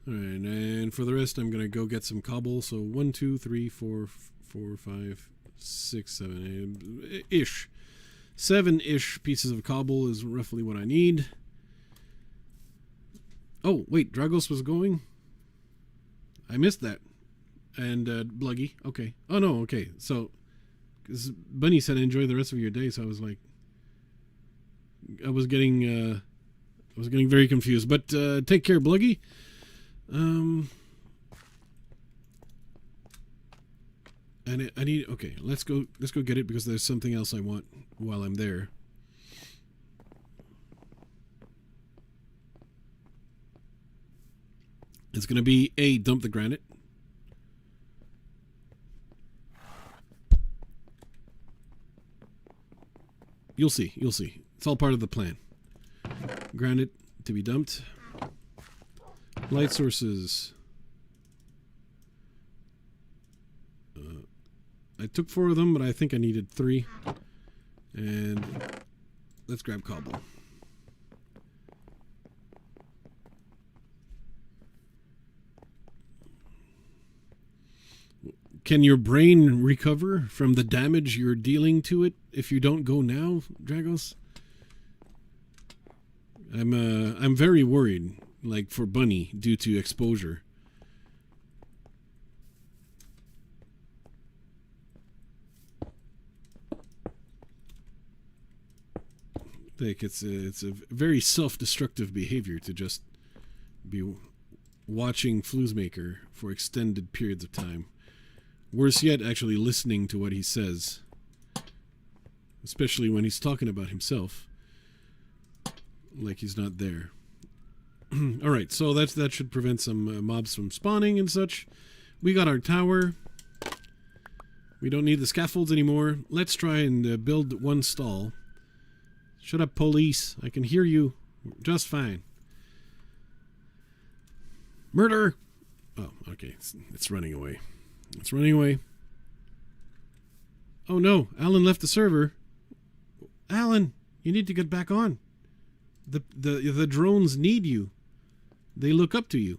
Alright, and for the rest, I'm going to go get some cobble. So 1, 2, 3, 4, 5, 6, 7, 8, ish. 7-ish pieces of cobble is roughly what I need. Oh, wait, Dragos was going? I missed that. And Bluggy, okay. Oh, no, okay. So, because Bunny said enjoy the rest of your day, so I was like... I was getting very confused. But take care, Bluggy. And I need, okay, let's go get it because there's something else I want while I'm there. It's going to be A, dump the granite. You'll see. It's all part of the plan. Granite to be dumped. Light sources. I took 4 of them, but I think I needed 3. And let's grab cobble. Can your brain recover from the damage you're dealing to it if you don't go now, Dragos? I'm very worried, like for Bunny, due to exposure. Like it's a very self-destructive behavior to just be watching Floozemaker for extended periods of time. Worse yet, actually listening to what he says, especially when he's talking about himself, like he's not there. All right, so that should prevent some mobs from spawning and such. We got our tower. We don't need the scaffolds anymore. Let's try and build one stall. Shut up, police. I can hear you just fine. Murder! Oh, okay. It's running away. It's running away. Oh no, Alan left the server. Alan, you need to get back on. The drones need you. They look up to you.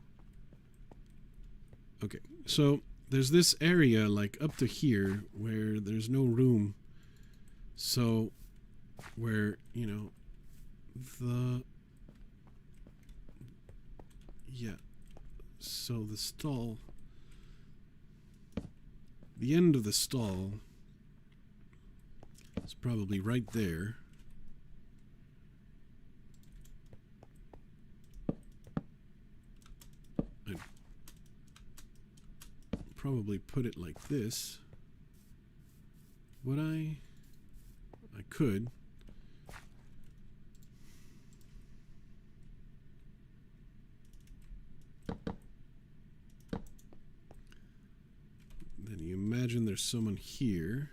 Okay, so there's this area like up to here where there's no room. So where, you know, so the stall, the end of the stall is probably right there. I'd probably put it like this. Would I? I could. imagine there's someone here.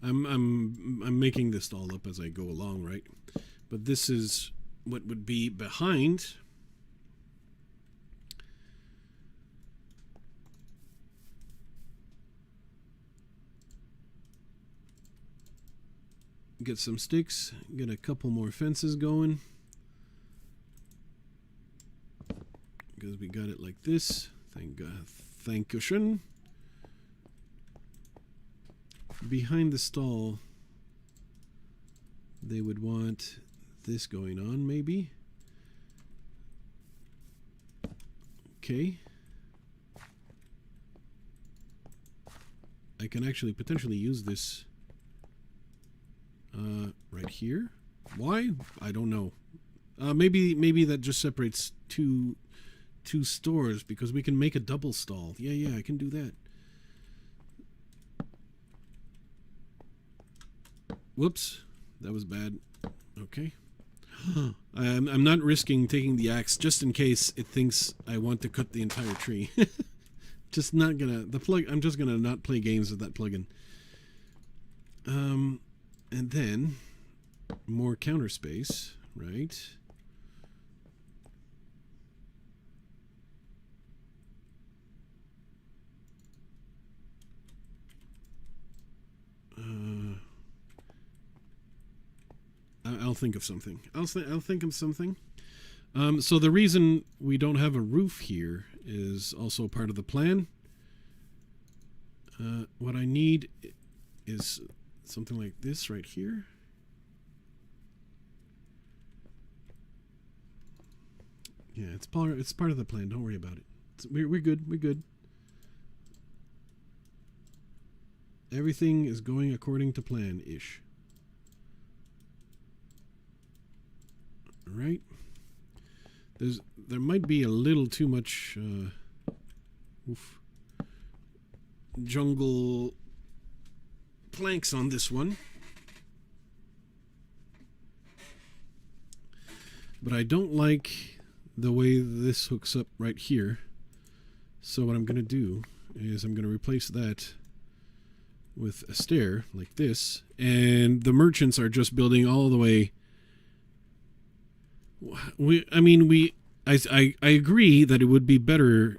I'm making this all up as I go along, right? But this is what would be behind. Get some sticks, get a couple more fences going. Because we got it like this. Thank God. Thank you. Behind the stall, they would want this going on, maybe. Okay. I can actually potentially use this right here. Why? I don't know. Maybe that just separates two stores, because we can make a double stall. Yeah, I can do that. Whoops, that was bad. Okay. I'm not risking taking the axe just in case it thinks I want to cut the entire tree. Just not gonna I'm just gonna not play games with that plugin. And then more counter space, right? I'll think of something. I'll think of something. So the reason we don't have a roof here is also part of the plan. What I need is something like this right here. Yeah, it's part of the plan. Don't worry about it. We're good. We're good. Everything is going according to plan-ish. Right? There might be a little too much jungle planks on this one. But I don't like the way this hooks up right here. So what I'm going to do is I'm going to replace that with a stair like this. And the merchants are just building all the way. I agree that it would be better,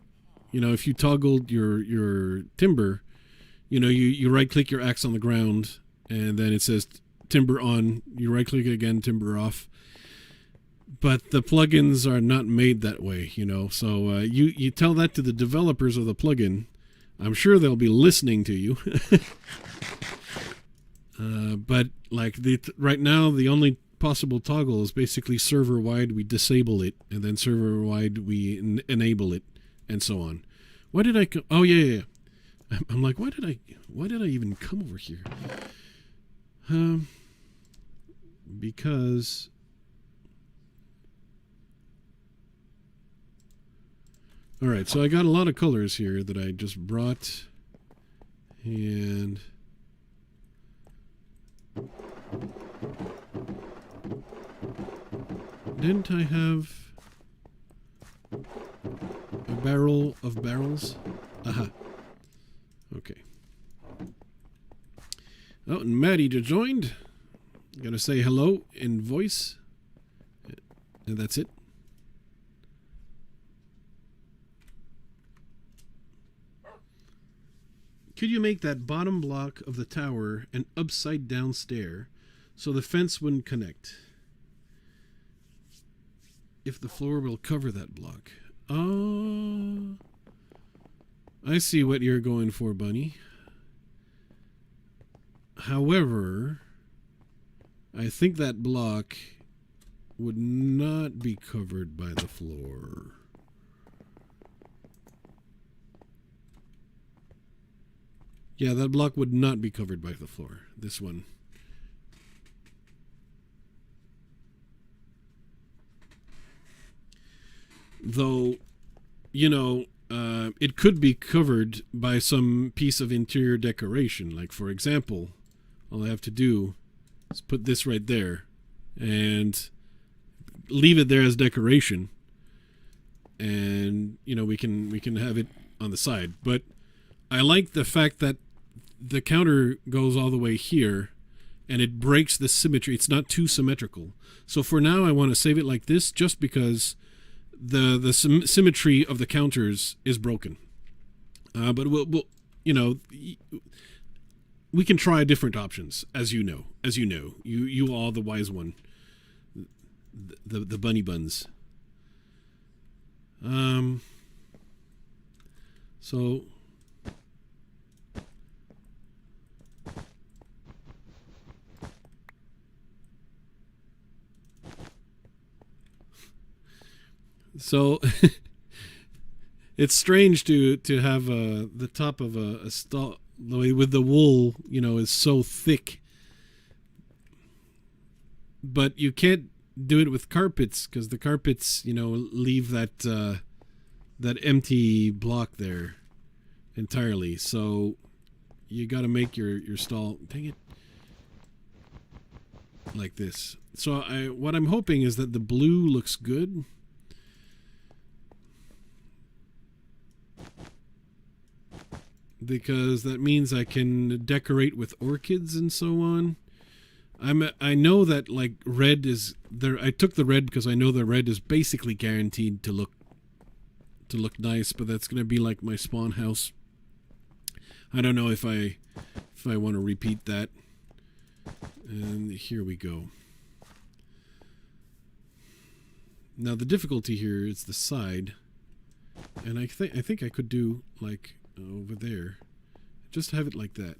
if you toggled your timber, you right click your axe on the ground and then it says timber on, you right click it again, timber off. But the plugins are not made that way, so you tell that to the developers of the plugin. I'm sure they'll be listening to you. But right now, the only possible toggle is basically server wide we disable it, and then server wide we enable it, and so on. Why did I oh yeah. I'm like, why did I even come over here? Because all right, so I got a lot of colors here that I just brought, and didn't I have a barrel of barrels? Aha. Okay. Oh, and Maddie just joined. Gotta say hello in voice. And that's it. Could you make that bottom block of the tower an upside down stair so the fence wouldn't connect? If the floor will cover that block. Oh, I see what you're going for, Bunny. However, I think that block would not be covered by the floor. Yeah, that block would not be covered by the floor. This one. Though, it could be covered by some piece of interior decoration. Like, for example, all I have to do is put this right there and leave it there as decoration, and we can have it on the side. But I like the fact that the counter goes all the way here, and it breaks the symmetry. It's not too symmetrical. So for now, I want to save it like this, just because the symmetry of the counters is broken. But we'll we can try different options, as you know. You are the wise one. The bunny buns. So it's strange to have the top of a stall with the wool, is so thick. But you can't do it with carpets, because the carpets, leave that empty block there entirely. So you got to make your stall, dang it, like this. So what I'm hoping is that the blue looks good. Because that means I can decorate with orchids and so on. I know that, like, red is there. I took the red because I know the red is basically guaranteed to look nice, but that's going to be like my spawn house. I don't know if I want to repeat that. And here we go. Now the difficulty here is the side, and I think I could do like over there, just have it like that.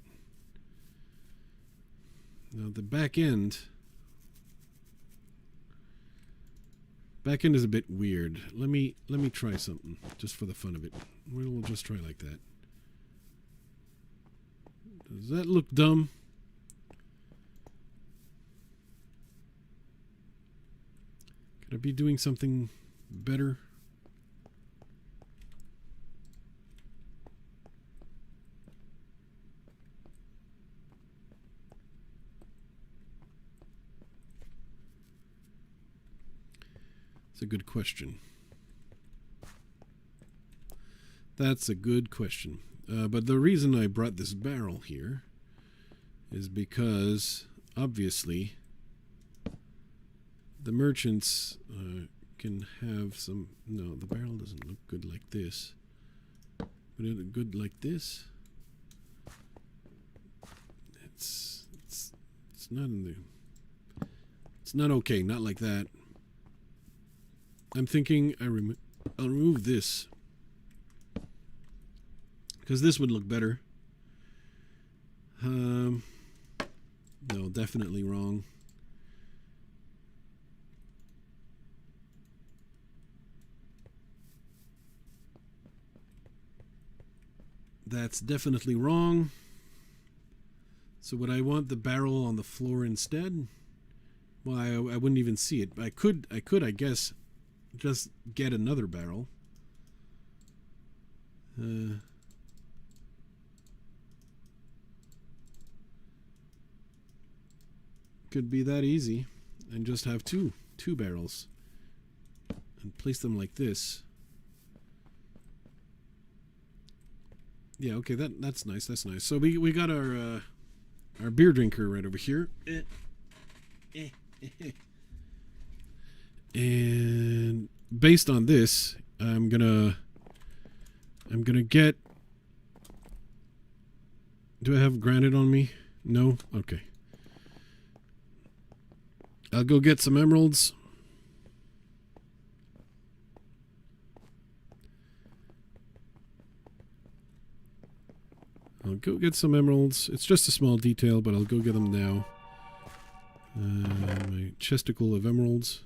Now the back end is a bit weird. Let me try something just for the fun of it. We'll just try like that. Does that look dumb? Could I be doing something better? That's a good question. That's a good question. But the reason I brought this barrel here is because, obviously, the merchants can have some... No, the barrel doesn't look good like this. But it look good like this. It's not in the... It's not okay, not like that. I'm thinking I'll remove this, because this would look better. No, definitely wrong. That's definitely wrong. So would I want the barrel on the floor instead? Well, I wouldn't even see it. I could, I guess, just get another barrel. Could be that easy, and just have two barrels and place them like this. Yeah, okay, that's nice. That's nice. So we got our beer drinker right over here. And based on this, I'm gonna get... Do I have granite on me? No? Okay. I'll go get some emeralds. I'll go get some emeralds. It's just a small detail, but I'll go get them now. My chesticle of emeralds.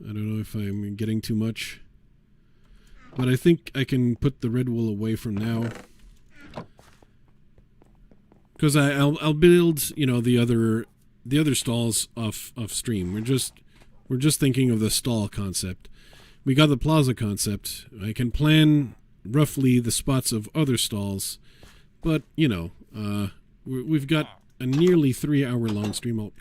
I don't know if I'm getting too much, but I think I can put the red wool away from now, because I'll build, the other stalls off stream. We're just thinking of the stall concept. we got the plaza concept. I can plan roughly the spots of other stalls, but you know, we've got a nearly 3-hour-long stream.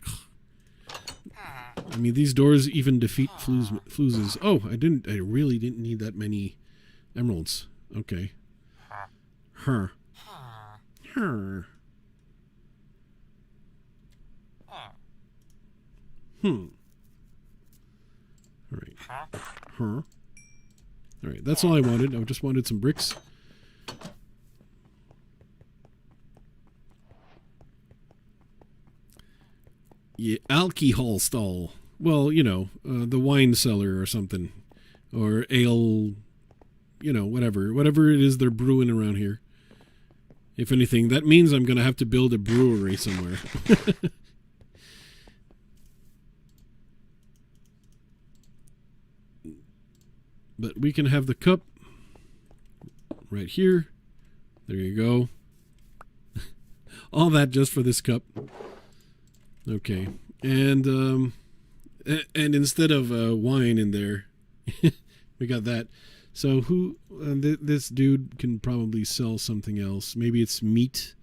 I mean, these doors even defeat fluses. Oh, I really didn't need that many emeralds. Okay. Her. Alright. Alright, that's all I wanted. I just wanted some bricks. Yeah, alcohol stall. Well, you know, the wine cellar or something. Or ale, you know, whatever. Whatever it is they're brewing around here. If anything, that means I'm going to have to build a brewery somewhere. But we can have the cup right here. There you go. All that just for this cup. Okay. And instead of wine in there, we got that. So this dude can probably sell something else. Maybe it's meat.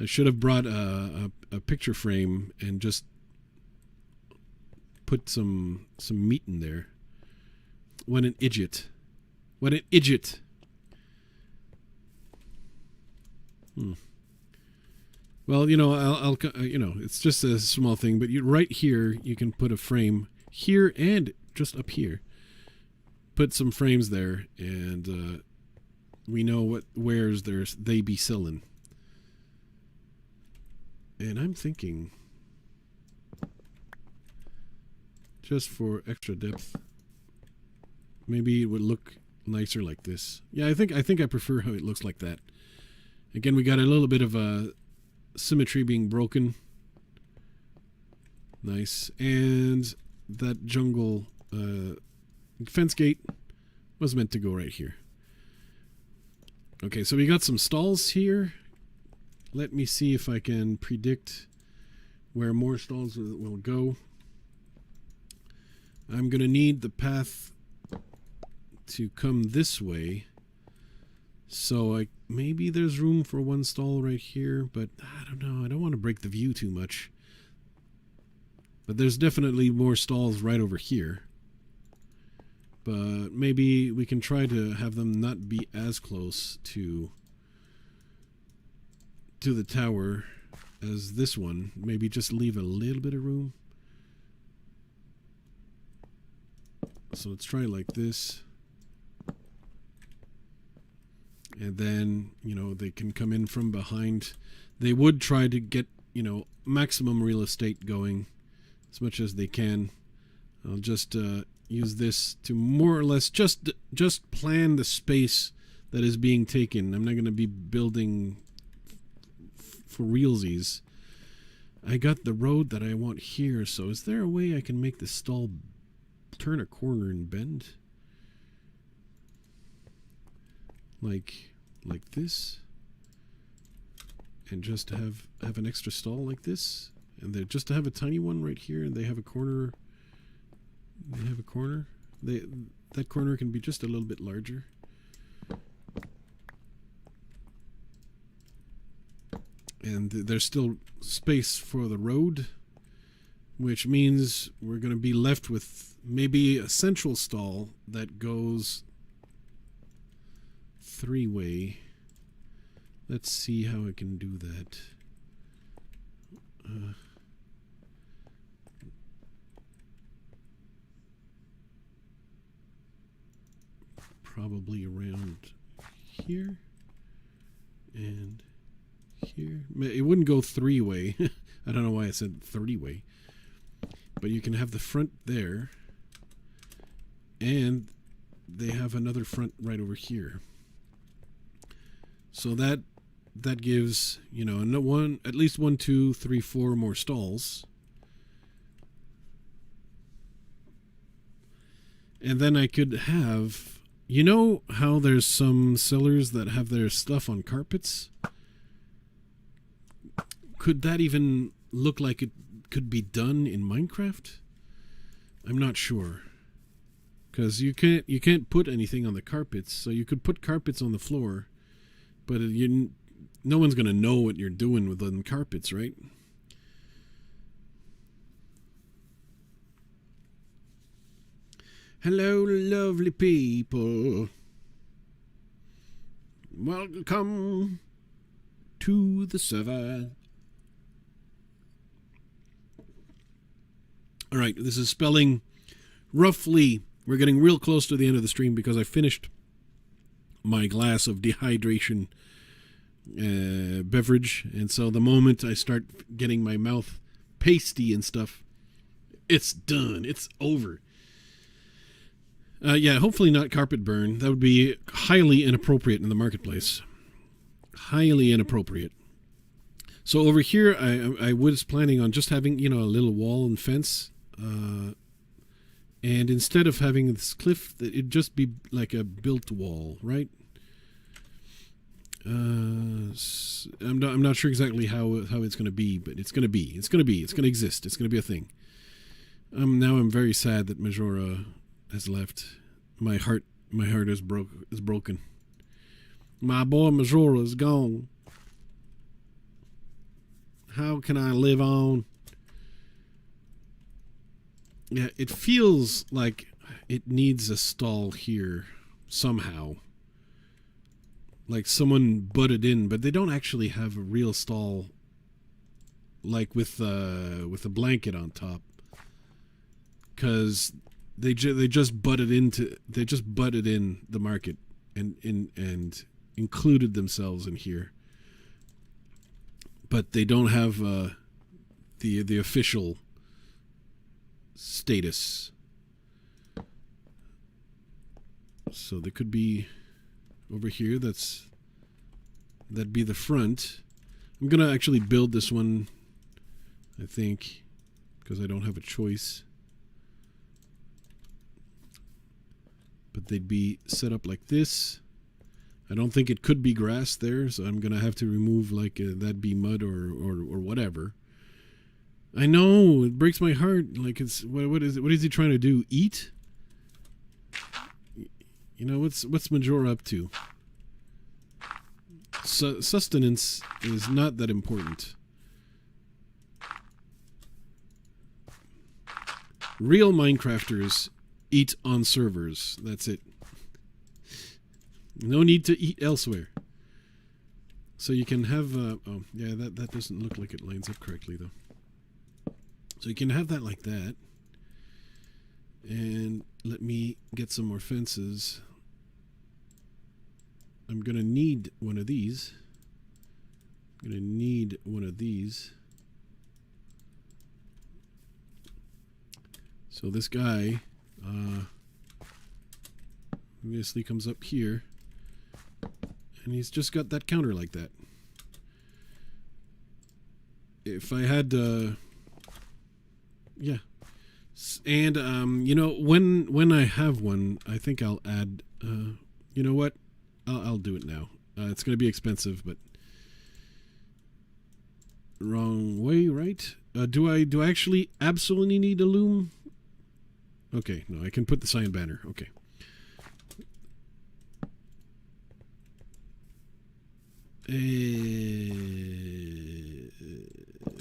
I should have brought a picture frame and just put some meat in there. What an idiot. What an idiot. Well, you know, I'll you know, it's just a small thing, but right here you can put a frame here and just up here. Put some frames there, and we know what wares they be selling. And I'm thinking, just for extra depth, maybe it would look nicer like this. Yeah, I think I prefer how it looks like that. Again, we got a little bit of symmetry being broken. Nice. And that jungle fence gate was meant to go right here. Okay, so we got some stalls here. Let me see if I can predict where more stalls will go. I'm going to need the path to come this way. So maybe there's room for one stall right here, but I don't know. I don't want to break the view too much. But there's definitely more stalls right over here. But maybe we can try to have them not be as close to the tower as this one. Maybe just leave a little bit of room. So let's try like this. And then, you know, they can come in from behind. They would try to get, you know, maximum real estate going as much as they can. I'll just use this to more or less just plan the space that is being taken. I'm not going to be building for realsies. I got the road that I want here, so is there a way I can make the stall turn a corner and bend? Like this, and just have an extra stall like this, and they just have a tiny one right here, and they have a corner. They have a corner. That corner can be just a little bit larger. And there's still space for the road, which means we're going to be left with maybe a central stall that goes three-way. Let's see how I can do that. Probably around here and here. It wouldn't go three-way. I don't know why I said 30-way. But you can have the front there, and they have another front right over here. So that gives, you know, at least 1, 2, 3, 4 more stalls. And then I could have, you know how there's some sellers that have their stuff on carpets? Could that even look like it could be done in Minecraft? I'm not sure. because you can't put anything on the carpets. So you could put carpets on the floor, but no one's gonna know what you're doing with them carpets, right? Hello, lovely people. Welcome to the server. All right, this is spelling roughly. We're getting real close to the end of the stream because I finished my glass of dehydration beverage, and so the moment I start getting my mouth pasty and stuff, it's done. It's over. Yeah, hopefully not carpet burn. That would be highly inappropriate in the marketplace. Highly inappropriate. So over here, I was planning on just having, a little wall and fence. And instead of having this cliff, it'd just be like a built wall, right? I'm not sure exactly how it's going to be, but it's going to exist. It's going to be a thing. Now I'm very sad that Majora has left. My heart is broken. My boy Majora is gone. How can I live on? Yeah, it feels like it needs a stall here somehow. Like someone butted in, but they don't actually have a real stall, like with a blanket on top, because they just butted in the market and included themselves in here, but they don't have the official status. So they could be over here. That'd be the front. I'm gonna actually build this one, I think, because I don't have a choice. But they'd be set up like this. I don't think it could be grass there, so I'm gonna have to remove that'd be mud or whatever. I know, it breaks my heart. Like, it's what is he trying to do? Eat? What's Majora up to? Sustenance is not that important. Real Minecrafters eat on servers. That's it. No need to eat elsewhere. So you can have that doesn't look like it lines up correctly though. So you can have that like that. And let me get some more fences. I'm gonna need one of these. So this guy obviously comes up here, and he's just got that counter like that. If I had yeah. And when I have one, I think I'll add you know what? I'll do it now. It's going to be expensive, but wrong way, right? Do I actually absolutely need a loom? Okay, no, I can put the sign banner. Okay.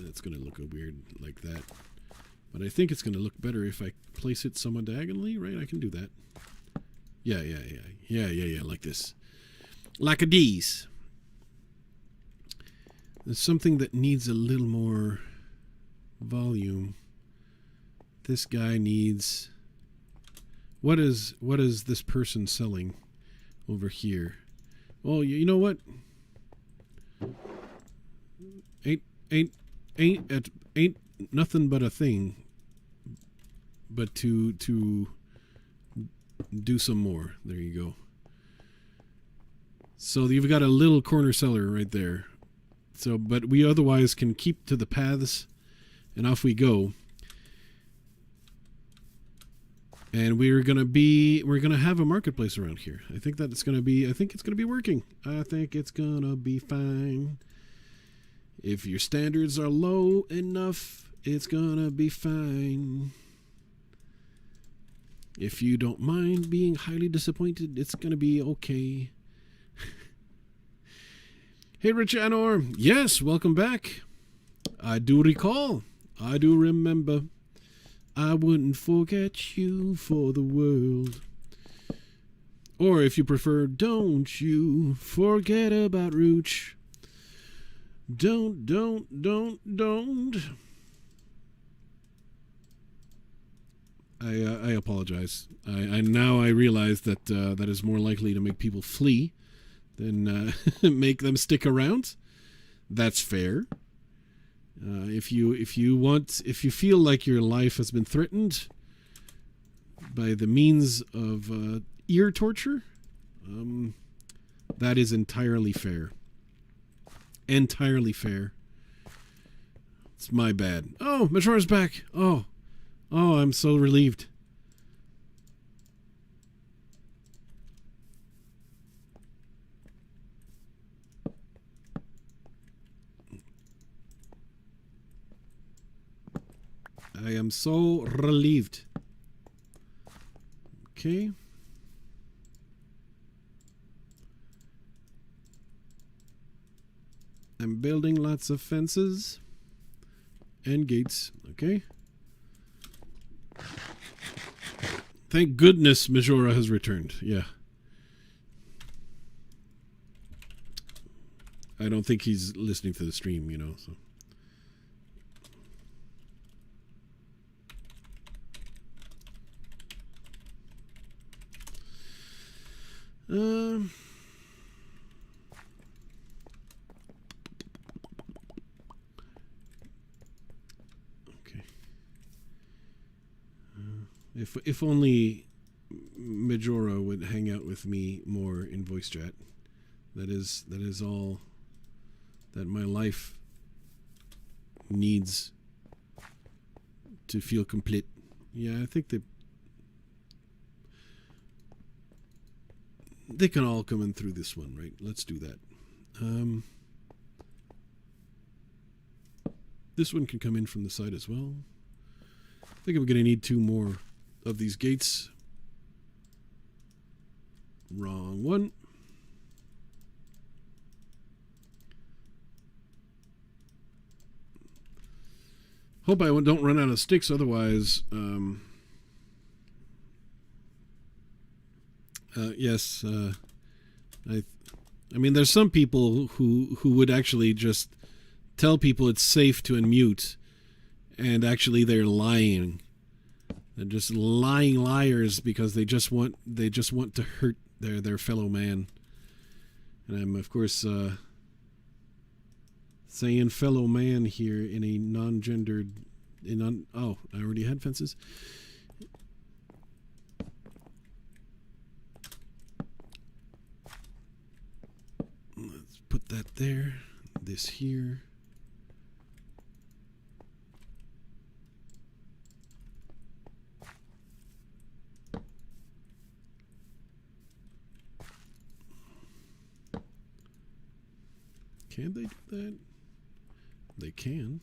That's going to look weird like that. But I think it's going to look better if I place it somewhat diagonally, right? I can do that. Yeah, like this. Like a D's. There's something that needs a little more volume. This guy needs... What is this person selling over here? Well, you know what? Ain't nothing but a thing but to do some more. There you go. So you've got a little corner cellar right there. So, but we otherwise can keep to the paths, and off we go. And we're gonna have a marketplace around here. I think it's gonna be working. I think it's gonna be fine. If your standards are low enough, it's gonna be fine. If you don't mind being highly disappointed, it's gonna be okay. Hey, Rich Anor. Yes, welcome back. I do recall. I do remember. I wouldn't forget you for the world. Or if you prefer, don't you forget about Rooch. Don't. I apologize. I now I realize that that is more likely to make people flee than make them stick around. That's fair. If you feel like your life has been threatened by the means of ear torture, that is entirely fair. Entirely fair. It's my bad. Oh, Majora's back. Oh, I'm so relieved. I am so relieved. Okay. I'm building lots of fences and gates. Okay. Thank goodness Majora has returned. Yeah. I don't think he's listening to the stream, you know, so. Okay. If only Majora would hang out with me more in voice chat. That is all that my life needs to feel complete. Yeah, I think they can all come in through this one, right? Let's do that. This one can come in from the side as well. I think I'm going to need 2 more of these gates. Wrong one. Hope I don't run out of sticks, otherwise... yes, I mean, there's some people who would actually just tell people it's safe to unmute, and actually they're lying. They're just lying liars because they just want to hurt their fellow man. And I'm of course saying fellow man here in a non-gendered. Oh, I already had fences. Let's put that there. This here. Can they do that? They can.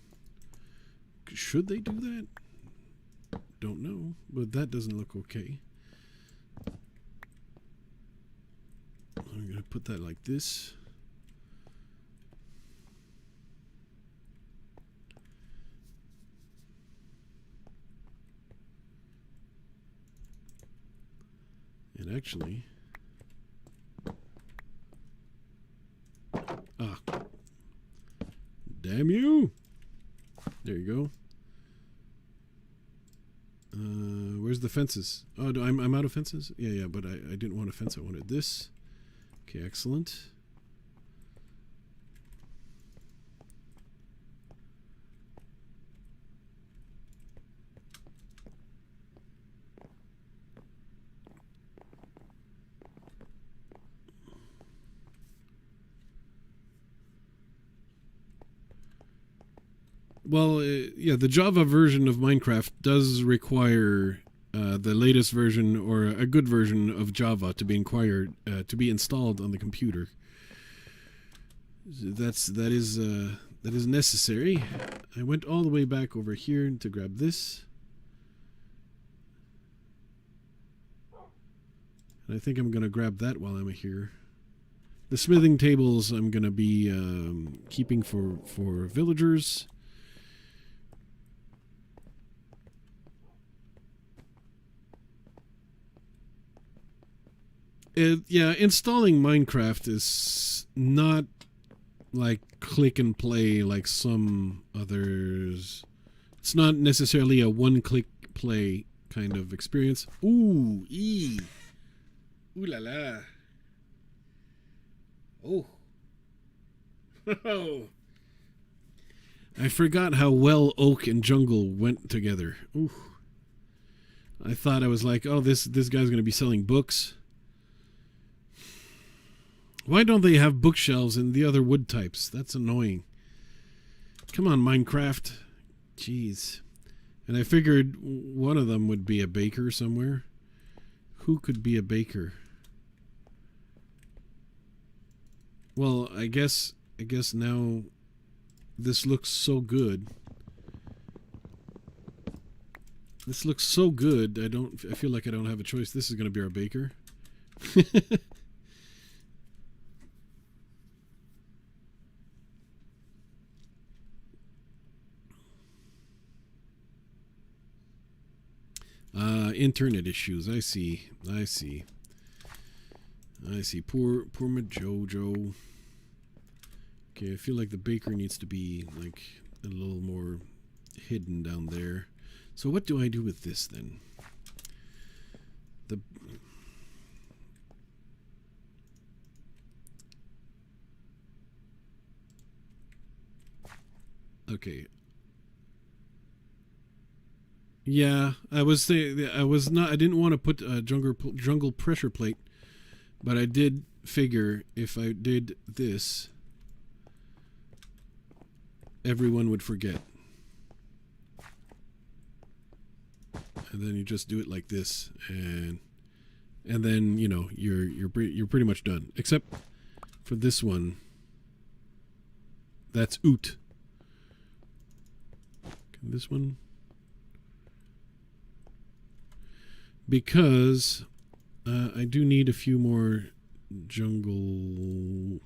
Should they do that? Don't know, but that doesn't look okay. I'm going to put that like this. And actually... damn you! There you go. Where's the fences? Oh, no, I'm out of fences? Yeah, but I didn't want a fence. I wanted this. Okay, excellent. Well, yeah, the Java version of Minecraft does require the latest version or a good version of Java to be installed on the computer. That is necessary. I went all the way back over here to grab this. And I think I'm going to grab that while I'm here. The smithing tables I'm going to be keeping for villagers. Yeah, installing Minecraft is not like click and play like some others. It's not necessarily a one-click play kind of experience. Ooh, ooh la la. Oh. I forgot how well oak and jungle went together. Ooh. I thought I was like, oh, this guy's going to be selling books. Why don't they have bookshelves in the other wood types? That's annoying. Come on, Minecraft. Jeez. And I figured one of them would be a baker somewhere. Who could be a baker? Well, I guess now this looks so good. This looks so good. I feel like I don't have a choice. This is going to be our baker. Internet issues. I see. Poor Majojo. Okay, I feel like the baker needs to be like a little more hidden down there. So what do I do with this then? Okay. Yeah, I didn't want to put a jungle pressure plate, but I did figure if I did this, everyone would forget. And then you just do it like this, and then you know you're pretty much done. Except for this one, that's oot. This one. Because I do need a few more jungle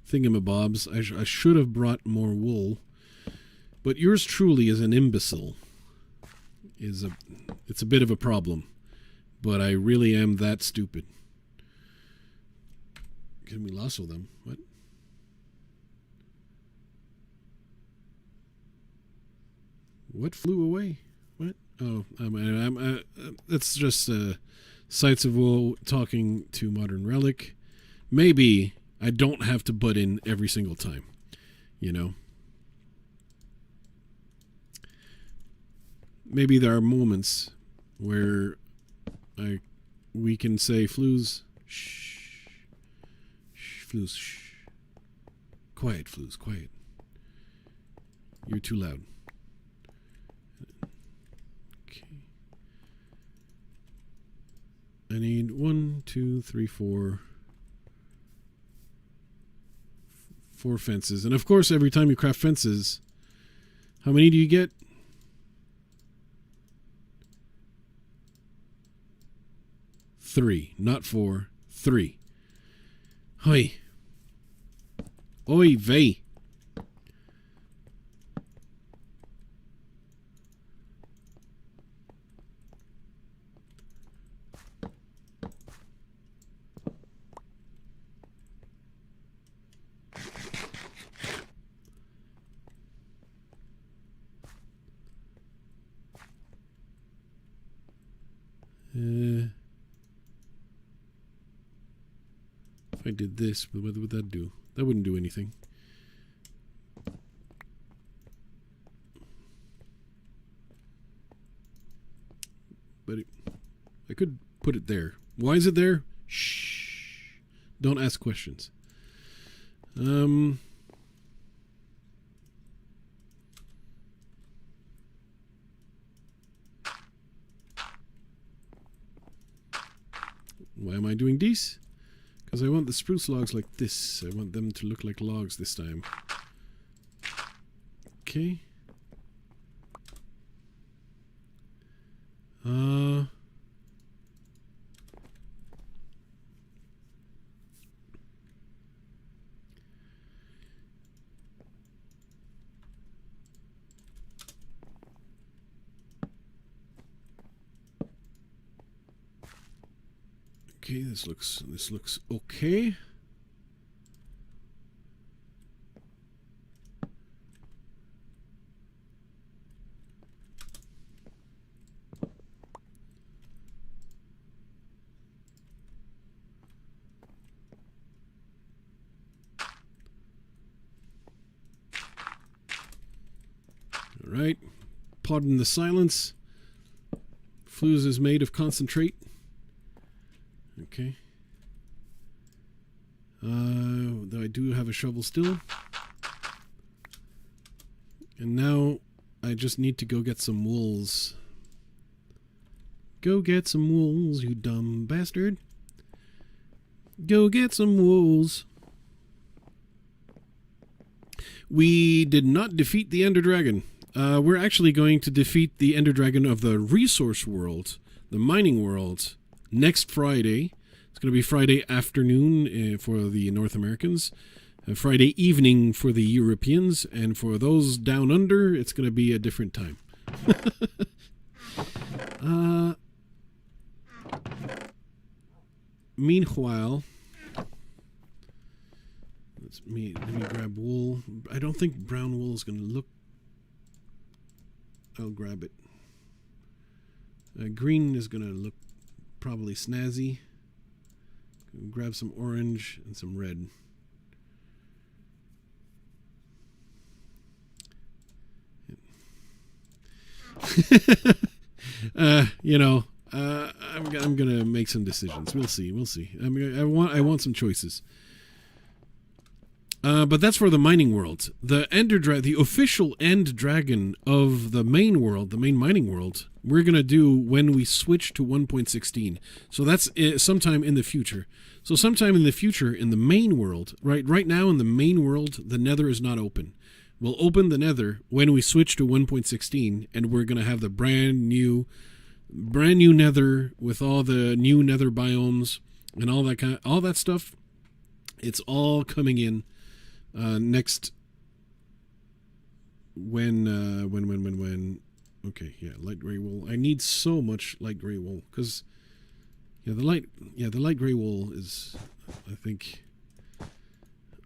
thingamabobs. I should have brought more wool, but yours truly is an imbecile. It's a bit of a problem, but I really am that stupid. Can we lasso them? What? What flew away? What? Oh, that's just Sights of Woe talking to Modern Relic. Maybe I don't have to butt in every single time, you know? Maybe there are moments where we can say, Flues, shh, Flues, shh. Quiet, Flues, quiet. You're too loud. I need 1, 2, 3, 4 fences. And of course, every time you craft fences, how many do you get? 3, not 4, 3. Hoi. Oy vey. If I did this, what would that do? That wouldn't do anything. But I could put it there. Why is it there? Shh. Don't ask questions. Why am I doing this? Because I want the spruce logs like this. I want them to look like logs this time. Okay. Okay, this looks okay. All right. Pardon the silence. Flues is made of concentrate. Okay. Though I do have a shovel still. And now I just need to go get some wools. Go get some wools, you dumb bastard. Go get some wools. We did not defeat the Ender Dragon. We're actually going to defeat the Ender Dragon of the resource world, the mining world, next Friday. It's going to be Friday afternoon for the North Americans, Friday evening for the Europeans, and for those down under, it's going to be a different time. Meanwhile, let me grab wool. I don't think brown wool is going to look. I'll grab it. Green is going to look probably snazzy. Grab some orange and some red. I'm gonna make some decisions. We'll see. I mean, I want some choices. But that's for the mining world. The official end dragon of the main world, the main mining world, we're gonna do when we switch to 1.16. So that's sometime in the future. So sometime in the future in the main world, right now in the main world, the Nether is not open. We'll open the Nether when we switch to 1.16, and we're gonna have the brand new Nether with all the new Nether biomes and all that stuff. It's all coming in next. When? Okay, yeah, light gray wool. I need so much light gray wool because the light gray wool is, I think,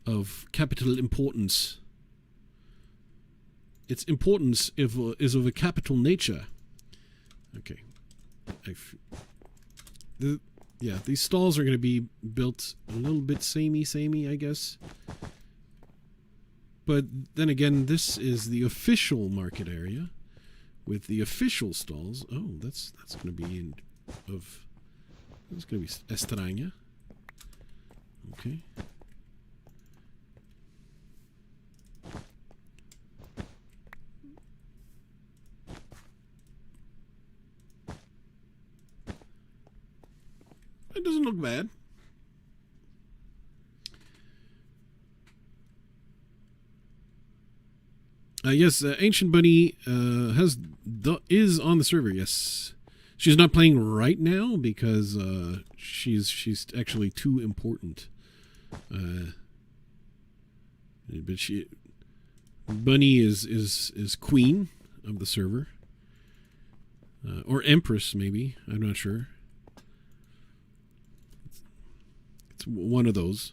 of capital importance. Its importance is of a capital nature. Okay. These stalls are going to be built a little bit samey, I guess. But then again, this is the official market area with the official stalls. Oh, that's going to be that's going to be Estraña. Okay. It doesn't look bad. Yes, Ancient Bunny is on the server. Yes, she's not playing right now because she's actually too important. But Bunny is queen of the server, or empress maybe. I'm not sure. It's one of those.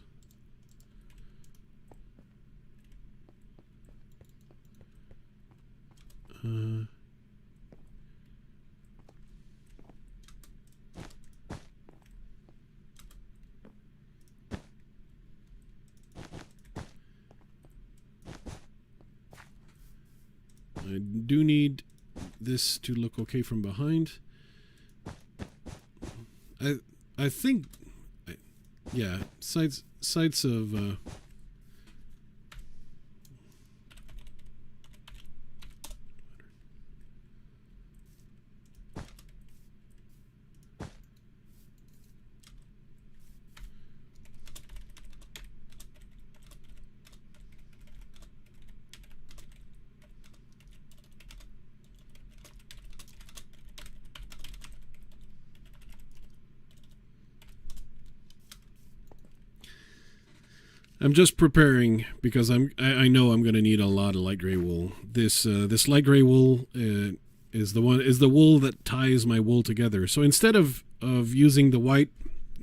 I do need this to look okay from behind. I think, yeah, sides of I'm just preparing because I know I'm going to need a lot of light gray wool. This light gray wool is the wool that ties my wool together. So instead of using the white,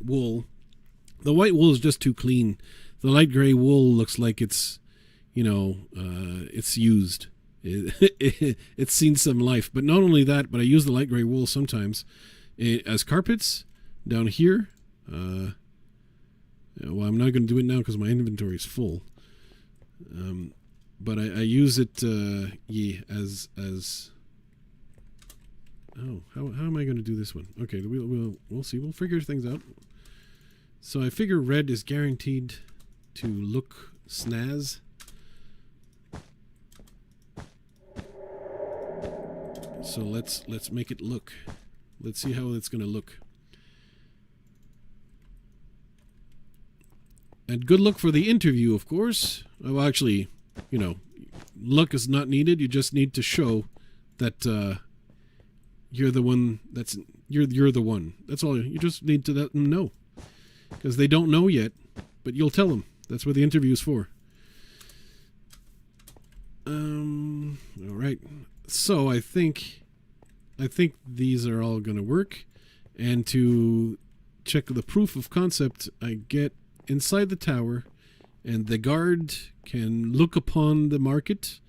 wool. The white wool is just too clean. The light gray wool looks like it's, it's used. It's seen some life. But not only that, but I use the light gray wool sometimes as carpets down here. Well, I'm not going to do it now because my inventory is full. But I use it as oh, how am I going to do this one? Okay, we'll see. We'll figure things out. So I figure red is guaranteed to look snaz. So let's make it look. Let's see how it's going to look. And good luck for the interview, of course. Well, actually, luck is not needed. You just need to show that you're the one. You're the one. That's all. You just need to let them know, because they don't know yet. But you'll tell them. That's what the interview is for. All right. So I think these are all going to work. And to check the proof of concept, I get inside the tower, and the guard can look upon the market,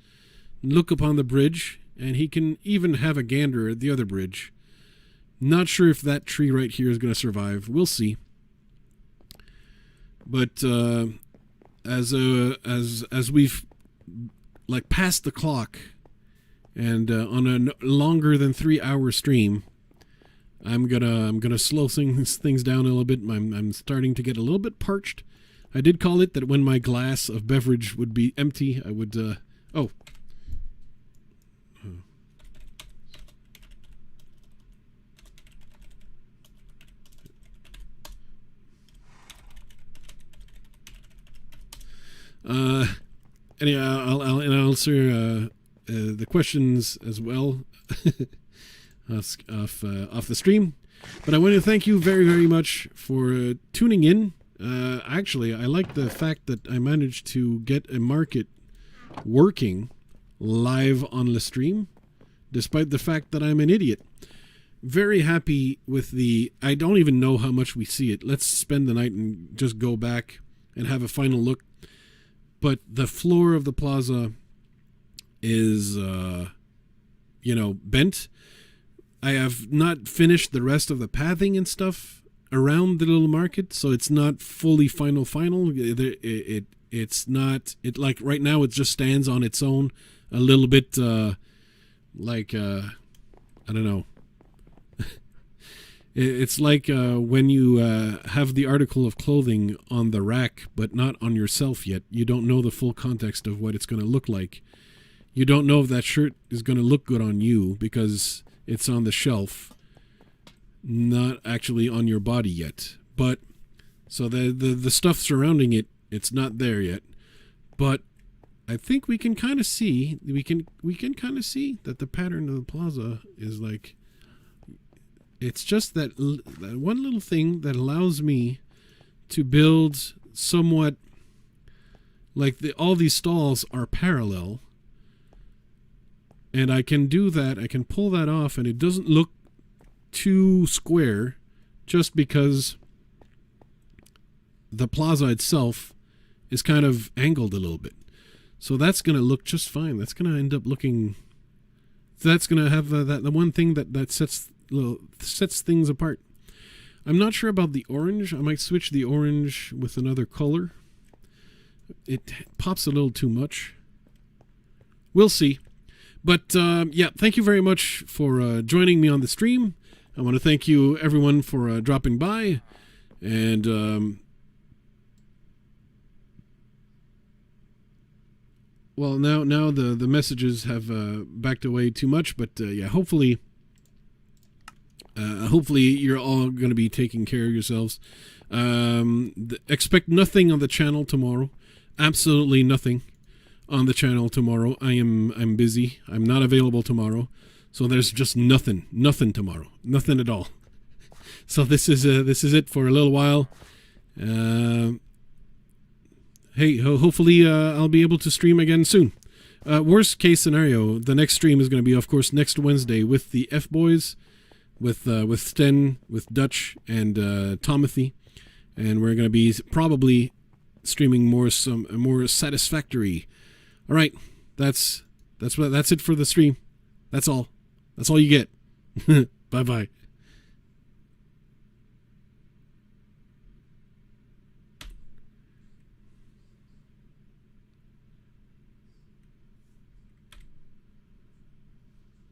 look upon the bridge, and he can even have a gander at the other bridge. Not sure if that tree right here is going to survive. We'll see. But as we've passed the clock, and on a longer than 3-hour stream, I'm gonna slow things down a little bit. I'm starting to get a little bit parched. I did call it that when my glass of beverage would be empty, I would Anyway, I'll answer the questions as well. Off the stream, but I want to thank you very, very much for tuning in. Actually, I like the fact that I managed to get a market working live on the stream, despite the fact that I'm an idiot. Very happy with I don't even know how much we see it. Let's spend the night and just go back and have a final look. But the floor of the plaza is, bent. I have not finished the rest of the pathing and stuff around the little market, so it's not fully final. It's not. It like right now it just stands on its own, a little bit I don't know. It's like when you have the article of clothing on the rack, but not on yourself yet. You don't know the full context of what it's going to look like. You don't know if that shirt is going to look good on you because it's on the shelf, not actually on your body yet. But so the stuff surrounding it, it's not there yet. But I think we can kind of see that the pattern of the plaza is like, it's just that one little thing that allows me to build somewhat like all these stalls are parallel. And I can do that. I can pull that off, and it doesn't look too square just because the plaza itself is kind of angled a little bit. So that's going to look just fine. That's going to end up looking... That's going to have the one thing that sets things apart. I'm not sure about the orange. I might switch the orange with another color. It pops a little too much. We'll see. But, thank you very much for joining me on the stream. I want to thank you, everyone, for dropping by. And, now the messages have backed away too much. But, hopefully you're all going to be taking care of yourselves. Expect nothing on the channel tomorrow. Absolutely nothing on the channel tomorrow. I'm busy. I'm not available tomorrow, so there's just nothing tomorrow, nothing at all. So this is it for a little while. Hopefully I'll be able to stream again soon. Worst case scenario, the next stream is going to be, of course, next Wednesday with the F Boys. with Sten, with Dutch, and Tomothy, and we're gonna be probably streaming more Satisfactory. All right, that's it for the stream. That's all you get. Bye bye.